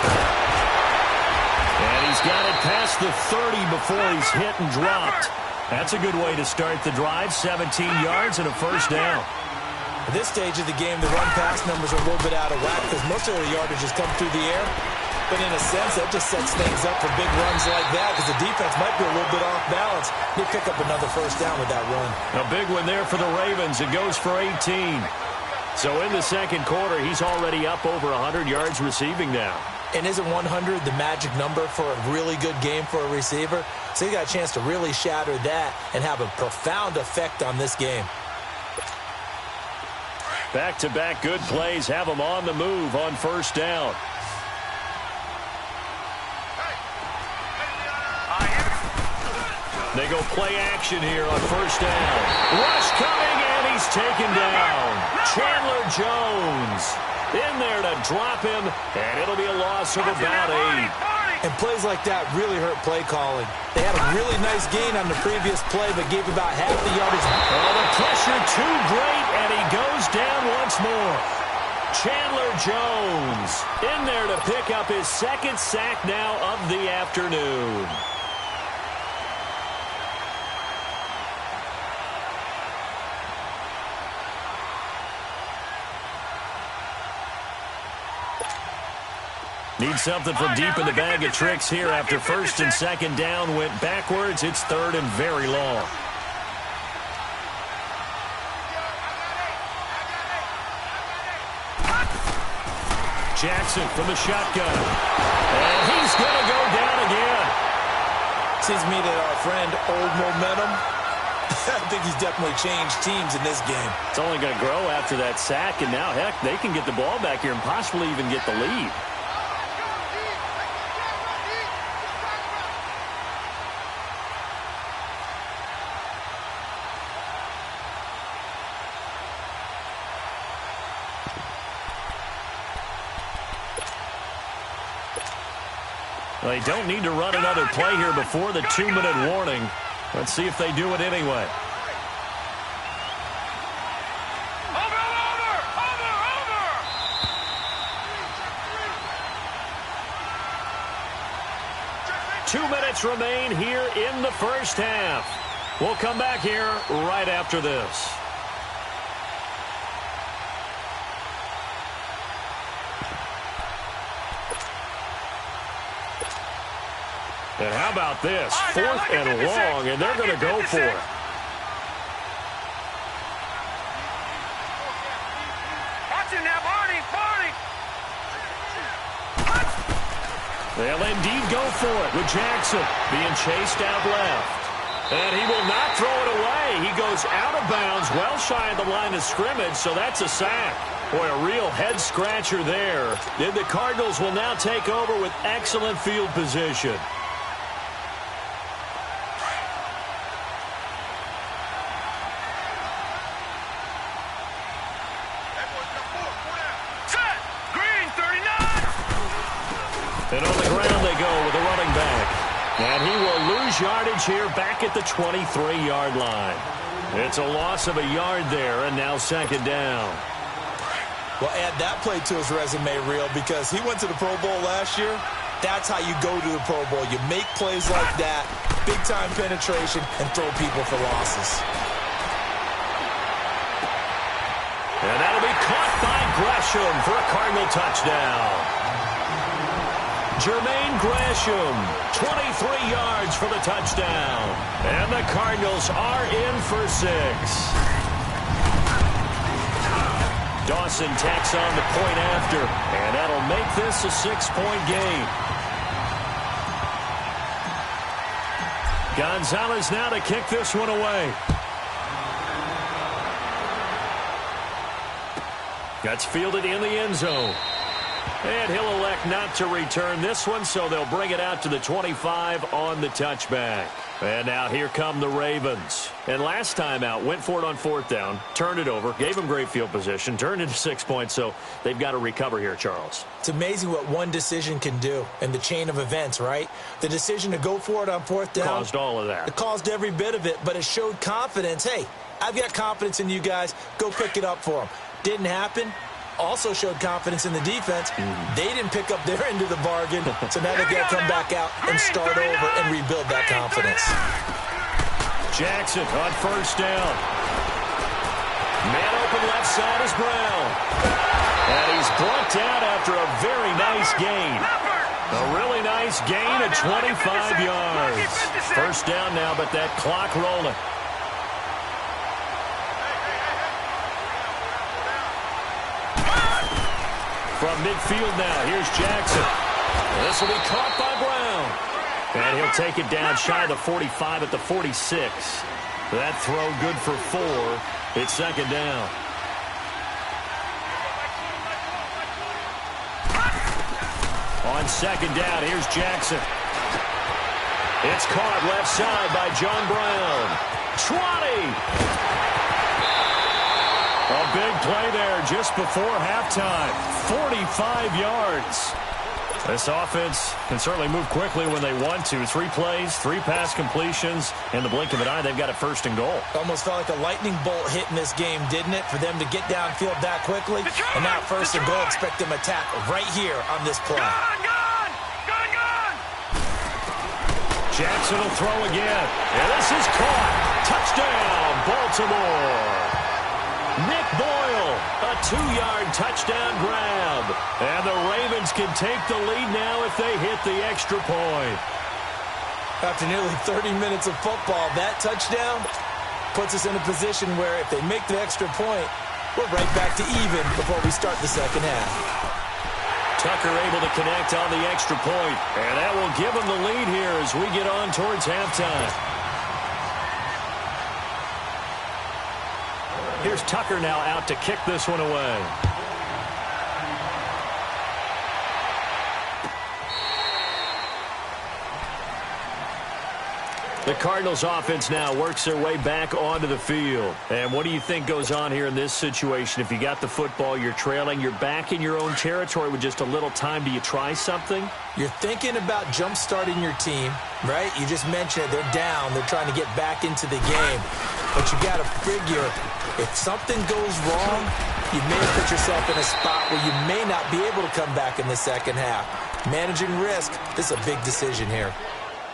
And he's got it past the 30 before he's hit and dropped. That's a good way to start the drive. 17 yards and a first down. At this stage of the game, the run-pass numbers are a little bit out of whack because most of the yardage has come through the air. But in a sense, that just sets things up for big runs like that because the defense might be a little bit off balance. They pick up another first down with that run. A big one there for the Ravens. It goes for 18. So in the second quarter, he's already up over 100 yards receiving now. And isn't 100 the magic number for a really good game for a receiver? So he got a chance to really shatter that and have a profound effect on this game. Back-to-back good plays have them on the move on first down. They go play action here on first down. Rush coming, and he's taken down. Chandler Jones in there to drop him, and it'll be a loss of about 8. And plays like that really hurt play calling. They had a really nice gain on the previous play, but gave about half the yardage. Oh, the pressure too great, and he goes down once more. Chandler Jones in there to pick up his second sack now of the afternoon. Need something from deep in the bag of tricks here after first and second down went backwards. It's third and very long. Jackson from the shotgun. And he's going to go down again. Seems to me that our friend, Old Momentum, I think he's definitely changed teams in this game. It's only going to grow after that sack, and now, heck, they can get the ball back here and possibly even get the lead. They don't need to run another play here before the 2-minute warning. Let's see if they do it anyway. Over! 2 minutes remain here in the first half. We'll come back here right after this. And how about this? 4th and long, and they're going to go for it. Watch him now, Barney! They'll indeed go for it with Jackson being chased out left. And he will not throw it away. He goes out of bounds, well shy of the line of scrimmage, so that's a sack. Boy, a real head-scratcher there. And the Cardinals will now take over with excellent field position. And on the ground they go with a running back. And he will lose yardage here back at the 23-yard line. It's a loss of a yard there, and now second down. Well, add that play to his resume reel because he went to the Pro Bowl last year. That's how you go to the Pro Bowl. You make plays like that, big-time penetration, and throw people for losses. And that'll be caught by Gresham for a Cardinal touchdown. Jermaine Gresham, 23 yards for the touchdown. And the Cardinals are in for 6. Dawson tacks on the point after, and that'll make this a 6-point game. Gonzalez now to kick this one away. That's fielded in the end zone. And he'll elect not to return this one, so they'll bring it out to the 25 on the touchback. And now here come the Ravens. And last time out, went for it on 4th down, turned it over, gave them great field position, turned it to 6 points, so they've got to recover here, Charles. It's amazing what one decision can do in the chain of events, right? The decision to go for it on 4th down. Caused all of that. It caused every bit of it, but it showed confidence. Hey, I've got confidence in you guys. Go pick it up for them. Didn't happen. Also showed confidence in the defense. They didn't pick up their end of the bargain, so now they've got to come back out and start over and rebuild that confidence. Jackson on 1st down. Man open left side is Brown. And he's brought down after a very nice gain. A really nice gain of 25 yards. 1st down now, but that clock rolling. From midfield now, here's Jackson. This will be caught by Brown. And he'll take it down shy of the 45 at the 46. That throw good for 4. It's 2nd down. On 2nd down, here's Jackson. It's caught left side by John Brown. 20! A big play there just before halftime. 45 yards. This offense can certainly move quickly when they want to. 3 plays, 3 pass completions. In the blink of an eye, they've got a 1st and goal. Almost felt like a lightning bolt hit in this game, didn't it? For them to get downfield that quickly. And now 1st and goal, expect them to attack right here on this play. Jackson will throw again. And this is caught. Touchdown, Baltimore. Nick Boyle, a 2-yard touchdown grab. And the Ravens can take the lead now if they hit the extra point. After nearly 30 minutes of football, that touchdown puts us in a position where if they make the extra point, we're right back to even before we start the 2nd half. Tucker able to connect on the extra point. And that will give them the lead here as we get on towards halftime. Here's Tucker now out to kick this one away. The Cardinals offense now works their way back onto the field. And what do you think goes on here in this situation? If you got the football, you're trailing, you're back in your own territory with just a little time. Do you try something? You're thinking about jump-starting your team, right? You just mentioned it. They're down. They're trying to get back into the game. But you got to figure if something goes wrong, you may put yourself in a spot where you may not be able to come back in the 2nd half. Managing risk, this is a big decision here.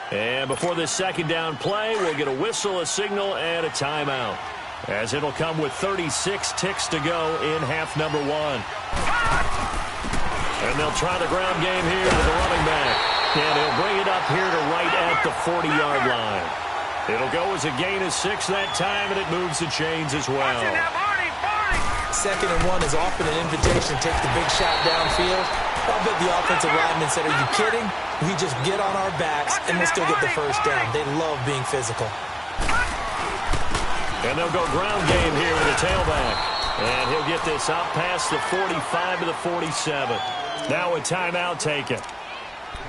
And before this 2nd down play, we'll get a whistle, a signal, and a timeout. As it'll come with 36 ticks to go in half number 1. And they'll try the ground game here with the running back. And he'll bring it up here to right at the 40-yard line. It'll go as a gain of 6 that time, and it moves the chains as well. 2nd and 1 is often an invitation to take the big shot downfield. I'll bet the offensive lineman said, are you kidding? We just get on our backs, and we'll still get the 1st down. They love being physical. And they'll go ground game here with a tailback. And he'll get this out past the 45 to the 47. Now a timeout taken.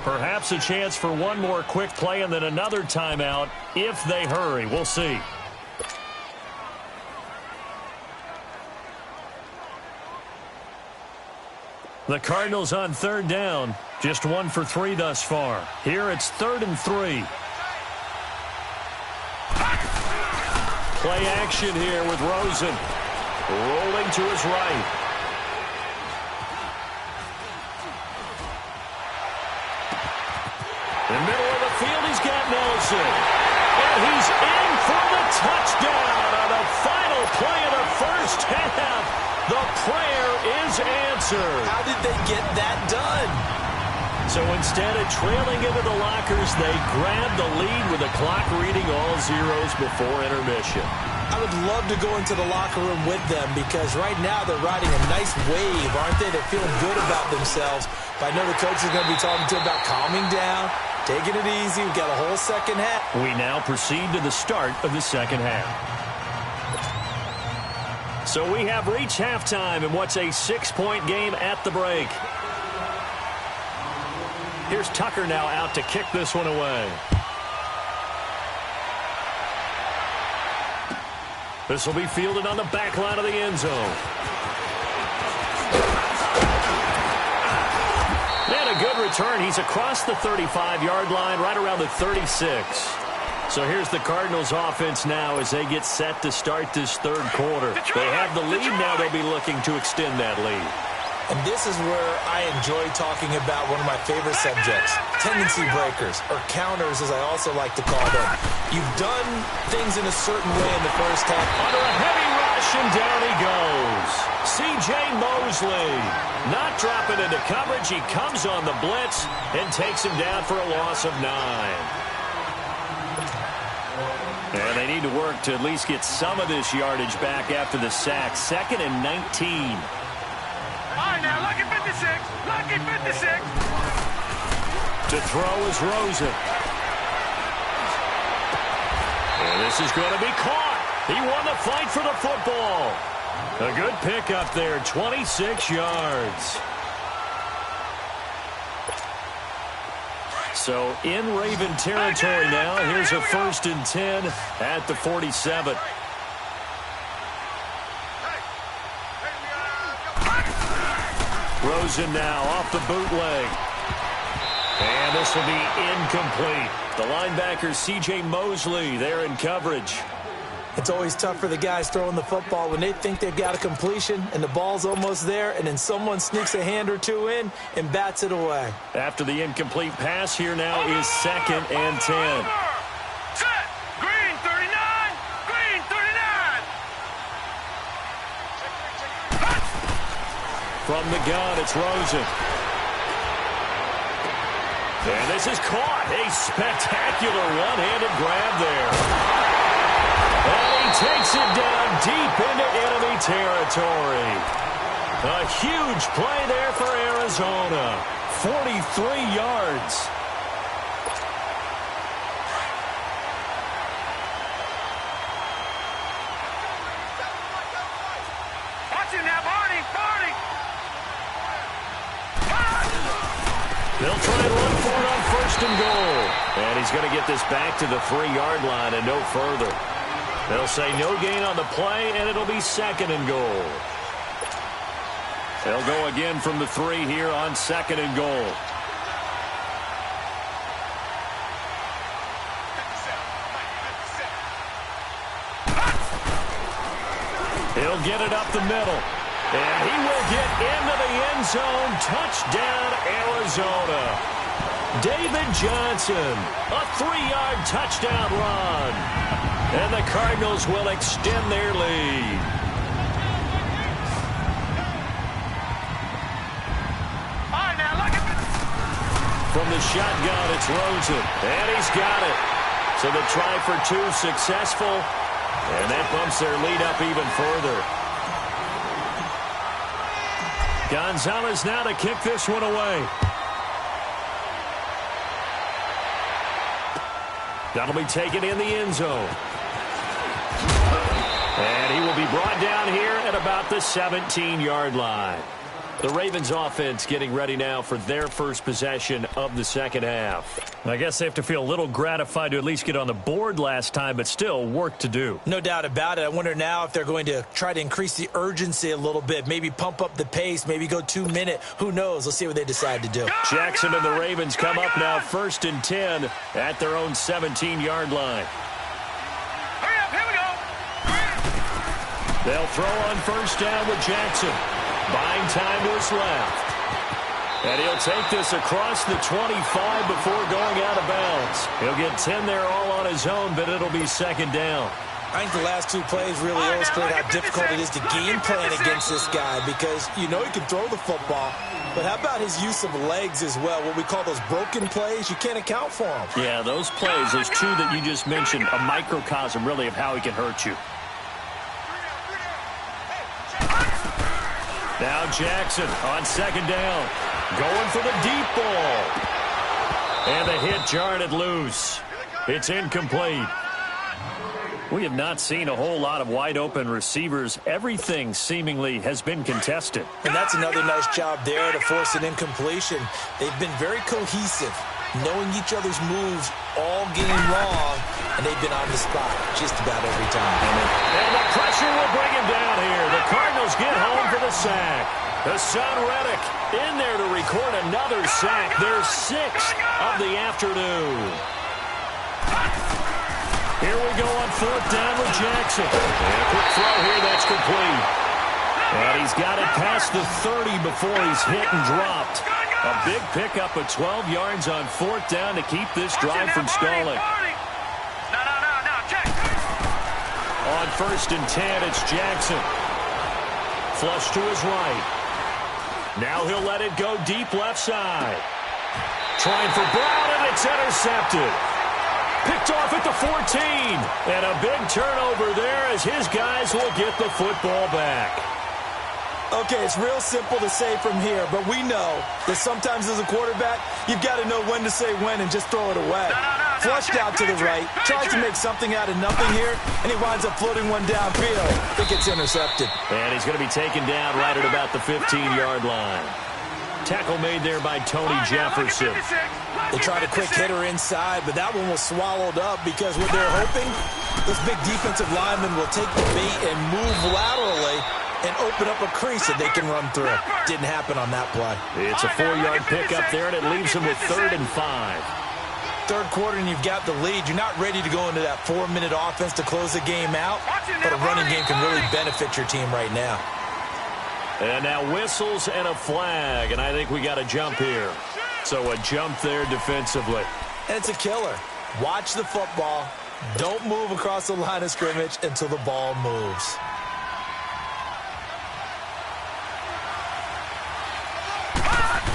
Perhaps a chance for one more quick play and then another timeout if they hurry. We'll see. The Cardinals on 3rd down. Just 1 for 3 thus far. Here it's 3rd and 3. Play action here with Rosen. Rolling to his right. In the middle of the field, he's got Nelson. And he's in for the touchdown on the final play of the 1st half. The prayer is unanswered. How did they get that done? So instead of trailing into the lockers, they grab the lead with the clock reading all zeros before intermission. I would love to go into the locker room with them because right now they're riding a nice wave, aren't they? They're feeling good about themselves. But I know the coach is going to be talking to them about calming down, taking it easy. We've got a whole second half. We now proceed to the start of the second half. So we have reached halftime in what's a 6-point game at the break. Here's Tucker now out to kick this one away. This will be fielded on the back line of the end zone. And a good return. He's across the 35-yard line, right around the 36. So here's the Cardinals offense now as they get set to start this third quarter. They have the lead now. They'll be looking to extend that lead. And this is where I enjoy talking about one of my favorite subjects, tendency breakers, or counters as I also like to call them. You've done things in a certain way in the first half. Under a heavy rush, and down he goes. C.J. Mosley not dropping into coverage. He comes on the blitz and takes him down for a loss of 9. And they need to work to at least get some of this yardage back after the sack. 2nd and 19. All right, now, lucky 56. Lucky 56. To throw is Rosen. And this is going to be caught. He won the fight for the football. A good pickup there, 26 yards. So in Raven territory now. Here's a 1st and 10 at the 47. Rosen now off the bootleg. And this will be incomplete. The linebacker C.J. Mosley there in coverage. It's always tough for the guys throwing the football when they think they've got a completion and the ball's almost there, and then someone sneaks a hand or two in and bats it away. After the incomplete pass, here now is 2nd and 10. Set. Green 39. Green 39. From the gun, it's Rosen. And this is caught. A spectacular one-handed grab there. And he takes it down deep into enemy territory. A huge play there for Arizona. 43 yards. Watch him now, Barney. Barney. They'll try and run for it on 1st and goal. And he's going to get this back to the 3-yard line and no further. They'll say no gain on the play, and it'll be 2nd and goal. They'll go again from the 3 here on 2nd and goal. He'll get it up the middle. And he will get into the end zone. Touchdown, Arizona. David Johnson, a 3-yard touchdown run. And the Cardinals will extend their lead. All right, now, look at From the shotgun, it's Rosen. And he's got it. So the try for 2 successful. And that bumps their lead up even further. Gonzalez now to kick this one away. That'll be taken in the end zone. And he will be brought down here at about the 17-yard line. The Ravens offense getting ready now for their first possession of the second half. I guess they have to feel a little gratified to at least get on the board last time, but still work to do. No doubt about it. I wonder now if they're going to try to increase the urgency a little bit, maybe pump up the pace, maybe go 2-minute. Who knows? Let's see what they decide to do. Jackson and the Ravens come up now 1st and 10 at their own 17-yard line. Hurry up, here we go. They'll throw on 1st down with Jackson. Buying time to his left. And he'll take this across the 25 before going out of bounds. He'll get 10 there all on his own, but it'll be 2nd down. I think the last two plays really illustrate how difficult it is to game plan against this guy because you know he can throw the football, but how about his use of legs as well, what we call those broken plays? You can't account for them. Yeah, those plays, those two that you just mentioned, a microcosm really of how he can hurt you. Now Jackson on second down, going for the deep ball. And the hit jarred it loose. It's incomplete. We have not seen a whole lot of wide-open receivers. Everything seemingly has been contested. And that's another nice job there to force an incompletion. They've been very cohesive, knowing each other's moves all game long, and they've been on the spot just about every time. And the pressure will bring him down here. The Cardinals get home for the sack. Hassan Reddick in there to record another sack. Their 6th of the afternoon. Here we go on fourth down with Jackson. And a quick throw here that's complete. And he's got it past the 30 before he's hit and dropped. A big pickup of 12 yards on fourth down to keep this drive from stalling. On first and 10, it's Jackson. Flush to his right. Now he'll let it go deep left side. Trying for Brown, and it's intercepted. Picked off at the 14. And a big turnover there as his guys will get the football back. Okay, it's real simple to say from here, but we know that sometimes as a quarterback, you've got to know when to say when and just throw it away. Flushed out to the right, tries to make something out of nothing here, and he winds up floating one downfield. It gets intercepted. And he's going to be taken down right at about the 15-yard line. Tackle made there by Tony Jefferson. They tried a quick hitter inside, but that one was swallowed up because what they're hoping, this big defensive lineman will take the bait and move laterally and open up a crease that they can run through. Didn't happen on that play. It's a 4-yard pickup there, and it leaves them with 3rd and 5. Third quarter, and you've got the lead. You're not ready to go into that 4-minute offense to close the game out, but a running game can really benefit your team right now. And now whistles and a flag, and I think we got a jump here. So a jump there defensively. And it's a killer. Watch the football. Don't move across the line of scrimmage until the ball moves.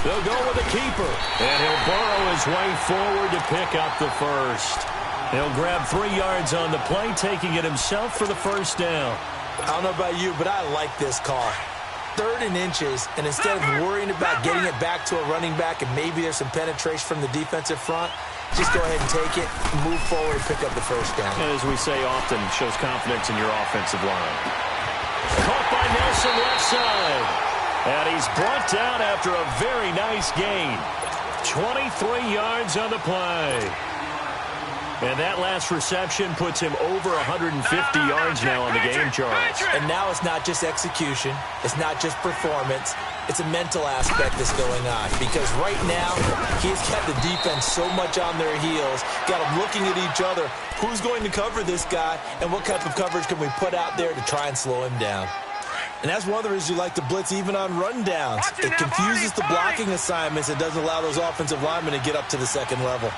They'll go with the keeper, and he'll burrow his way forward to pick up the first. He'll grab 3 yards on the play, taking it himself for the first down. I don't know about you, but I like this call. 3rd and inches, and instead of worrying about getting it back to a running back and maybe there's some penetration from the defensive front, just go ahead and take it, move forward, and pick up the first down. And as we say often, shows confidence in your offensive line. Caught by Nelson left side. And he's brought down after a very nice gain. 23 yards on the play. And that last reception puts him over 150 yards now on the game, Charles. And now it's not just execution. It's not just performance. It's a mental aspect that's going on. Because right now, he's got the defense so much on their heels, got them looking at each other. Who's going to cover this guy, and what type of coverage can we put out there to try and slow him down? And that's one of the reasons you like to blitz even on rundowns. It confuses the blocking assignments. It doesn't allow those offensive linemen to get up to the second level.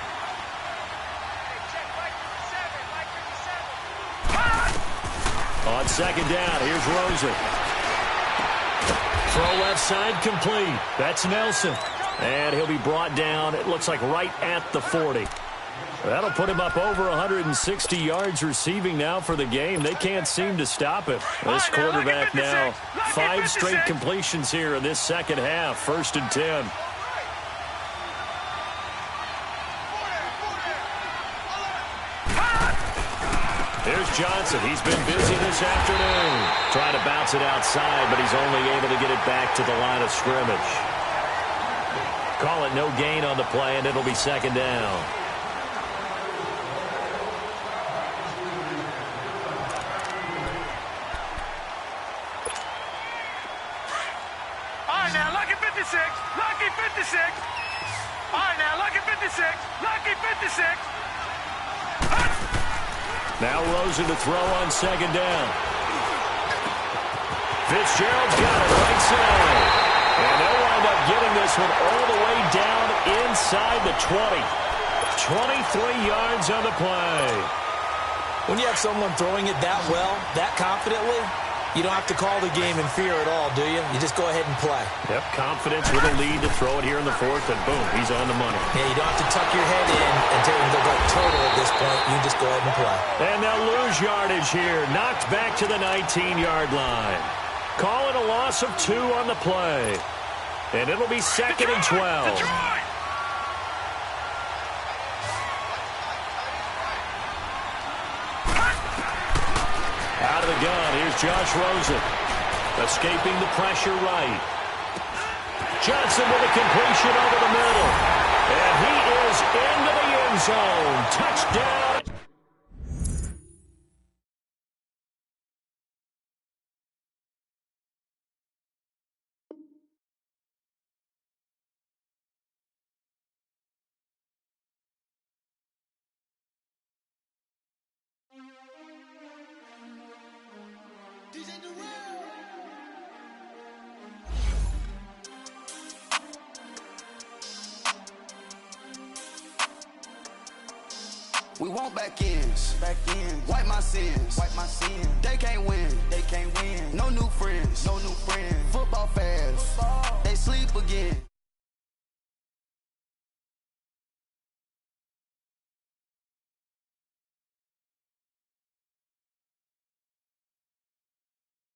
On second down, here's Rosen. Throw left side complete. That's Nelson. And he'll be brought down, it looks like right at the 40. That'll put him up over 160 yards receiving now for the game. They can't seem to stop it. This quarterback now, 5 straight completions here in this second half. 1st and 10. Here's Johnson. He's been busy this afternoon. Trying to bounce it outside, but he's only able to get it back to the line of scrimmage. Call it no gain on the play, and it'll be second down. All right, now, lucky 56. Lucky 56. All right, now, lucky 56. Lucky 56. Now Rosen to throw on second down. Fitzgerald's got it right side. And they'll wind up getting this one all the way down inside the 20. 23 yards on the play. When you have someone throwing it that well, that confidently, you don't have to call the game in fear at all, do you? You just go ahead and play. Yep, confidence with a lead to throw it here in the fourth, and boom, he's on the money. Yeah, you don't have to tuck your head in and take him to go total at this point. You just go ahead and play. And they'll lose yardage here. Knocked back to the 19-yard line. Call it a loss of 2 on the play. And it'll be 2nd and 12. Out of the gun, here's Josh Rosen. Escaping the pressure right. Johnson with a completion over the middle. And he is into the end zone. Touchdown. We want back ends. Wipe my sins. They can't win. No new friends. Football fans. They sleep again.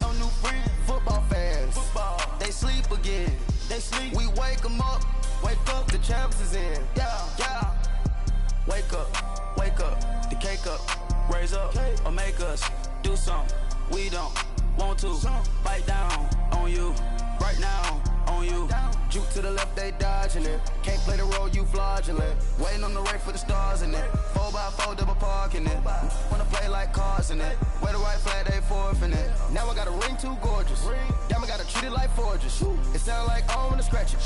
No new friends. Football fans. They sleep again. We wake them up. Wake up. The champs is in. Yeah. Wake up, the cake up, raise up, or make us do something we don't want to. Bite down on you, right now on you. Juke to the left, they dodging it. Can't play the role, you fraudulent. Waiting on the right for the stars in it. 4x4 double parking it. Wanna play like cars in it. Wear the white flag, they forfeiting it. Now I got a ring too gorgeous. Damn, I gotta treat it like forges. It sound like I wanna scratch it.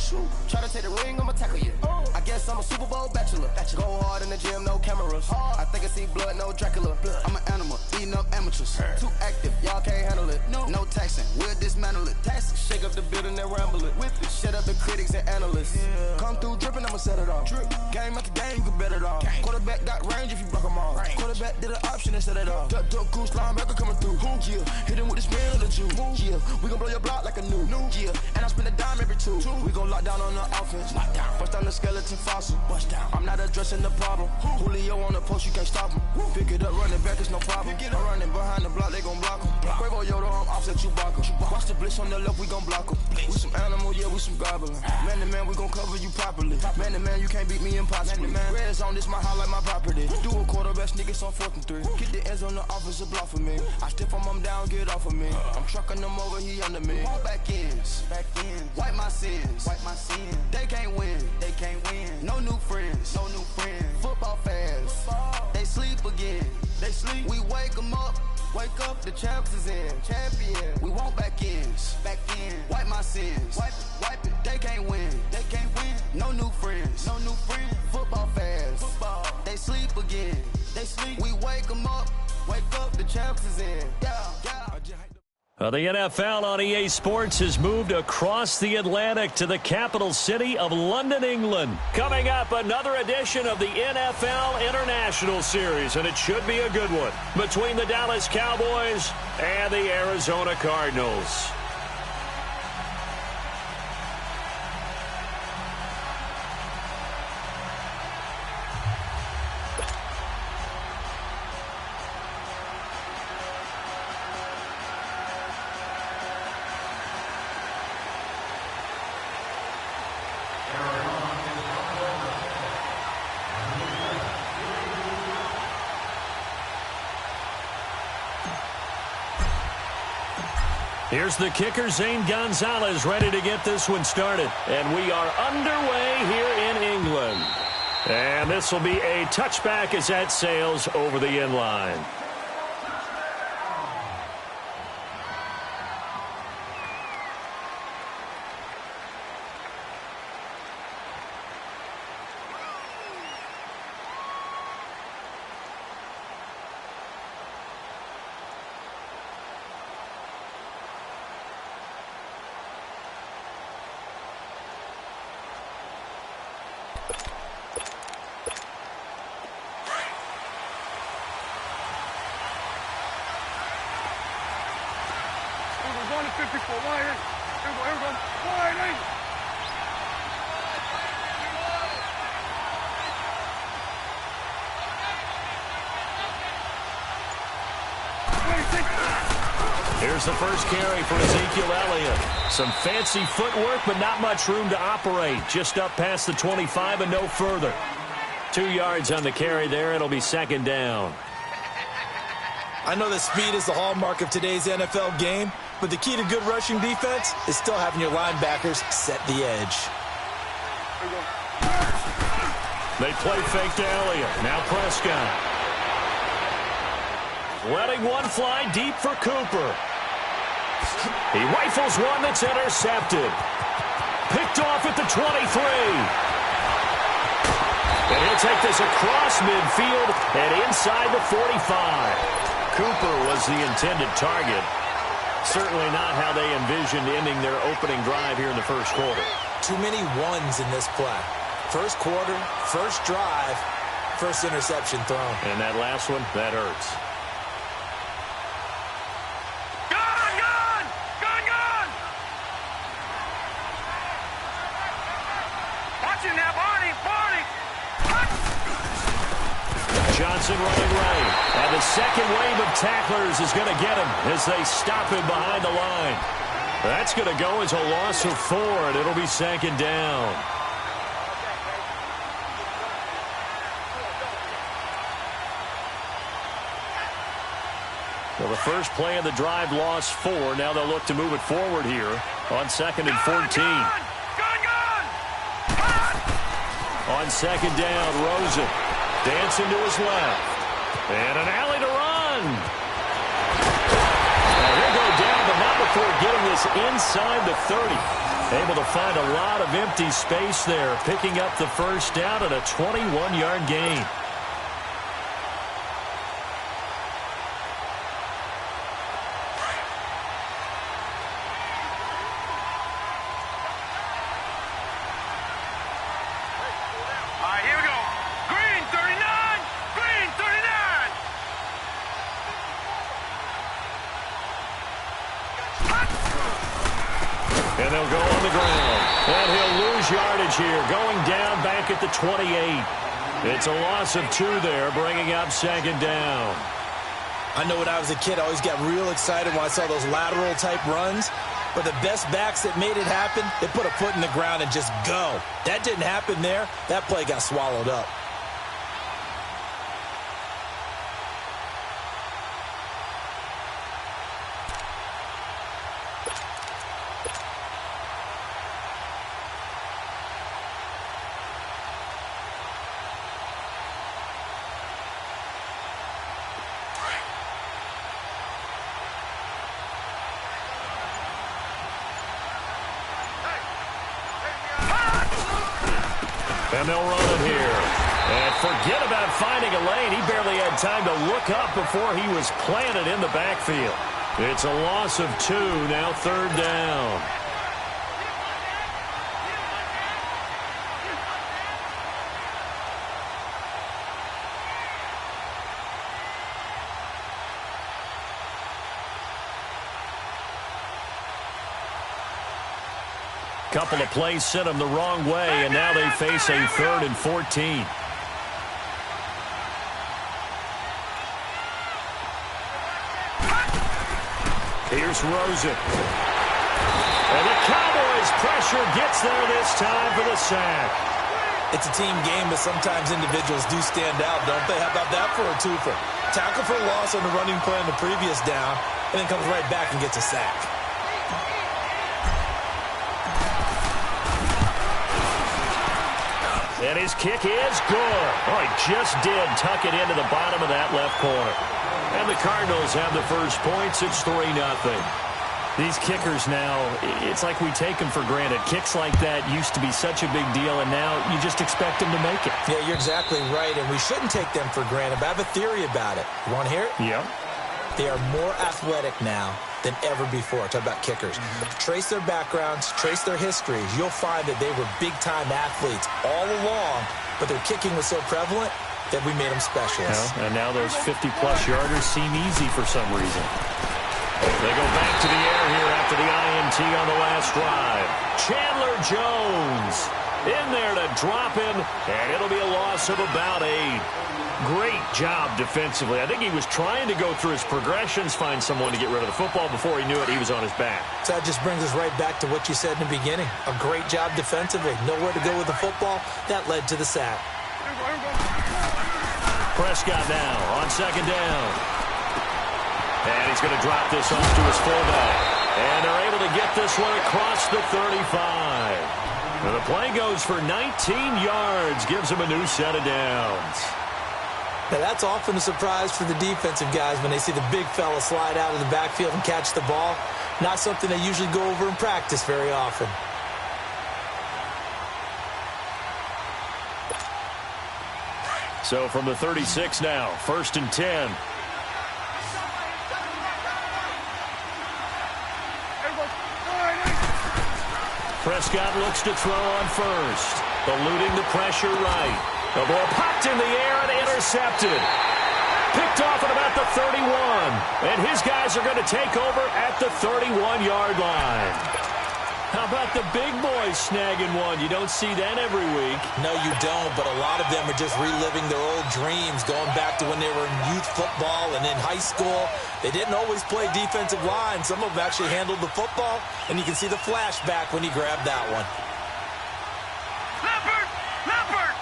Try to take the ring, I'ma tackle you. I guess I'm a Super Bowl bachelor. Go hard in the gym, no cameras. I think I see blood, no Dracula. I'm an animal, eating up amateurs. Too active, y'all can't handle it. No taxing, we'll dismantle it. Shake up the building and ramble it. Whip it, shut up the critics and analysts. Come through dripping, I'ma set it off. Game after game, you can bet it off. Quarterback got range if you block them all. Quarterback did an option and set it off. Duck, goose, linebacker coming through. Yeah, hit him with the spin of the Jew. Yeah, we gon' blow your block like a new. Yeah, and I spend a dime every 2. We gon' lock down on the offense. Bust down the skeleton fossil. I'm not addressing the problem. Julio on the post, you can't stop him. Pick it up, running back, it's no problem. I'm running behind the block, they gon' block him. Quavo Yoda, I'm offset Chewbacca. Watch the blitz on the left, we gon' block him. We some animal, yeah, we some goblin. Man to man, we gon' cover you properly. Man to man, you can't beat me impossibly. Red zone, this my highlight, my property. Do a quarterback sneak, it's on 4th and 3. Get the ends on the offensive block for me. I stiff him down, get off of me. I'm trucking them over, he under me. All back ends. Wipe my sins. They can't win. No new friends. Football fans. They sleep again. We wake them up. Wake up, the champs is in. Champion. We want back ends. Wipe my sins. Wipe it. They can't win. No new friends. Football fans. They sleep again. We wake them up. Wake up, the champs is in. Yeah. The NFL on EA Sports has moved across the Atlantic to the capital city of London, England. Coming up, another edition of the NFL International Series, and it should be a good one, between the Dallas Cowboys and the Arizona Cardinals. Here's the kicker, Zane Gonzalez, ready to get this one started. And we are underway here in England. And this will be a touchback as that sails over the end line. Here's the first carry for Ezekiel Elliott. Some fancy footwork, but not much room to operate. Just up past the 25 and no further. 2 yards on the carry there. It'll be second down. I know that speed is the hallmark of today's NFL game, but the key to good rushing defense is still having your linebackers set the edge. They play fake to Elliott. Now Prescott. Letting one fly deep for Cooper. He rifles one that's intercepted. Picked off at the 23. And he'll take this across midfield and inside the 45. Cooper was the intended target. Certainly not how they envisioned ending their opening drive here in the first quarter. Too many ones in this play. First quarter, first drive, first interception thrown. And that last one, that hurts. Johnson running right. And the second wave of tacklers is going to get him as they stop him behind the line. That's going to go as a loss of 4, and it'll be second down. Well, the first play of the drive lost 4. Now they'll look to move it forward here on 2nd and 14. On second down, Rosen. Dancing to his left. And an alley to run. Now he'll go down, but not before getting this inside the 30. Able to find a lot of empty space there, picking up the first down and a 21-yard gain. And they'll go on the ground. And he'll lose yardage here, going down back at the 28. It's a loss of 2 there, bringing up second down. I know when I was a kid, I always got real excited when I saw those lateral-type runs. But the best backs that made it happen, they put a foot in the ground and just go. That didn't happen there. That play got swallowed up. And they'll run it here. And forget about finding a lane. He barely had time to look up before he was planted in the backfield. It's a loss of 2, now third down. Couple of plays sent them the wrong way, and now they face a 3rd and 14. Here's Rosen. And the Cowboys' pressure gets there this time for the sack. It's a team game, but sometimes individuals do stand out, don't they? How about that for a twofer? Tackle for a loss on the running play on the previous down, and then comes right back and gets a sack. And his kick is good. Oh, he just did tuck it into the bottom of that left corner. And the Cardinals have the first points. It's 3-0. These kickers now, it's like we take them for granted. Kicks like that used to be such a big deal, and now you just expect them to make it. Yeah, you're exactly right, and we shouldn't take them for granted, but I have a theory about it. You want to hear it? Yeah. They are more athletic now than ever before. Talk about kickers. Trace their backgrounds, trace their histories. You'll find that they were big-time athletes all along, but their kicking was so prevalent that we made them specialists. And now those 50-plus yarders seem easy for some reason. They go back to the air here after the INT on the last drive. Chandler Jones in there to drop him, and it'll be a loss of about 8. Great job defensively. I think he was trying to go through his progressions, find someone to get rid of the football. Before he knew it, he was on his back. So that just brings us right back to what you said in the beginning. A great job defensively. Nowhere to go with the football. That led to the sack. Prescott now on second down. And he's going to drop this off to his fullback. And they're able to get this one across the 35. And the play goes for 19 yards. Gives him a new set of downs. Now, that's often a surprise for the defensive guys when they see the big fella slide out of the backfield and catch the ball. Not something they usually go over in practice very often. So from the 36 now, 1st and 10. Prescott looks to throw on first. Eluding the pressure right. The ball popped in the air and intercepted. Picked off at about the 31. And his guys are going to take over at the 31-yard line. How about the big boys snagging one? You don't see that every week. No, you don't, but a lot of them are just reliving their old dreams, going back to when they were in youth football and in high school. They didn't always play defensive line. Some of them actually handled the football, and you can see the flashback when he grabbed that one. Leopard! Leopard!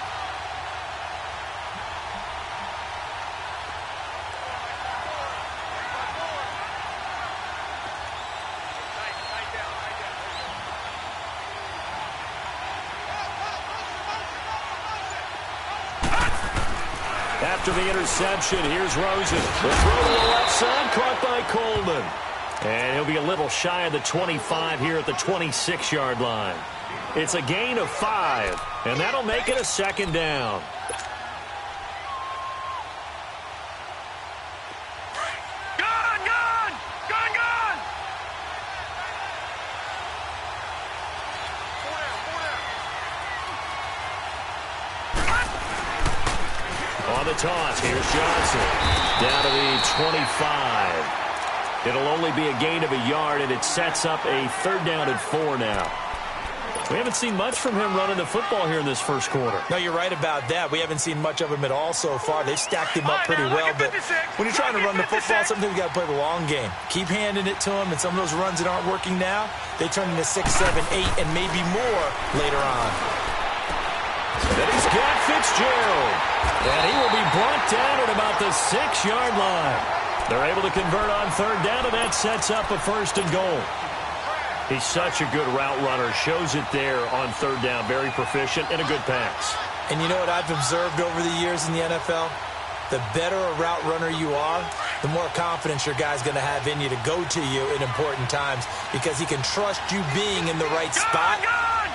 After the interception, here's Rosen. The throw to the left side, caught by Coleman. And he'll be a little shy of the 25 here at the 26-yard line. It's a gain of 5, and that'll make it a second down. On the toss, here's Johnson. Down to the 25. It'll only be a gain of a yard, and it sets up a 3rd down and 4 now. We haven't seen much from him running the football here in this first quarter. No, you're right about that. We haven't seen much of him at all so far. They've stacked him up pretty well, but when you're trying to run the football, sometimes you got to play the long game. Keep handing it to him, and some of those runs that aren't working now, they turn into 6, 7, 8, and maybe more later on. Then he's got Fitzgerald. And he will be brought down at about the 6-yard line. They're able to convert on 3rd down, and that sets up a 1st and goal. He's such a good route runner. Shows it there on 3rd down. Very proficient and a good pass. And you know what I've observed over the years in the NFL? The better a route runner you are, the more confidence your guy's going to have in you to go to you in important times because he can trust you being in the right spot,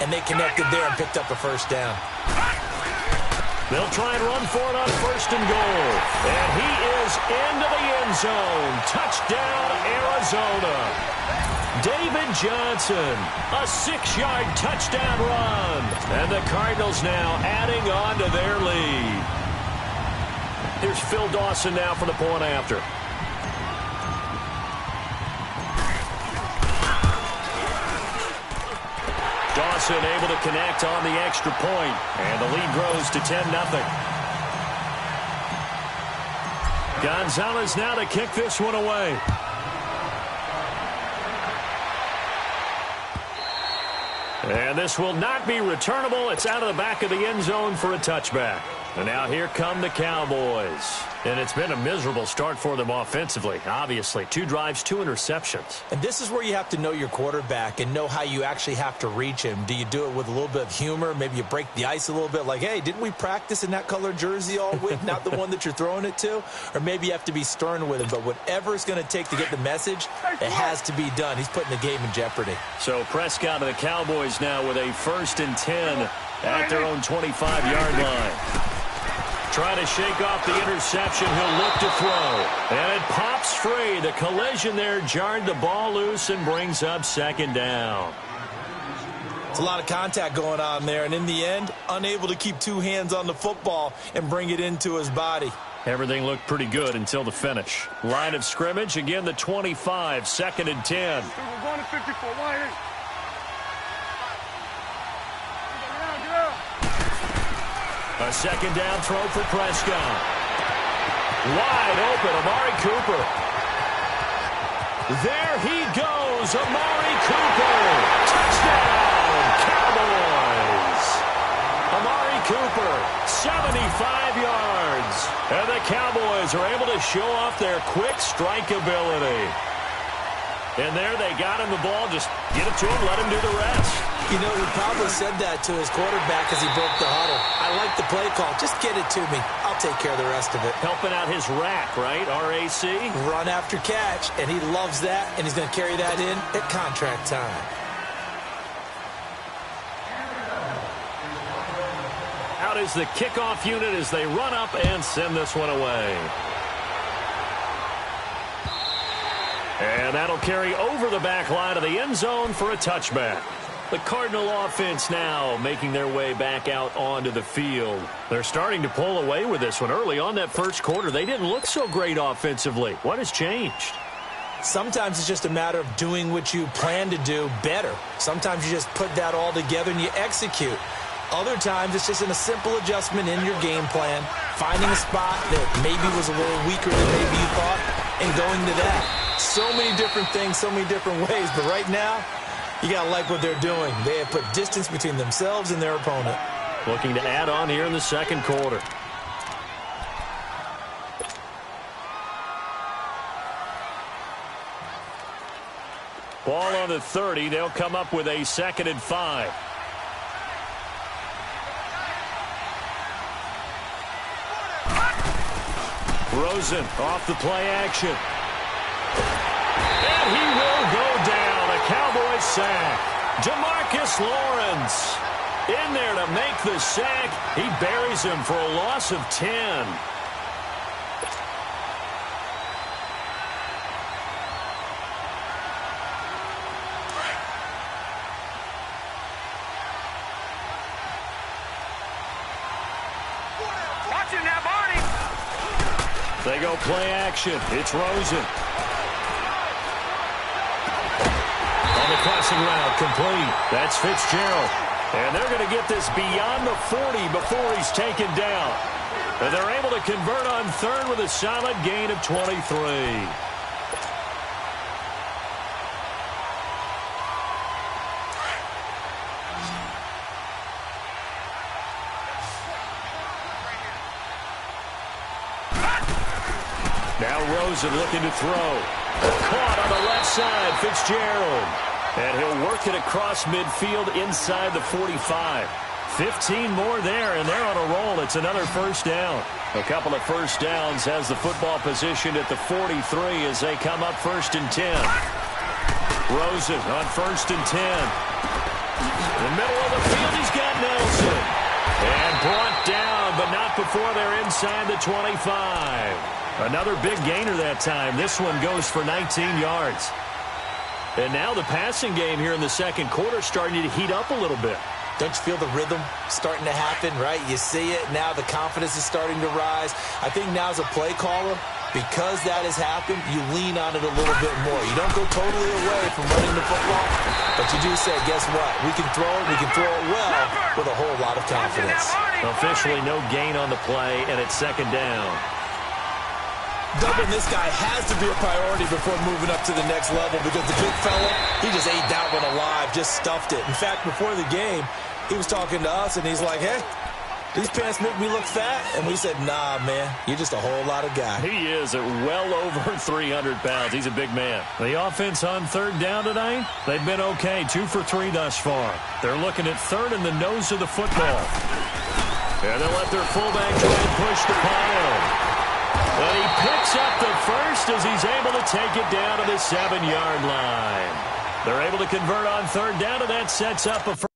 and they connected there and picked up a 1st down. They'll try and run for it on 1st and goal. And he is into the end zone. Touchdown, Arizona. David Johnson, a 6-yard touchdown run. And the Cardinals now adding on to their lead. Here's Phil Dawson now for the point after. Dawson able to connect on the extra point, and the lead grows to 10-0. Gonzalez now to kick this one away. And this will not be returnable. It's out of the back of the end zone for a touchback. And now here come the Cowboys. And it's been a miserable start for them offensively, obviously. 2 drives, 2 interceptions. And this is where you have to know your quarterback and know how you actually have to reach him. Do you do it with a little bit of humor? Maybe you break the ice a little bit like, hey, didn't we practice in that color jersey all week? Not the one that you're throwing it to? Or maybe you have to be stern with him. But whatever it's going to take to get the message, it has to be done. He's putting the game in jeopardy. So Prescott and the Cowboys now with a 1st and 10 at their own 25-yard line. Trying to shake off the interception. He'll look to throw. And it pops free. The collision there jarred the ball loose and brings up 2nd down. It's a lot of contact going on there. And in the end, unable to keep 2 hands on the football and bring it into his body. Everything looked pretty good until the finish. Line of scrimmage, again the 25, 2nd and 10. We're going to 54. Get out. A second down throw for Prescott. Wide open, Amari Cooper. There he goes, Amari Cooper. Touchdown, Cowboys. Amari Cooper, 75 yards. And the Cowboys are able to show off their quick strike ability. And there they got him the ball. Just get it to him, let him do the rest. You know, he probably said that to his quarterback as he broke the huddle. I like the play call. Just get it to me. I'll take care of the rest of it. Helping out his rack, right? RAC? Run after catch, and he loves that, and he's going to carry that in at contract time. Out is the kickoff unit as they run up and send this one away. And that'll carry over the back line of the end zone for a touchback. The Cardinal offense now making their way back out onto the field. They're starting to pull away with this one. Early on that first quarter, they didn't look so great offensively. What has changed? Sometimes it's just a matter of doing what you plan to do better. Sometimes you just put that all together and you execute. Other times it's just in a simple adjustment in your game plan, finding a spot that maybe was a little weaker than maybe you thought, and going to that. So many different things, so many different ways, but right now, you got to like what they're doing. They have put distance between themselves and their opponent. Looking to add on here in the second quarter. Ball on the 30. They'll come up with a 2nd and 5. Rosen off the play action. And he will go down. A Cowboys sack. DeMarcus Lawrence in there to make the sack. He buries him for a loss of 10. Watching that, Barney. They go play action. It's Rosen. On the crossing route, complete. That's Fitzgerald. And they're going to get this beyond the 40 before he's taken down. And they're able to convert on third with a solid gain of 23. Now Rosen looking to throw. Caught on the left side, Fitzgerald. And he'll work it across midfield inside the 45. 15 more there, and they're on a roll. It's another first down. A couple of first downs has the football positioned at the 43 as they come up 1st and 10. Rosen on 1st and 10. In the middle of the field, he's got Nelson. And brought down, but not before they're inside the 25. Another big gainer that time. This one goes for 19 yards. And now the passing game here in the second quarter starting to heat up a little bit. Don't you feel the rhythm starting to happen, right? You see it. Now the confidence is starting to rise. I think now as a play caller, because that has happened, you lean on it a little bit more. You don't go totally away from running the football, but you do say, guess what? We can throw it. We can throw it well with a whole lot of confidence. Officially no gain on the play, and it's 2nd down. Doubling this guy has to be a priority before moving up to the next level because the big fella, he just ate that one alive, just stuffed it. In fact, before the game, he was talking to us, and he's like, hey, these pants make me look fat. And we said, nah, man, you're just a whole lot of guy. He is at well over 300 pounds. He's a big man. The offense on 3rd down tonight, they've been okay, 2 for 3 thus far. They're looking at 3rd in the nose of the football. And they'll let their fullback try and push the pile. But he picks up the first as he's able to take it down to the 7-yard line. They're able to convert on 3rd down, and that sets up a first.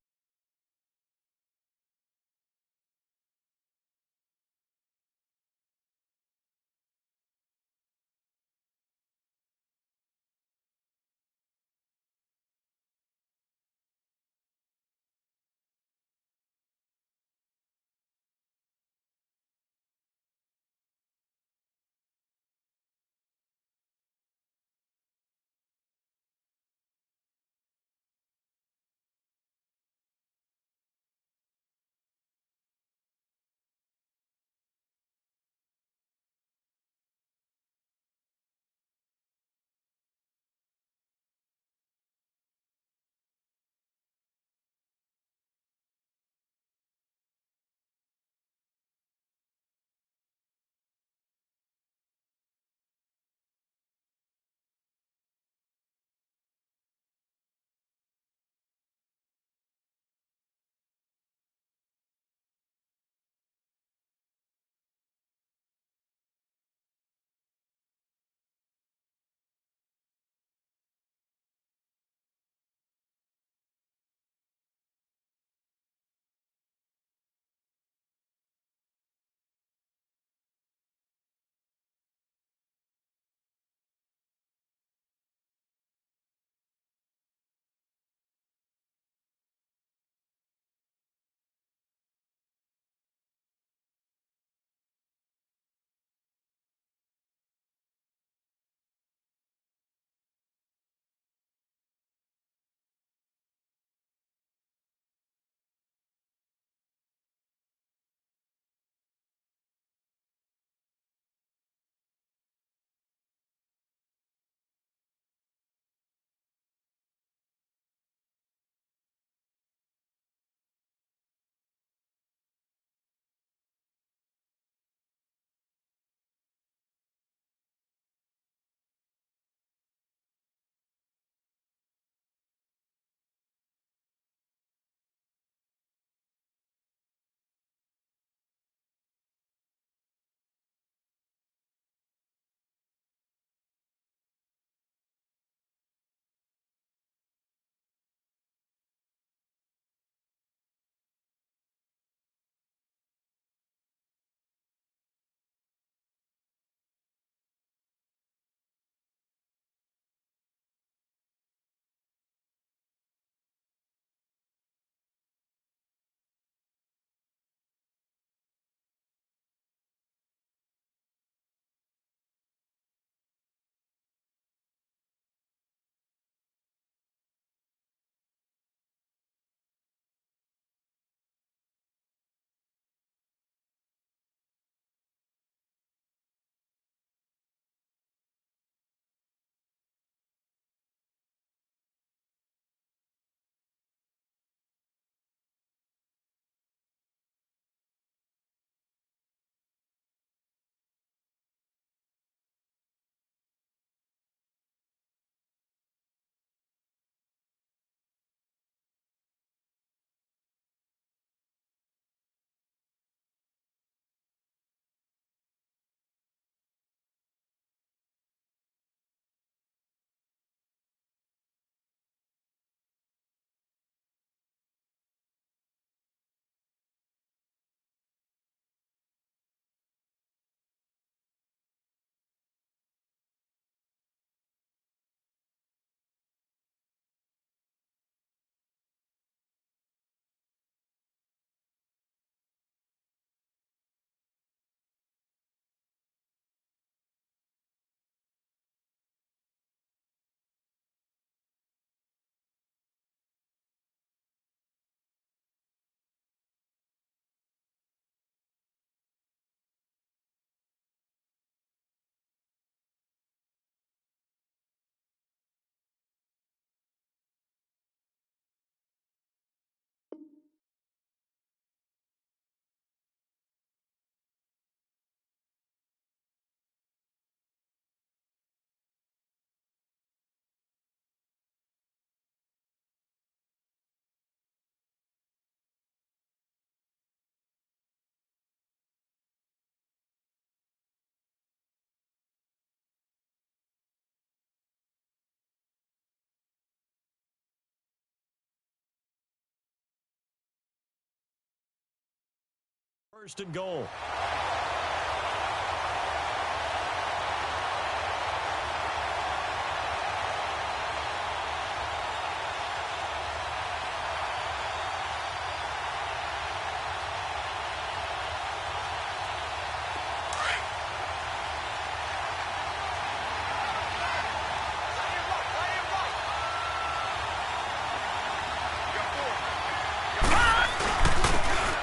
First and goal.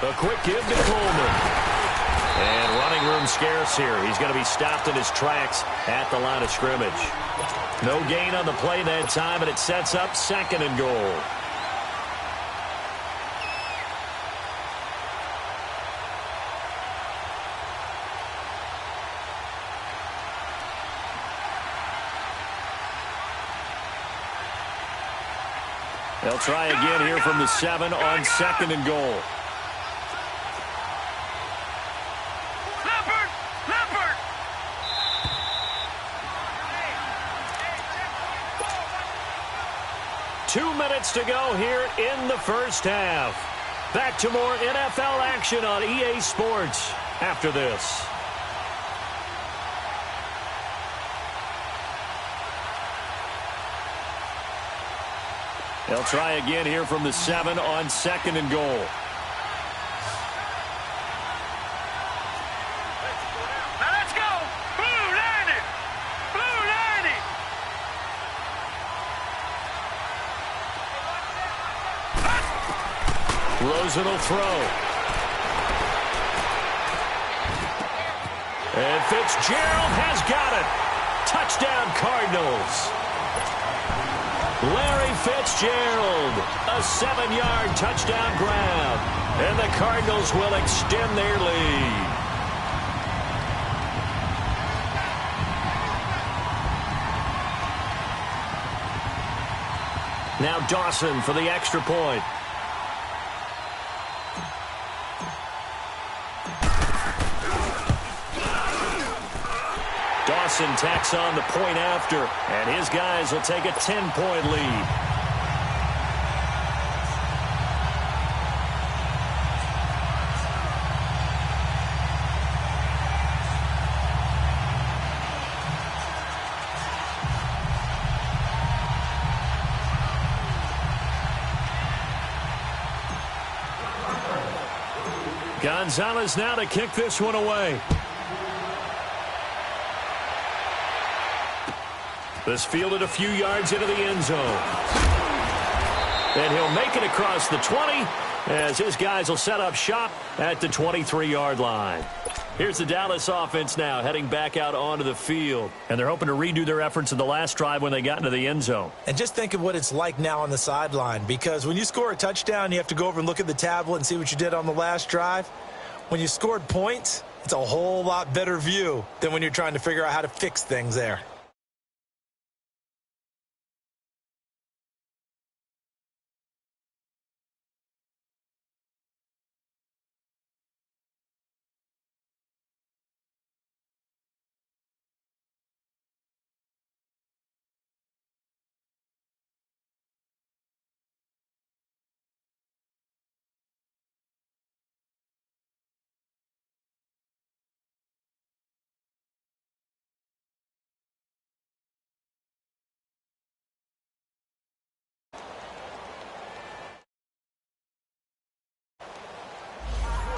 A quick give to Coleman. And running room scarce here. He's going to be stopped in his tracks at the line of scrimmage. No gain on the play that time, and it sets up second and goal. They'll try again here from the 7 on second and goal. Leopard! 2 minutes to go here in the first half. Back to more NFL action on EA Sports after this. They'll try again here from the 7 on second and goal. Now let's go! Blue 90! Blue 90! Rosen will throw. And Fitzgerald has got it. Touchdown, Cardinals. Larry Fitzgerald, a 7-yard touchdown grab. And the Cardinals will extend their lead. Now Dawson for the extra point. Dawson tacks on the point after, and his guys will take a 10-point lead. Gonzalez now to kick this one away. This fielded a few yards into the end zone. And he'll make it across the 20 as his guys will set up shop at the 23-yard line. Here's the Dallas offense now heading back out onto the field. And they're hoping to redo their efforts in the last drive when they got into the end zone. And just think of what it's like now on the sideline, because when you score a touchdown, you have to go over and look at the tablet and see what you did on the last drive. When you scored points, it's a whole lot better view than when you're trying to figure out how to fix things there.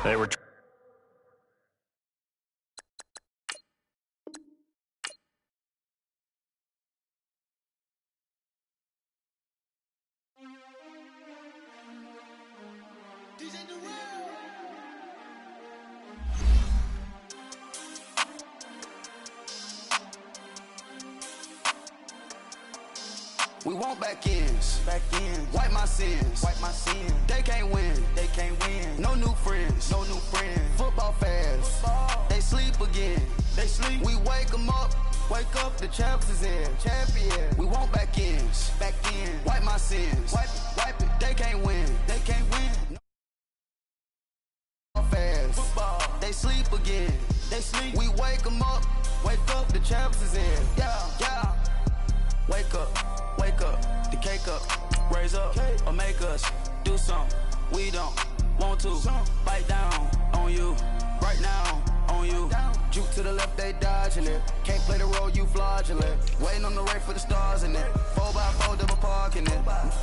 They were We want back ends. Wipe my sins. They can't win. No new friends. Football fans. They sleep again. We wake them up. The champs is in. Champion. We want back ends. Wipe my sins. Wipe it. They can't win. No fans. Football. They sleep again. We wake them up. The champs is in. Yeah. Wake up, the cake up, raise up, or make us do something we don't want to. Bite down on you. To the left, they dodging it. Can't play the role, you fraudulent. Waiting on the right for the stars in it. 4x4 double parking it.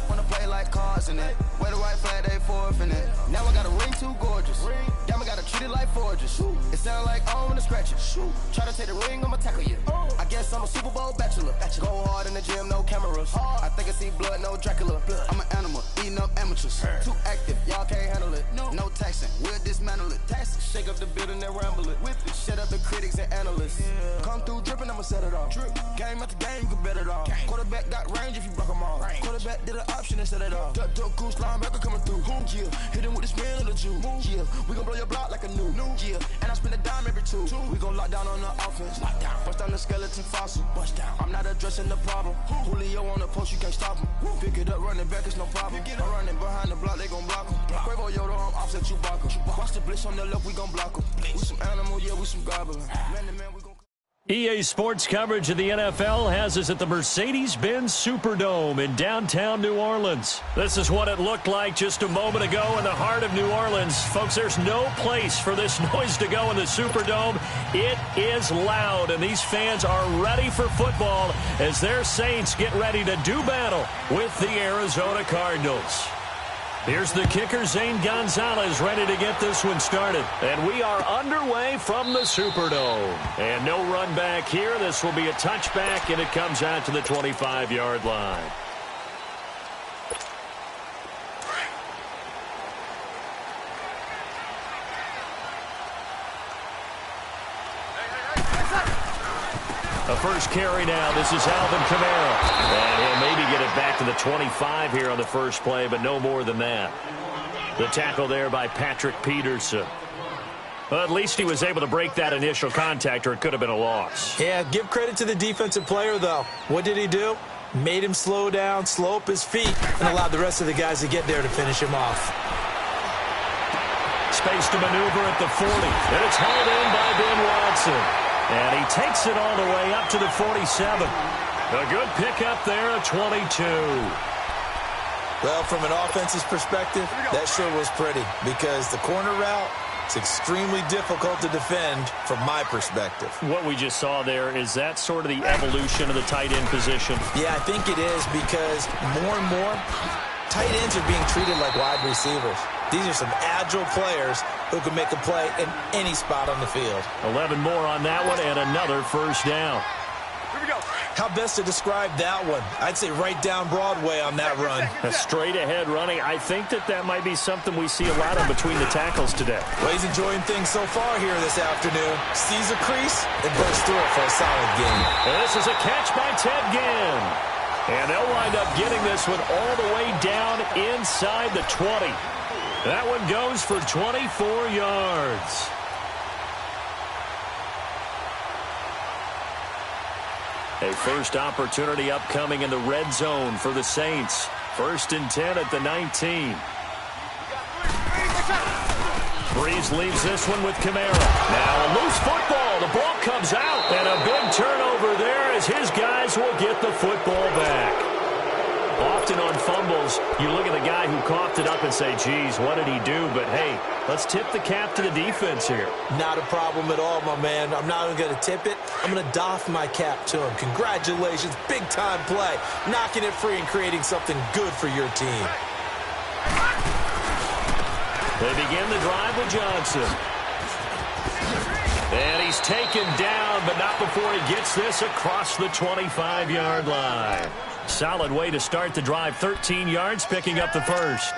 Wanna play like cars in it. Wear the white flag, they forfeiting it. Now I got a ring too gorgeous. Damn, I gotta treat it like forges. It sound like on the scratches. Try to take the ring, I'ma tackle you. I guess I'm a Super Bowl bachelor. Go hard in the gym, no cameras. I think I see blood, no Dracula. I'm an animal, eating up amateurs. Too active, y'all can't handle it. No taxing, we'll dismantle it. Shake up the building and ramble it. Whip it, shut up the critics and analysts. Come through dripping, I'ma set it off. Game after game, you can bet it off. Quarterback got range if you block them all. Quarterback did an option and set it off. Duck goose linebacker coming through. Yeah, hit him with the spin of the Jew. Yeah, we gon' blow your block like a new. Yeah, and I spend a dime every two. We gon' lock down on the offense. Bust down the skeleton fossil. Bust down. I'm not addressing the problem. Julio on the post, you can't stop him. Pick it up, running back, it's no problem. I'm running behind the block, they gon' block him. Quavo Yoda, I'm offset Chewbacca. Watch the blitz on the left, we gon' block him. We some animal, yeah, we some gobbler. Man to man, we gon' EA Sports coverage of the NFL has us at the Mercedes-Benz Superdome in downtown New Orleans. This is what it looked like just a moment ago in the heart of New Orleans. Folks, there's no place for this noise to go in the Superdome. It is loud, and these fans are ready for football as their Saints get ready to do battle with the Arizona Cardinals. Here's the kicker, Zane Gonzalez, ready to get this one started. And we are underway from the Superdome. And no run back here. This will be a touchback, and it comes out to the 25-yard line. A first carry now. This is Alvin Kamara. And he'll maybe get it back to the 25 here on the first play, but no more than that. The tackle there by Patrick Peterson. Well, at least he was able to break that initial contact, or it could have been a loss. Yeah, give credit to the defensive player, though. What did he do? Made him slow down, slow up his feet, and allowed the rest of the guys to get there to finish him off. Space to maneuver at the 40. And it's held in by Ben Watson. And he takes it all the way up to the 47. A good pickup there at 22. Well, from an offense's perspective, that sure was pretty because the corner route is extremely difficult to defend from my perspective. What we just saw there, is that sort of the evolution of the tight end position? Yeah, I think it is because more and more tight ends are being treated like wide receivers. These are some agile players who can make a play in any spot on the field. 11 more on that one and another first down. Here we go. How best to describe that one? I'd say right down Broadway on that run. A straight ahead running. I think that might be something we see a lot of between the tackles today. Well, he's enjoying things so far here this afternoon. Sees a crease and bursts through it for a solid gain. And this is a catch by Ted Ginn. And they'll wind up getting this one all the way down inside the 20. That one goes for 24 yards. A first opportunity upcoming in the red zone for the Saints. 1st and 10 at the 19. Breeze leaves this one with Kamara. Now a loose football. The ball comes out. And a big turnover there as his guys will get the football back. Often on fumbles, you look at the guy who coughed it up and say, geez, what did he do? But, hey, let's tip the cap to the defense here. Not a problem at all, my man. I'm not even going to tip it. I'm going to doff my cap to him. Congratulations. Big-time play. Knocking it free and creating something good for your team. They begin the drive with Johnson. And he's taken down, but not before he gets this across the 25-yard line. Solid way to start the drive. 13 yards, picking up the first.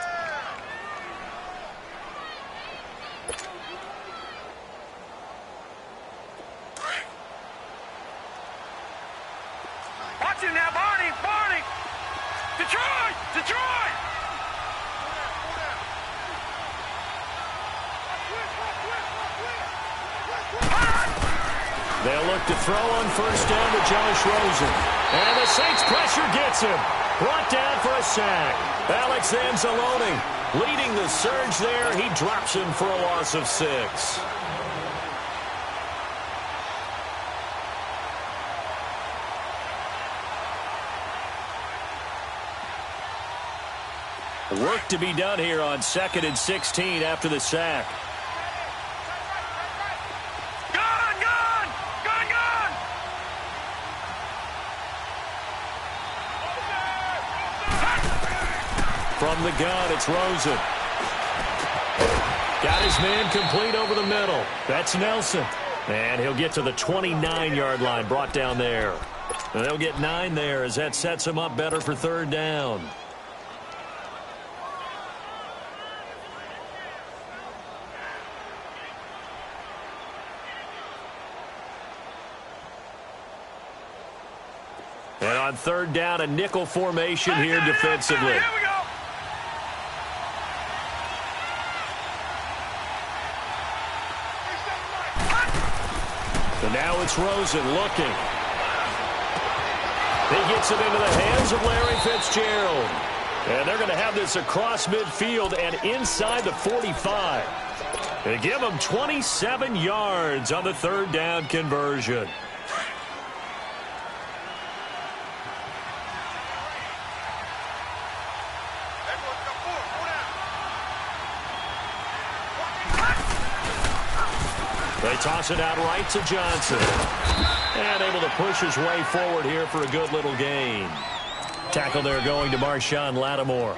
Watch it now, Barney! Barney! Detroit! Detroit! They'll look to throw on first down to Josh Rosen. And the Saints pressure gets him. Brought down for a sack. Alex Anzalone leading the surge there. He drops him for a loss of 6. Work to be done here on 2nd and 16 after the sack. Gun! Gun! From the gun, it's Rosen. Got his man complete over the middle. That's Nelson. And he'll get to the 29-yard line, brought down there. And they'll get 9 there as that sets him up better for third down. And on third down, a nickel formation here defensively. Here we go. And now it's Rosen looking. He gets it into the hands of Larry Fitzgerald. And they're going to have this across midfield and inside the 45. They give him 27 yards on the third down conversion. They toss it out right to Johnson. And able to push his way forward here for a good little gain. Tackle there going to Marshawn Lattimore.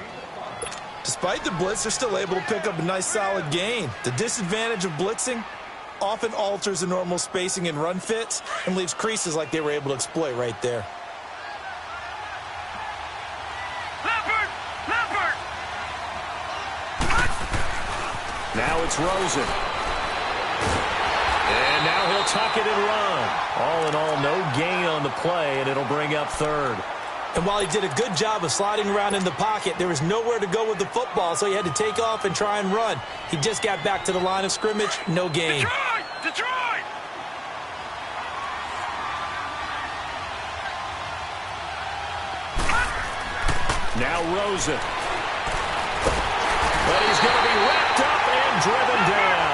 Despite the blitz, they're still able to pick up a nice solid gain. The disadvantage of blitzing often alters the normal spacing and run fits and leaves creases like they were able to exploit right there. Now it's Rosen. And now he'll tuck it and run. All in all, no gain on the play, and it'll bring up third. And while he did a good job of sliding around in the pocket, there was nowhere to go with the football, so he had to take off and try and run. He just got back to the line of scrimmage, no gain. Detroit! Now Rosen. But he's going to be wrapped up and driven down.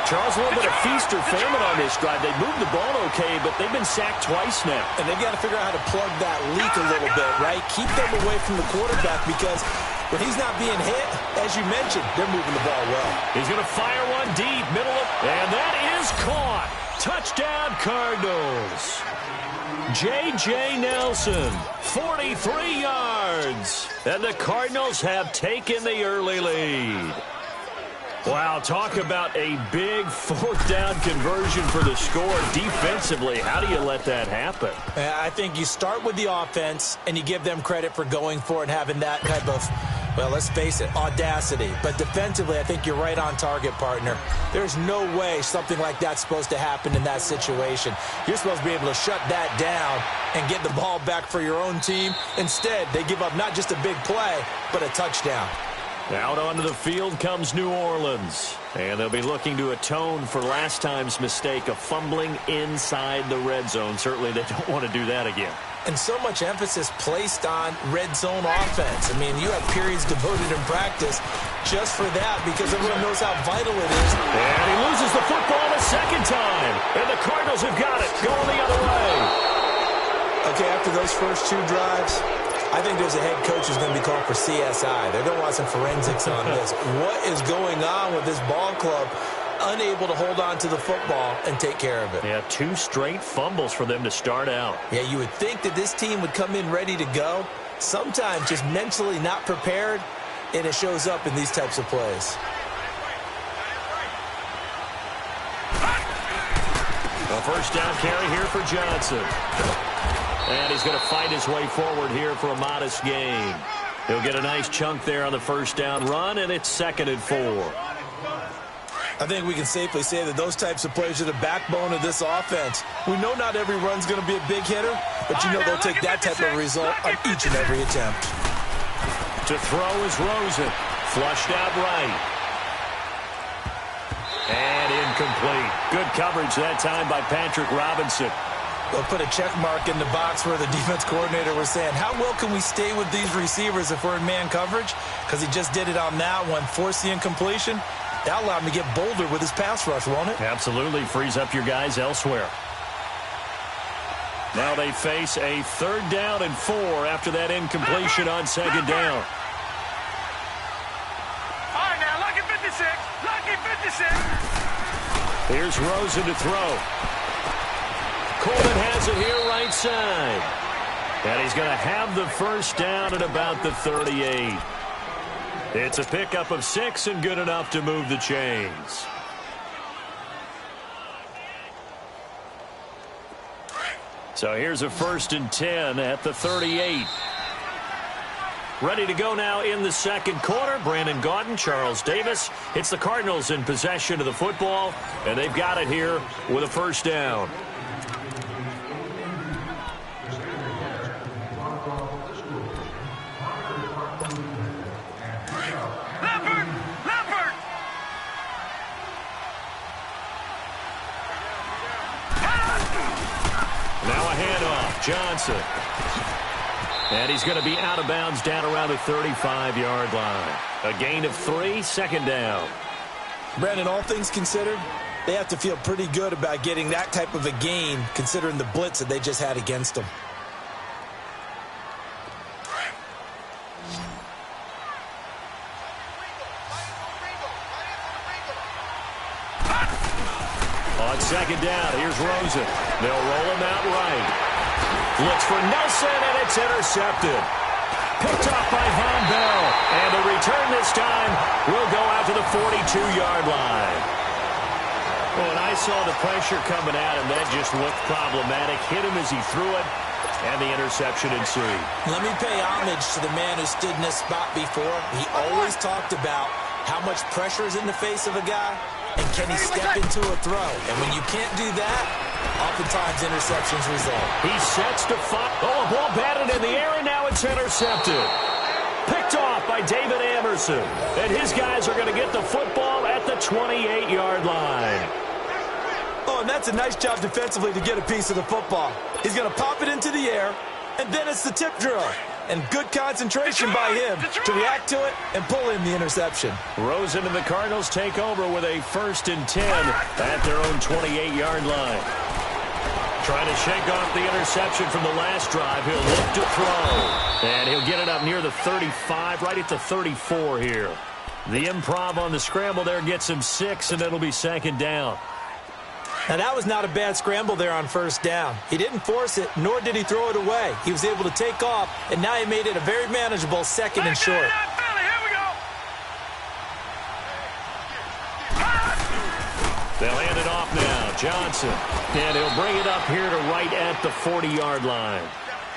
Charles, a little bit of feast or famine on this drive. They moved the ball okay, but they've been sacked twice now. And they've got to figure out how to plug that leak a little bit, right? Keep them away from the quarterback because when he's not being hit, as you mentioned, they're moving the ball well. He's going to fire one deep, middle of, and that is caught. Touchdown, Cardinals. J.J. Nelson, 43 yards. And the Cardinals have taken the early lead. Wow, talk about a big fourth down conversion for the score. Defensively, how do you let that happen? I think you start with the offense, and you give them credit for going for it and having that type of, well, let's face it, audacity. But defensively, I think you're right on target, partner. There's no way something like that's supposed to happen in that situation. You're supposed to be able to shut that down and get the ball back for your own team. Instead, they give up not just a big play, but a touchdown. Out onto the field comes New Orleans. And they'll be looking to atone for last time's mistake of fumbling inside the red zone. Certainly they don't want to do that again. And so much emphasis placed on red zone offense. I mean, you have periods devoted in practice just for that because everyone knows how vital it is. And he loses the football a second time. And the Cardinals have got it going the other way. Okay, after those first two drives, I think there's a head coach who's going to be called for CSI. They're going to want some forensics on this. What is going on with this ball club? Unable to hold on to the football and take care of it. Yeah, 2 straight fumbles for them to start out. Yeah, you would think that this team would come in ready to go. Sometimes just mentally not prepared, and it shows up in these types of plays. A first down carry here for Johnson. And he's going to fight his way forward here for a modest gain. He'll get a nice chunk there on the first down run, and it's 2nd and 4. I think we can safely say that those types of plays are the backbone of this offense. We know not every run's going to be a big hitter, but you know they'll take that type of result on each and every attempt. To throw is Rosen. Flushed out right. And incomplete. Good coverage that time by Patrick Robinson. They'll put a check mark in the box where the defense coordinator was saying, how well can we stay with these receivers if we're in man coverage? Because he just did it on that one, forced the incompletion. That allowed him to get bolder with his pass rush, won't it? Absolutely. Frees up your guys elsewhere. Now they face a 3rd down and 4 after that incompletion on 2nd down. All right, now, lucky 56. Lucky 56. Here's Rosen to throw. Coleman has it here right side. And he's going to have the first down at about the 38. It's a pickup of 6 and good enough to move the chains. So here's a 1st and 10 at the 38. Ready to go now in the second quarter. Brandon Gaudin, Charles Davis. It's the Cardinals in possession of the football, and they've got it here with a 1st down. Now a handoff, Johnson. And he's going to be out of bounds down around the 35-yard line. A gain of 3, 2nd down. Brandon, all things considered, they have to feel pretty good about getting that type of a gain considering the blitz that they just had against them. On 2nd down, here's Rosen. They'll roll him out right. Looks for Nelson, and it's intercepted. Picked off by Von Bell. And the return this time will go out to the 42-yard line. Well, and I saw the pressure coming at him. That just looked problematic. Hit him as he threw it, and the interception ensued. Let me pay homage to the man who stood in this spot before. He always talked about how much pressure is in the face of a guy, and can he step into a throw? And when you can't do that, oftentimes interceptions result. He sets to fire. Oh, a ball batted in the air, and now it's intercepted. Picked off by David Anderson. And his guys are going to get the football at the 28-yard line. Oh, and that's a nice job defensively to get a piece of the football. He's going to pop it into the air, and then it's the tip drill. And good concentration by him to react to it and pull in the interception. Rosen and the Cardinals take over with a 1st and 10 at their own 28-yard line. Trying to shake off the interception from the last drive. He'll look to throw. And he'll get it up near the 35, right at the 34 here. The improv on the scramble there gets him 6, and it'll be 2nd down. Now, that was not a bad scramble there on 1st down. He didn't force it, nor did he throw it away. He was able to take off, and now he made it a very manageable 2nd and short. They'll hand it off now. Johnson. And he'll bring it up here to right at the 40-yard line.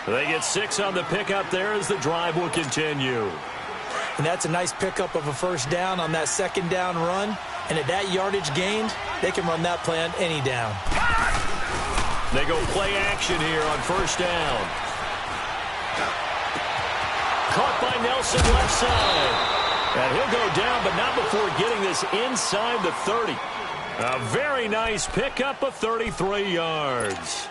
They get 6 on the pickup there as the drive will continue. And that's a nice pickup of a 1st down on that 2nd down run. And at that yardage gained, they can run that play on any down. They go play action here on 1st down. Caught by Nelson left side. And he'll go down, but not before getting this inside the 30. A very nice pickup of 33 yards.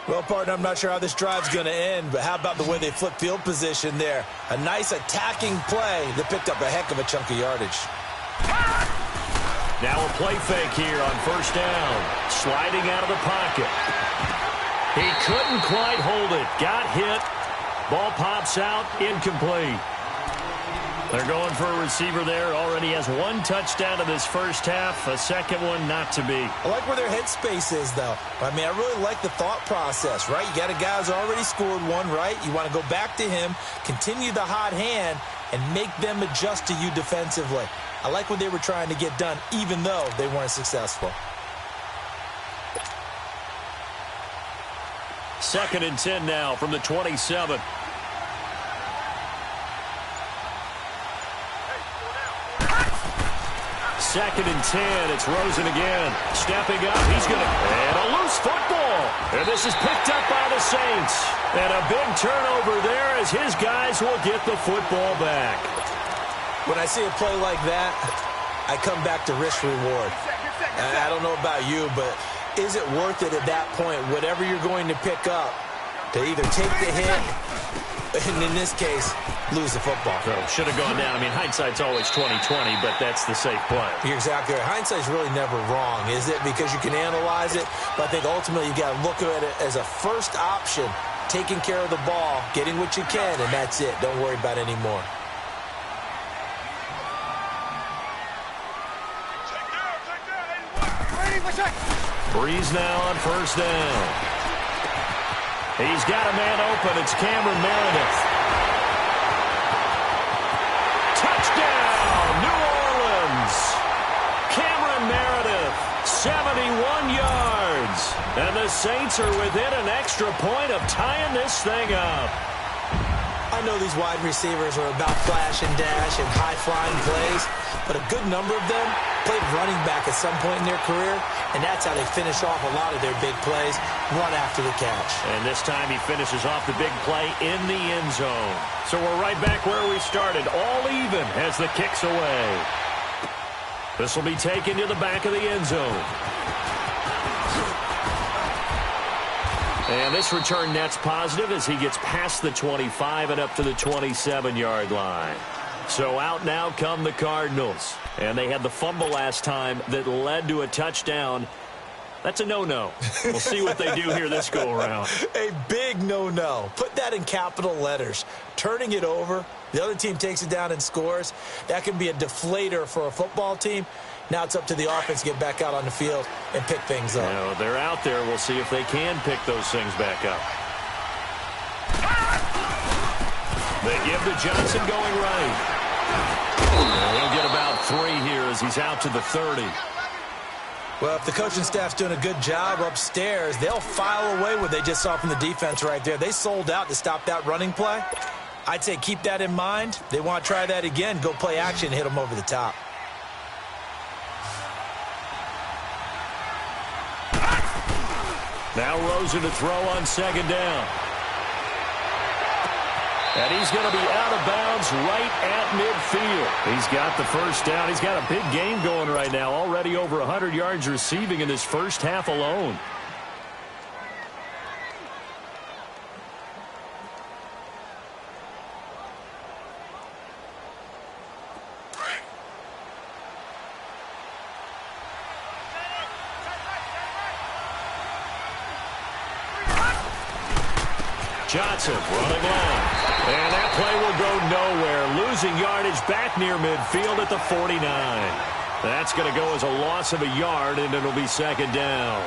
Well, partner, I'm not sure how this drive's going to end, but how about the way they flip field position there? A nice attacking play that picked up a heck of a chunk of yardage. Now a play fake here on 1st down. Sliding out of the pocket. He couldn't quite hold it. Got hit. Ball pops out. Incomplete. They're going for a receiver there. Already has 1 touchdown in this 1st half. A 2nd one not to be. I like where their headspace is, though. I mean, I really like the thought process, right? You got a guy who's already scored 1, right? You want to go back to him, continue the hot hand, and make them adjust to you defensively. I like what they were trying to get done, even though they weren't successful. 2nd and 10 now from the 27. Second and 10. It's Rosen again. Stepping up. He's going to... And a loose football. And this is picked up by the Saints. And a big turnover there as his guys will get the football back. When I see a play like that, I come back to risk-reward. I don't know about you, but is it worth it at that point, whatever you're going to pick up, to either take the hit, and in this case, lose the football? So should have gone down. I mean, hindsight's always 20/20, but that's the safe play. You're exactly right. Hindsight's really never wrong, is it? Because you can analyze it, but I think ultimately you got to look at it as a first option, taking care of the ball, getting what you can, and that's it. Don't worry about it anymore. Breeze now on 1st down. He's got a man open. It's Cameron Meredith. Touchdown! 71 yards. And the Saints are within an extra point of tying this thing up. I know these wide receivers are about flash and dash and high-flying plays, but a good number of them played running back at some point in their career, and that's how they finish off a lot of their big plays, run after the catch. And this time he finishes off the big play in the end zone. So we're right back where we started, all even as the kick's away. This will be taken to the back of the end zone. And this return net's positive as he gets past the 25 and up to the 27-yard line. So out now come the Cardinals. And they had the fumble last time that led to a touchdown. That's a no-no. We'll see what they do here this go-around. A big no-no. Put that in capital letters. Turning it over, the other team takes it down and scores. That can be a deflator for a football team. Now it's up to the offense to get back out on the field and pick things up. Now, they're out there. We'll see if they can pick those things back up. They give to Johnson going right. He'll get about 3 here as he's out to the 30. Well, if the coaching staff's doing a good job upstairs, they'll file away what they just saw from the defense right there. They sold out to stop that running play. I'd say keep that in mind. They want to try that again. Go play action, hit them over the top. Now Rosen to throw on second down. And he's going to be out of bounds right at midfield. He's got the first down. He's got a big game going right now. Already over 100 yards receiving in this first half alone. Johnson running long. And that play will go nowhere. Losing yardage back near midfield at the 49. That's going to go as a loss of a yard, and it'll be second down.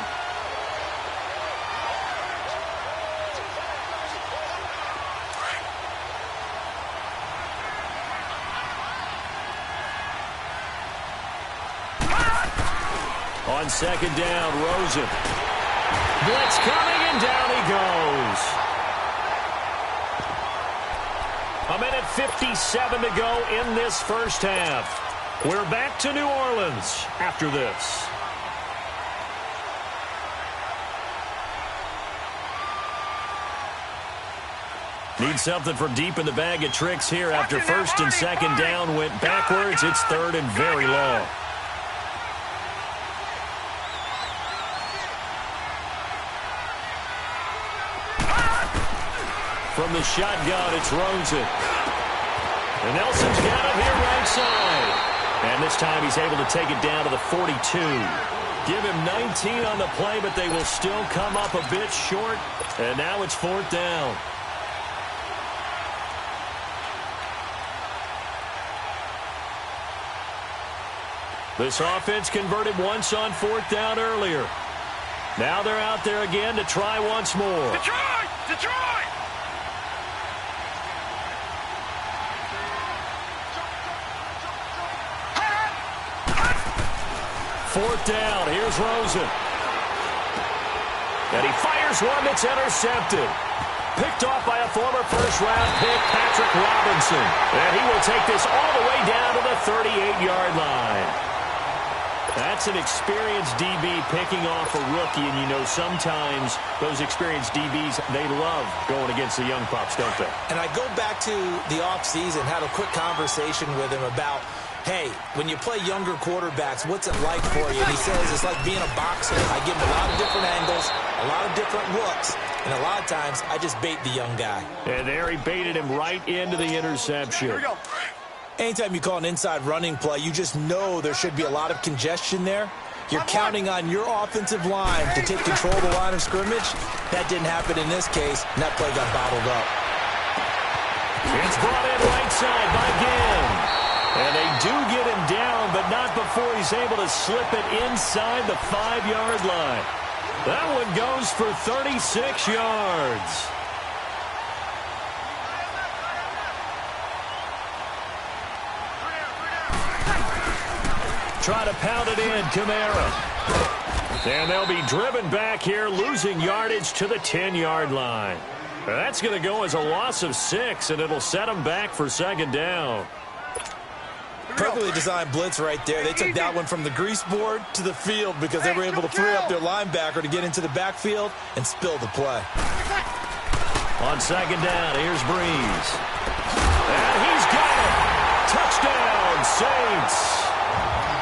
On second down, Rosen. Blitz coming, and down he goes. A minute 57 to go in this first half. We're back to New Orleans after this. Need something from deep in the bag of tricks here after first and second down went backwards. It's third and very long. From the shotgun, it's Rosen. And Nelson's got it here right side. And this time he's able to take it down to the 42. Give him 19 on the play, but they will still come up a bit short. And now it's fourth down. This offense converted once on fourth down earlier. Now they're out there again to try once more. Detroit! Detroit! Fourth down, here's Rosen. And he fires one that's intercepted. Picked off by a former first-round pick, Patrick Robinson. And he will take this all the way down to the 38-yard line. That's an experienced DB picking off a rookie, and you know sometimes those experienced DBs, they love going against the young pups, don't they? And I go back to the offseason, had a quick conversation with him about, hey, when you play younger quarterbacks, what's it like for you? And he says it's like being a boxer. I give him a lot of different angles, a lot of different looks, and a lot of times I just bait the young guy. And there he baited him right into the interception. Here we go. Anytime you call an inside running play, you just know there should be a lot of congestion there. You're counting on your offensive line to take control of the line of scrimmage. That didn't happen in this case, and that play got bottled up. It's brought in right side by Ginn. And they do get him down, but not before he's able to slip it inside the 5-yard line. That one goes for 36 yards. Try to pound it in, Kamara. And they'll be driven back here, losing yardage to the 10-yard line. That's going to go as a loss of 6, and it'll set them back for second down. Perfectly designed blitz right there. They took that one from the grease board to the field because they were able to free up their linebacker to get into the backfield and spill the play. On second down, here's Breeze. And he's got it. Touchdown, Saints.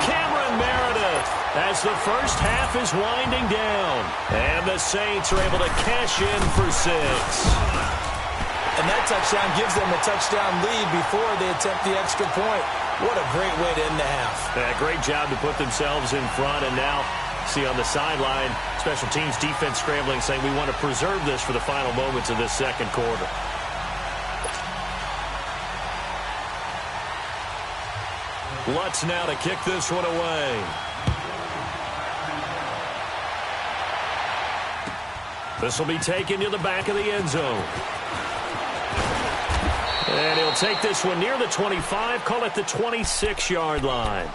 Cameron Meredith as the first half is winding down. And the Saints are able to cash in for 6. And that touchdown gives them a touchdown lead before they attempt the extra point. What a great way to end the half. Yeah, great job to put themselves in front. And now, see on the sideline, special teams defense scrambling, saying we want to preserve this for the final moments of this second quarter. Lutz now to kick this one away. This will be taken to the back of the end zone. And he'll take this one near the 25, call it the 26-yard line.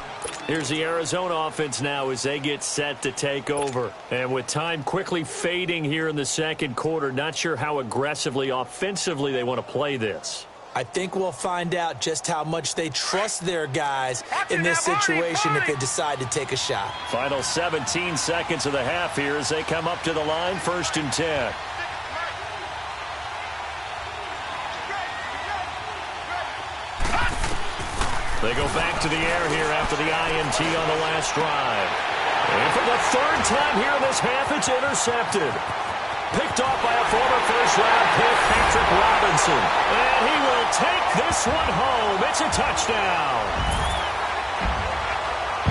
Here's the Arizona offense now as they get set to take over. And with time quickly fading here in the second quarter, not sure how aggressively, offensively they want to play this. I think we'll find out just how much they trust their guys in this situation if they decide to take a shot. Final 17 seconds of the half here as they come up to the line, 1st and 10. They go back to the air here after the INT on the last drive. And for the 3rd time here in this half, it's intercepted. Picked off by a former first-round pick, Patrick Robinson. And he will take this one home. It's a touchdown.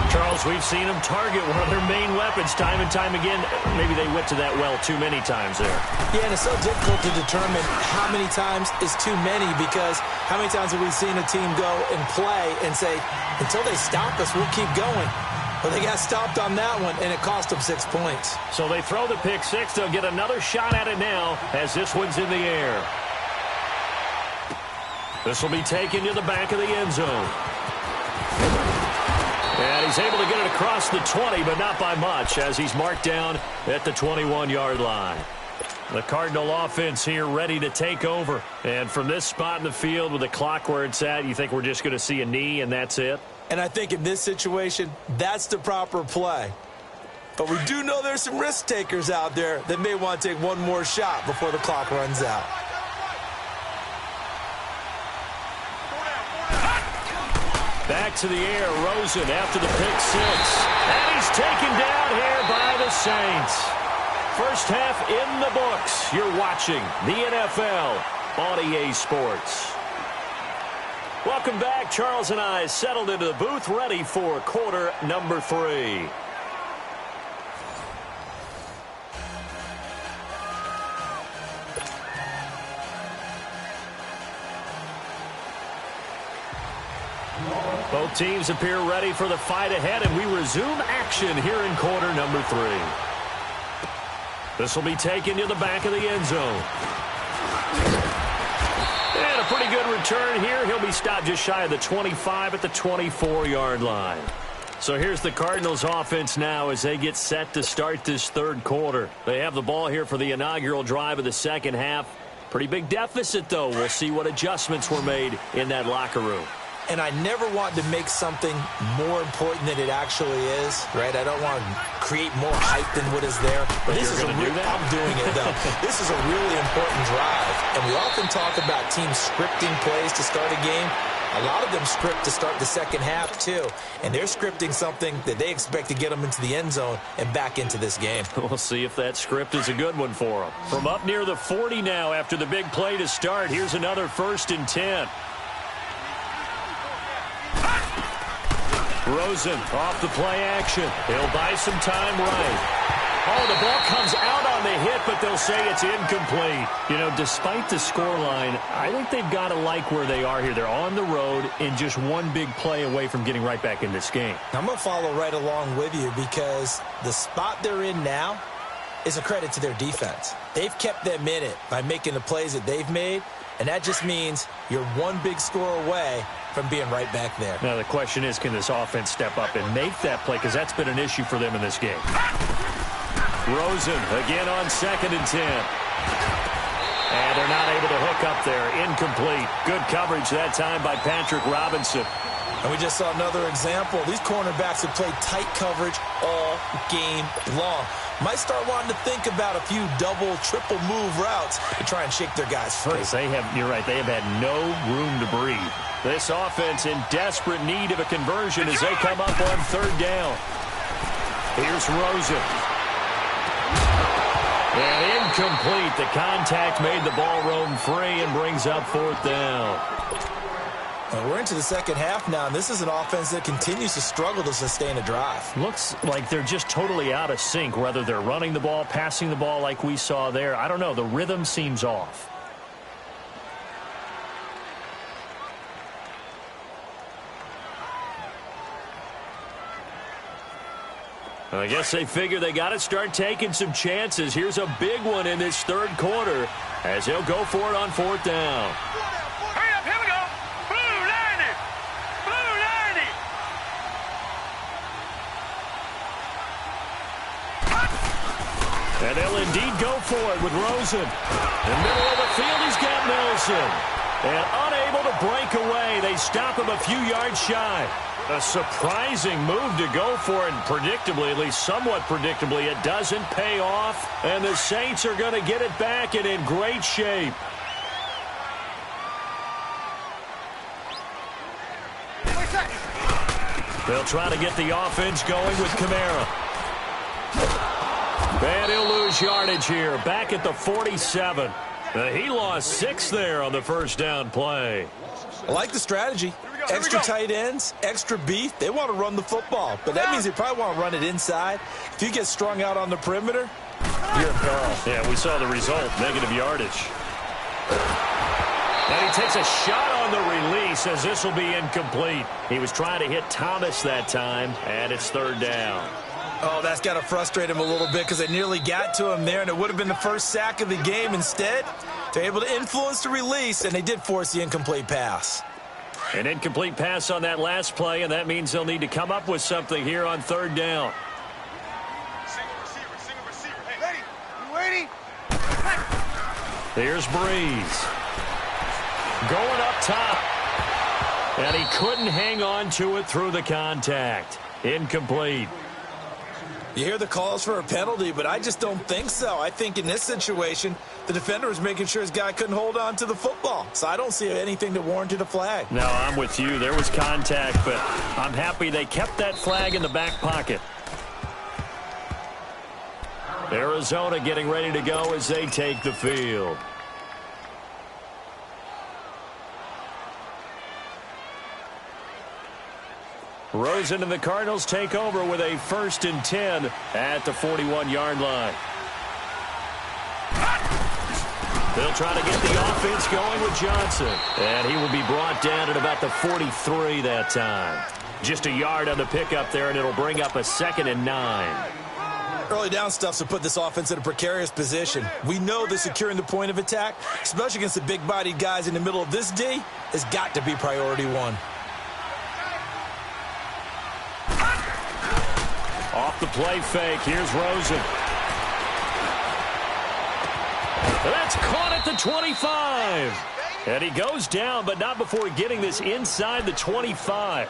Charles, we've seen them target one of their main weapons time and time again. Maybe they went to that well too many times there. Yeah, and it's so difficult to determine how many times is too many because how many times have we seen a team go and play and say, until they stop us, we'll keep going. Well, they got stopped on that one, and it cost them 6 points. So they throw the pick 6. They'll get another shot at it now as this one's in the air. This will be taken to the back of the end zone. And he's able to get it across the 20, but not by much, as he's marked down at the 21-yard line. The Cardinal offense here ready to take over. And from this spot in the field with the clock where it's at, you think we're just going to see a knee and that's it? And I think in this situation, that's the proper play. But we do know there's some risk takers out there that may want to take one more shot before the clock runs out. Back to the air, Rosen after the pick 6. And he's taken down here by the Saints. First half in the books. You're watching the NFL on EA Sports. Welcome back. Charles and I settled into the booth, ready for quarter number 3. Both teams appear ready for the fight ahead, and we resume action here in quarter number 3. This will be taken to the back of the end zone. And a pretty good return here. He'll be stopped just shy of the 25 at the 24-yard line. So here's the Cardinals offense now as they get set to start this third quarter. They have the ball here for the inaugural drive of the second half. Pretty big deficit, though. We'll see what adjustments were made in that locker room. And I never want to make something more important than it actually is, right? I don't want to create more hype than what is there. But this is I'm doing it, though. This is a really important drive. And we often talk about teams scripting plays to start a game. A lot of them script to start the second half, too. And they're scripting something that they expect to get them into the end zone and back into this game. We'll see if that script is a good one for them. From up near the 40 now after the big play to start, here's another 1st and 10. Rosen off the play action. He'll buy some time right. Oh, the ball comes out on the hit, but they'll say it's incomplete. You know, despite the scoreline, I think they've got to like where they are here. They're on the road and just one big play away from getting right back in this game. I'm going to follow right along with you because the spot they're in now is a credit to their defense. They've kept them in it by making the plays that they've made, and that just means you're one big score away from being right back there. Now, the question is, can this offense step up and make that play? Because that's been an issue for them in this game. Rosen again on 2nd and 10. And they're not able to hook up there. Incomplete. Good coverage that time by Patrick Robinson. And we just saw another example. These cornerbacks have played tight coverage all game long. Might start wanting to think about a few double, triple move routes to try and shake their guys free. You're right, they have had no room to breathe. This offense in desperate need of a conversion as they come up on 3rd down. Here's Rosen. And incomplete. The contact made the ball roam free and brings up 4th down. And we're into the second half now, and this is an offense that continues to struggle to sustain a drive. Looks like they're just totally out of sync, whether they're running the ball, passing the ball like we saw there. I don't know. The rhythm seems off. I guess they figure they got to start taking some chances. Here's a big one in this 3rd quarter as he'll go for it on 4th down. Hurry up, here we go. Blue 90. Blue 90. And they'll indeed go for it with Rosen. In the middle of the field, he's got Nelson. And unable to break away, they stop him a few yards shy. A surprising move to go for it, and predictably, at least somewhat predictably, it doesn't pay off. And the Saints are going to get it back and in great shape. They'll try to get the offense going with Kamara. And he'll lose yardage here, back at the 47. He lost 6 there on the 1st down play. I like the strategy. Extra tight ends, extra beef. They want to run the football, but that means they probably want to run it inside. If you get strung out on the perimeter, you're in peril. Yeah, we saw the result, negative yardage. And he takes a shot on the release as this will be incomplete. He was trying to hit Thomas that time, and it's 3rd down. Oh, that's got to frustrate him a little bit because it nearly got to him there, and it would have been the first sack of the game. Instead, they're able to influence the release, and they did force the incomplete pass. An incomplete pass on that last play, and that means they'll need to come up with something here on 3rd down. Single receiver. Hey, ready? You waiting? Here's Breeze. Going up top. And he couldn't hang on to it through the contact. Incomplete. You hear the calls for a penalty, but I just don't think so. I think in this situation, the defender was making sure his guy couldn't hold on to the football. So I don't see anything that warranted a flag. No, I'm with you. There was contact, but I'm happy they kept that flag in the back pocket. Arizona getting ready to go as they take the field. Rosen and the Cardinals take over with a 1st and 10 at the 41-yard line. They'll try to get the offense going with Johnson. And he will be brought down at about the 43 that time. Just a yard on the pickup there, and it'll bring up a 2nd and 9. Early down stuff's to put this offense in a precarious position. We know that securing the point of attack, especially against the big-bodied guys in the middle of this D, has got to be priority 1. Off the play fake, here's Rosen. That's caught at the 25. And he goes down, but not before getting this inside the 25.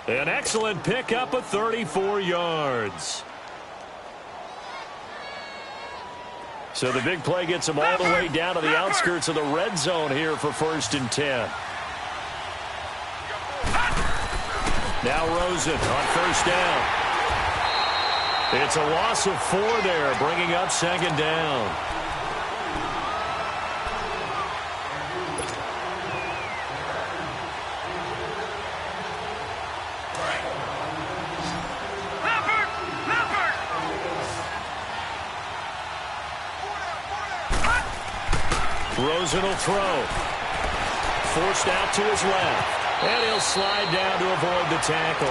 An excellent pickup of 34 yards. So the big play gets him all the way down to the outskirts of the red zone here for 1st and 10. Now Rosen on 1st down. It's a loss of 4 there, bringing up 2nd down. Rosen will throw. Forced out to his left. And he'll slide down to avoid the tackle.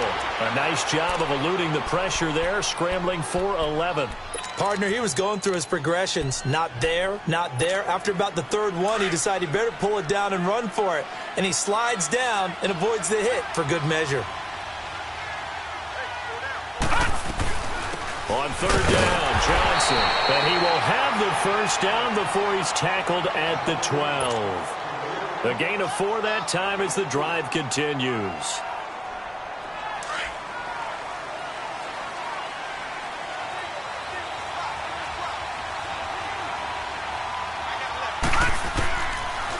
A nice job of eluding the pressure there, scrambling for 11. Partner, he was going through his progressions. Not there, not there. After about the 3rd one, he decided he better pull it down and run for it. And he slides down and avoids the hit for good measure. On 3rd down, Johnson. Johnson. And he will have the first down before he's tackled at the 12. A gain of 4 that time as the drive continues.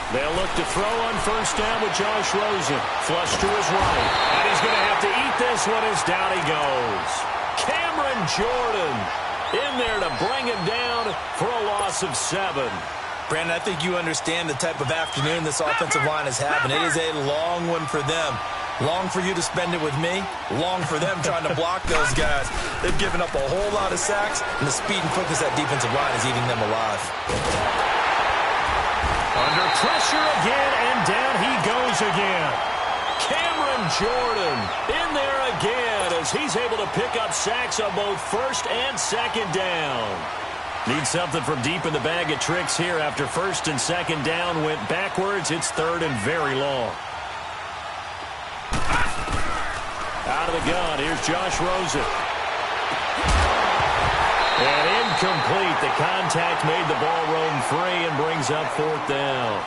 They'll look to throw on first down with Josh Rosen. Flush to his right. And he's going to have to eat this one as down he goes. Cameron Jordan in there to bring him down for a loss of 7. Brandon, I think you understand the type of afternoon this offensive line is having. It is a long one for them. Long for you to spend it with me. Long for them trying to block those guys. They've given up a whole lot of sacks, and the speed and quickness of that defensive line is eating them alive. Under pressure again, and down he goes again. Cameron Jordan in there again as he's able to pick up sacks on both first and second down. Need something from deep in the bag of tricks here after first and second down went backwards. It's third and very long. Out of the gun, here's Josh Rosen. And incomplete. The contact made the ball roam free and brings up 4th down.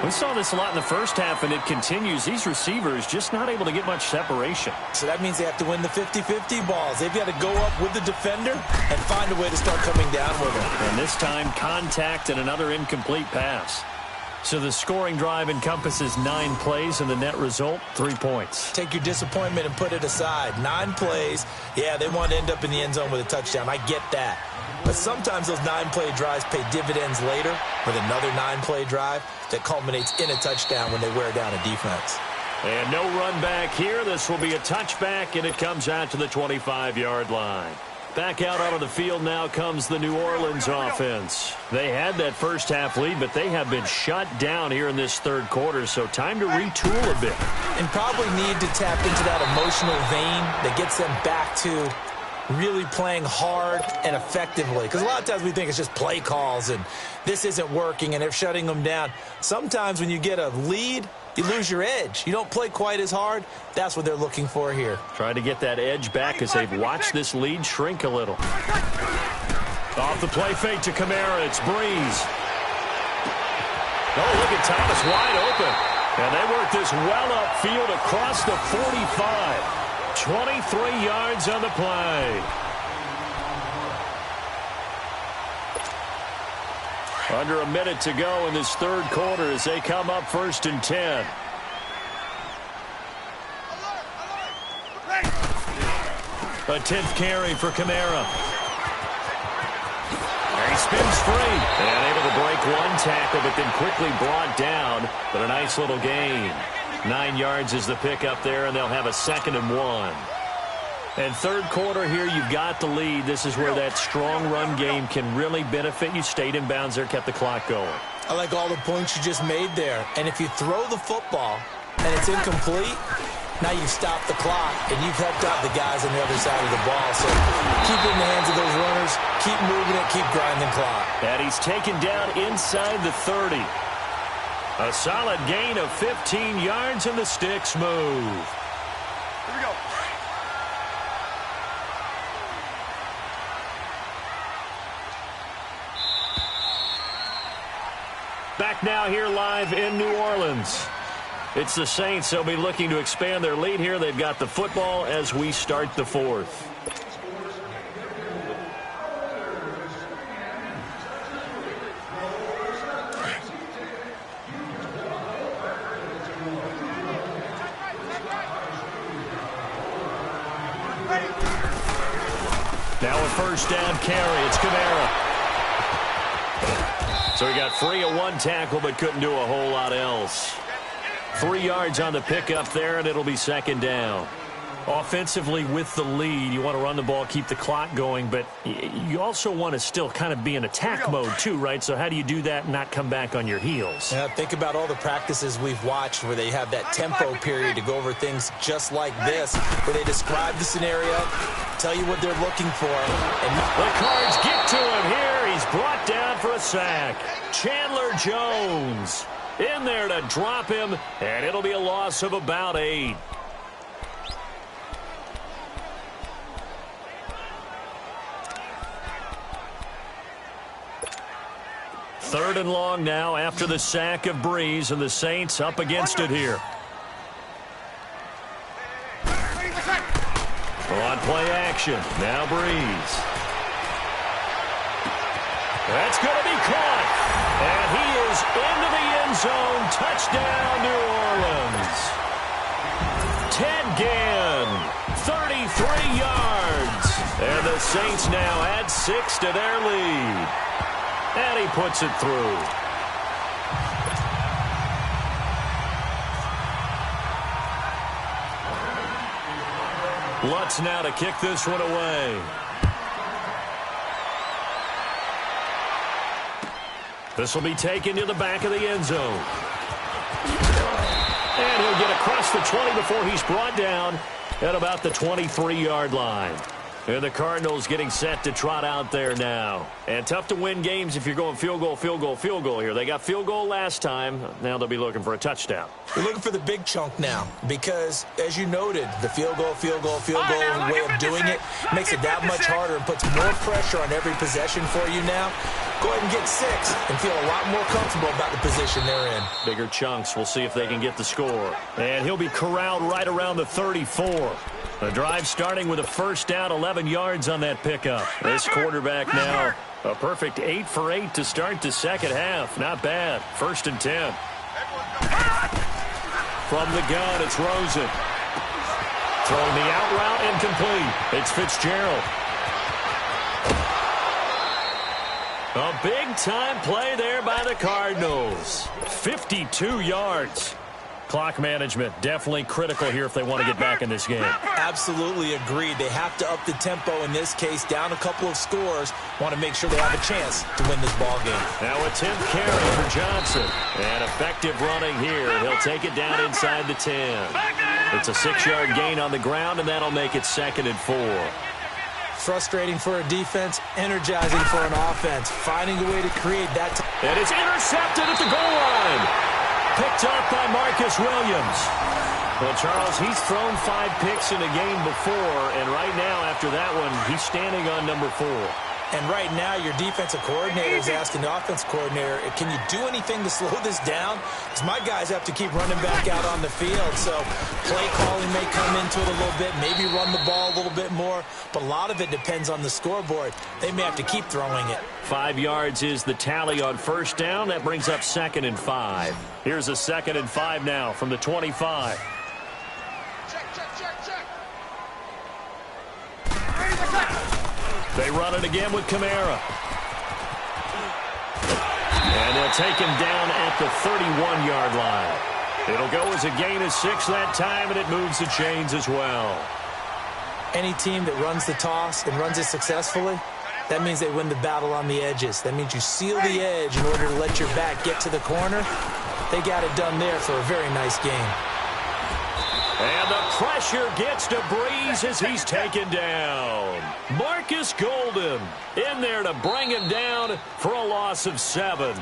We saw this a lot in the first half, and it continues. These receivers just not able to get much separation. So that means they have to win the 50-50 balls. They've got to go up with the defender and find a way to start coming down with him. And this time, contact and another incomplete pass. So the scoring drive encompasses 9 plays, and the net result, 3 points. Take your disappointment and put it aside. 9 plays. Yeah, they want to end up in the end zone with a touchdown. I get that. But sometimes those 9-play drives pay dividends later with another 9-play drive that culminates in a touchdown when they wear down a defense. And no run back here. This will be a touchback, and it comes out to the 25-yard line. Back out onto the field now comes the New Orleans offense. They had that first half lead, but they have been shut down here in this third quarter, so time to retool a bit. And probably need to tap into that emotional vein that gets them back to really playing hard and effectively. Because a lot of times we think it's just play calls and this isn't working and they're shutting them down. Sometimes when you get a lead, you lose your edge. You don't play quite as hard. That's what they're looking for here. Trying to get that edge back as they've watched this lead shrink a little. Off the play fake to Kamara. It's Breeze. Oh, look at Thomas wide open. And they work this well upfield across the 45. 23 yards on the play. Under a minute to go in this third quarter as they come up 1st and 10. A 10th carry for Kamara. He spins free and able to break one tackle, but then quickly brought down. But a nice little gain. 9 yards is the pickup there, and they'll have a 2nd and 1. And third quarter here, you've got the lead. This is where that strong run game can really benefit you. Stayed in bounds there, kept the clock going. I like all the points you just made there. And if you throw the football and it's incomplete, now you've stopped the clock and you've helped out the guys on the other side of the ball. So keep it in the hands of those runners, keep moving it, keep grinding clock. And he's taken down inside the 30. A solid gain of 15 yards and the sticks move. Here we go. Back now here live in New Orleans. It's the Saints. They'll be looking to expand their lead here. They've got the football as we start the fourth. Now a first down carry. It's Kamara. So he got free of one tackle but couldn't do a whole lot else. 3 yards on the pickup there, and it'll be second down. Offensively with the lead, you want to run the ball, keep the clock going, but you also want to still kind of be in attack mode too, right? So how do you do that and not come back on your heels? Yeah, think about all the practices we've watched where they have that tempo period to go over things just like this, where they describe the scenario, tell you what they're looking for. And the Cards get to him here. He's brought down for a sack. Chandler Jones in there to drop him, and it'll be a loss of about 8. 3rd and long now after the sack of Breeze, and the Saints up against it here. On play action, now Breeze. That's going to be caught. And he is into the end zone. Touchdown, New Orleans. Ted Ginn, 33 yards. And the Saints now add 6 to their lead. And he puts it through. Lutz now to kick this one away. This will be taken to the back of the end zone. And he'll get across the 20 before he's brought down at about the 23-yard line. And the Cardinals getting set to trot out there now. And tough to win games if you're going field goal, field goal, field goal here. They got field goal last time. Now they'll be looking for a touchdown. You're looking for the big chunk now because, as you noted, the field goal way of doing it makes it that much harder and puts more pressure on every possession for you now. Go ahead and get 6 and feel a lot more comfortable about the position they're in. Bigger chunks. We'll see if they can get the score. And he'll be corralled right around the 34. The drive starting with a first down, 11 yards on that pickup. This quarterback now a perfect 8 for 8 to start the second half. Not bad. 1st and 10. From the gun, it's Rosen. Throwing the out route incomplete. It's Fitzgerald. A big-time play there by the Cardinals. 52 yards. Clock management definitely critical here if they want to get back in this game. Absolutely agreed. They have to up the tempo in this case, down a couple of scores. Want to make sure they have a chance to win this ball game. Now a 10th carry for Johnson. And effective running here. He'll take it down inside the 10. It's a 6-yard gain on the ground, and that'll make it 2nd and 4. Frustrating for a defense, energizing for an offense. Finding a way to create that. And it's intercepted at the goal line. Picked off by Marcus Williams. Well, Charles, he's thrown 5 picks in a game before, and right now, after that one, he's standing on number 4. And right now, your defensive coordinator is asking the offensive coordinator, can you do anything to slow this down? Because my guys have to keep running back out on the field. So play calling may come into it a little bit, maybe run the ball a little bit more. But a lot of it depends on the scoreboard. They may have to keep throwing it. 5 yards is the tally on first down. That brings up 2nd and 5. Here's a 2nd and 5 now from the 25. They run it again with Kamara. And they'll take him down at the 31-yard line. It'll go as a gain of 6 that time, and it moves the chains as well. Any team that runs the toss and runs it successfully, that means they win the battle on the edges. That means you seal the edge in order to let your back get to the corner. They got it done there for a very nice game. And the pressure gets to Breeze as he's taken down. Marcus Golden in there to bring him down for a loss of 7.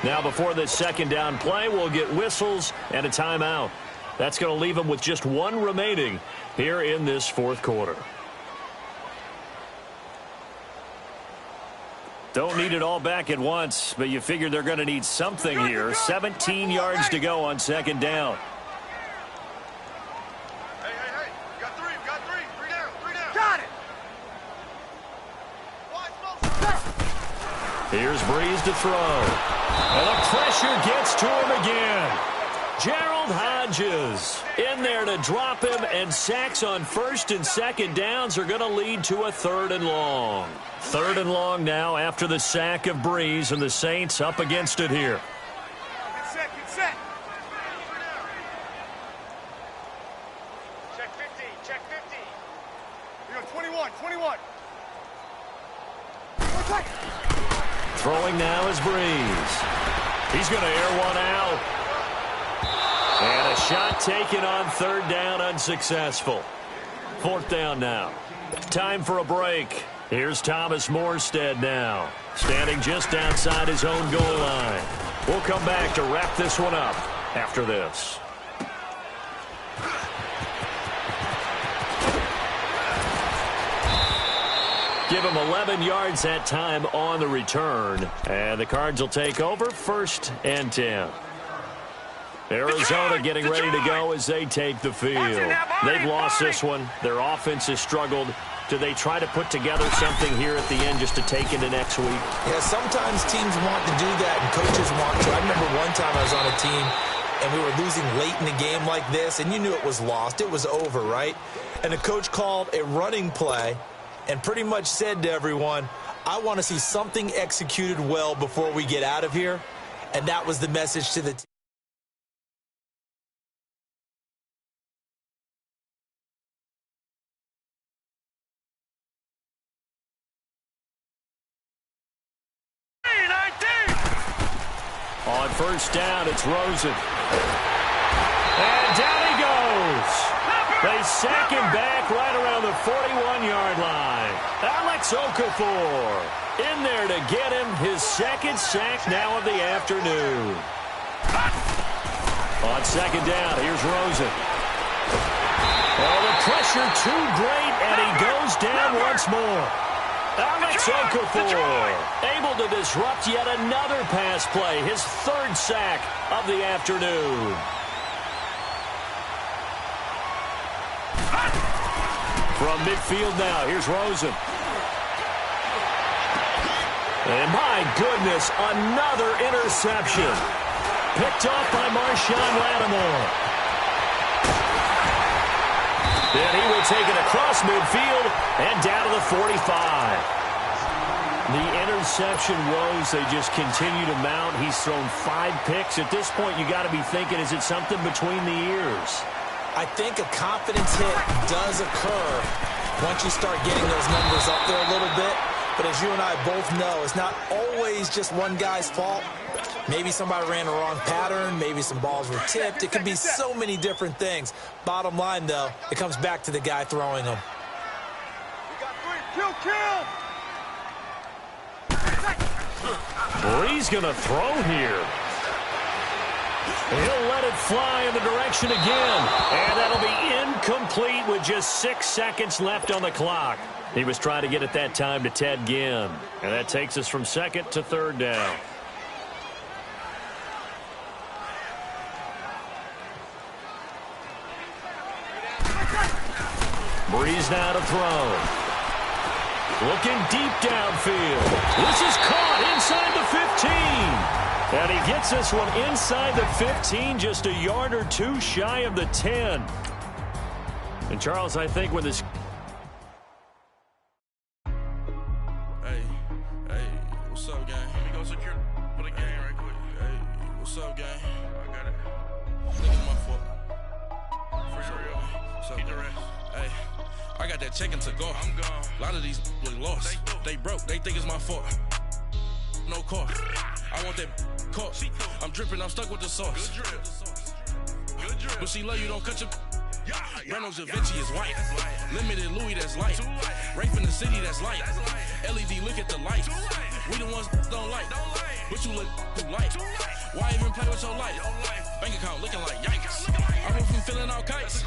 Now before this 2nd down play, we'll get whistles and a timeout. That's going to leave him with just 1 remaining here in this 4th quarter. Don't need it all back at once, but you figure they're going to need something here. 17 yards to go on 2nd down. Here's Breeze to throw. And the pressure gets to him again. Gerald Hodges in there to drop him, and sacks on 1st and 2nd downs are going to lead to a 3rd and long. 3rd and long now after the sack of Breeze, and the Saints up against it here. Get set, get set. Check 50, check 50. We go 21, 21. Throwing now is Breeze. He's going to air one out. And a shot taken on 3rd down, unsuccessful. 4th down now. Time for a break. Here's Thomas Morstead now, standing just outside his own goal line. We'll come back to wrap this one up after this. Give him 11 yards that time on the return. And the Cards will take over 1st and 10. Arizona getting ready to go as they take the field. They've lost this one. Their offense has struggled. Do they try to put together something here at the end just to take into next week? Yeah, sometimes teams want to do that and coaches want to. I remember one time I was on a team and we were losing late in the game like this, and you knew it was lost. It was over, right? And the coach called a running play and pretty much said to everyone, I want to see something executed well before we get out of here. And that was the message to the team. On 1st down, it's Rosen. And down he goes. They sack him back right around the 41-yard line. Alex Okafor in there to get him his 2nd sack now of the afternoon. On 2nd down, here's Rosen. Oh, the pressure too great, and he goes down once more. Alex Okafor able to disrupt yet another pass play, his 3rd sack of the afternoon. From midfield now, here's Rosen. And my goodness, another interception. Picked off by Marshawn Lattimore. Then he will take it across midfield and down to the 45. The interception woes, they just continue to mount. He's thrown 5 picks. At this point, you got to be thinking, is it something between the ears? I think a confidence hit does occur once you start getting those numbers up there a little bit. But as you and I both know, it's not always just one guy's fault. Maybe somebody ran the wrong pattern. Maybe some balls were tipped. It could be so many different things. Bottom line, though, it comes back to the guy throwing them. We got 3. Kill. Bree's going to throw here. He'll let it fly in the direction again. And that'll be incomplete with just 6 seconds left on the clock. He was trying to get it that time to Ted Ginn. And that takes us from 2nd to 3rd down. Breeze now to throw. Looking deep downfield. This is caught inside the 15. And he gets this one inside the 15, just a yard or 2 shy of the 10. And Charles, I think with this... Hey, what's up, gang? Let me go secure for the game right quick. Hey, what's up, gang? I got it. Look at my foot. For real. What's up, gang? Hey, I got that chicken to go. I'm gone. A lot of these was lost. They broke. They think it's my fault. No car. I want that caught. I'm dripping. I'm stuck with the sauce. Good drip. But she love you. Don't cut your... Reynolds Da Vinci is white. Limited Louis, that's light. Rape in the city, that's light. LED, look at the light. We the ones don't like. But you look too light. Why even play with your life? Bank account looking like yikes. I went from filling out kites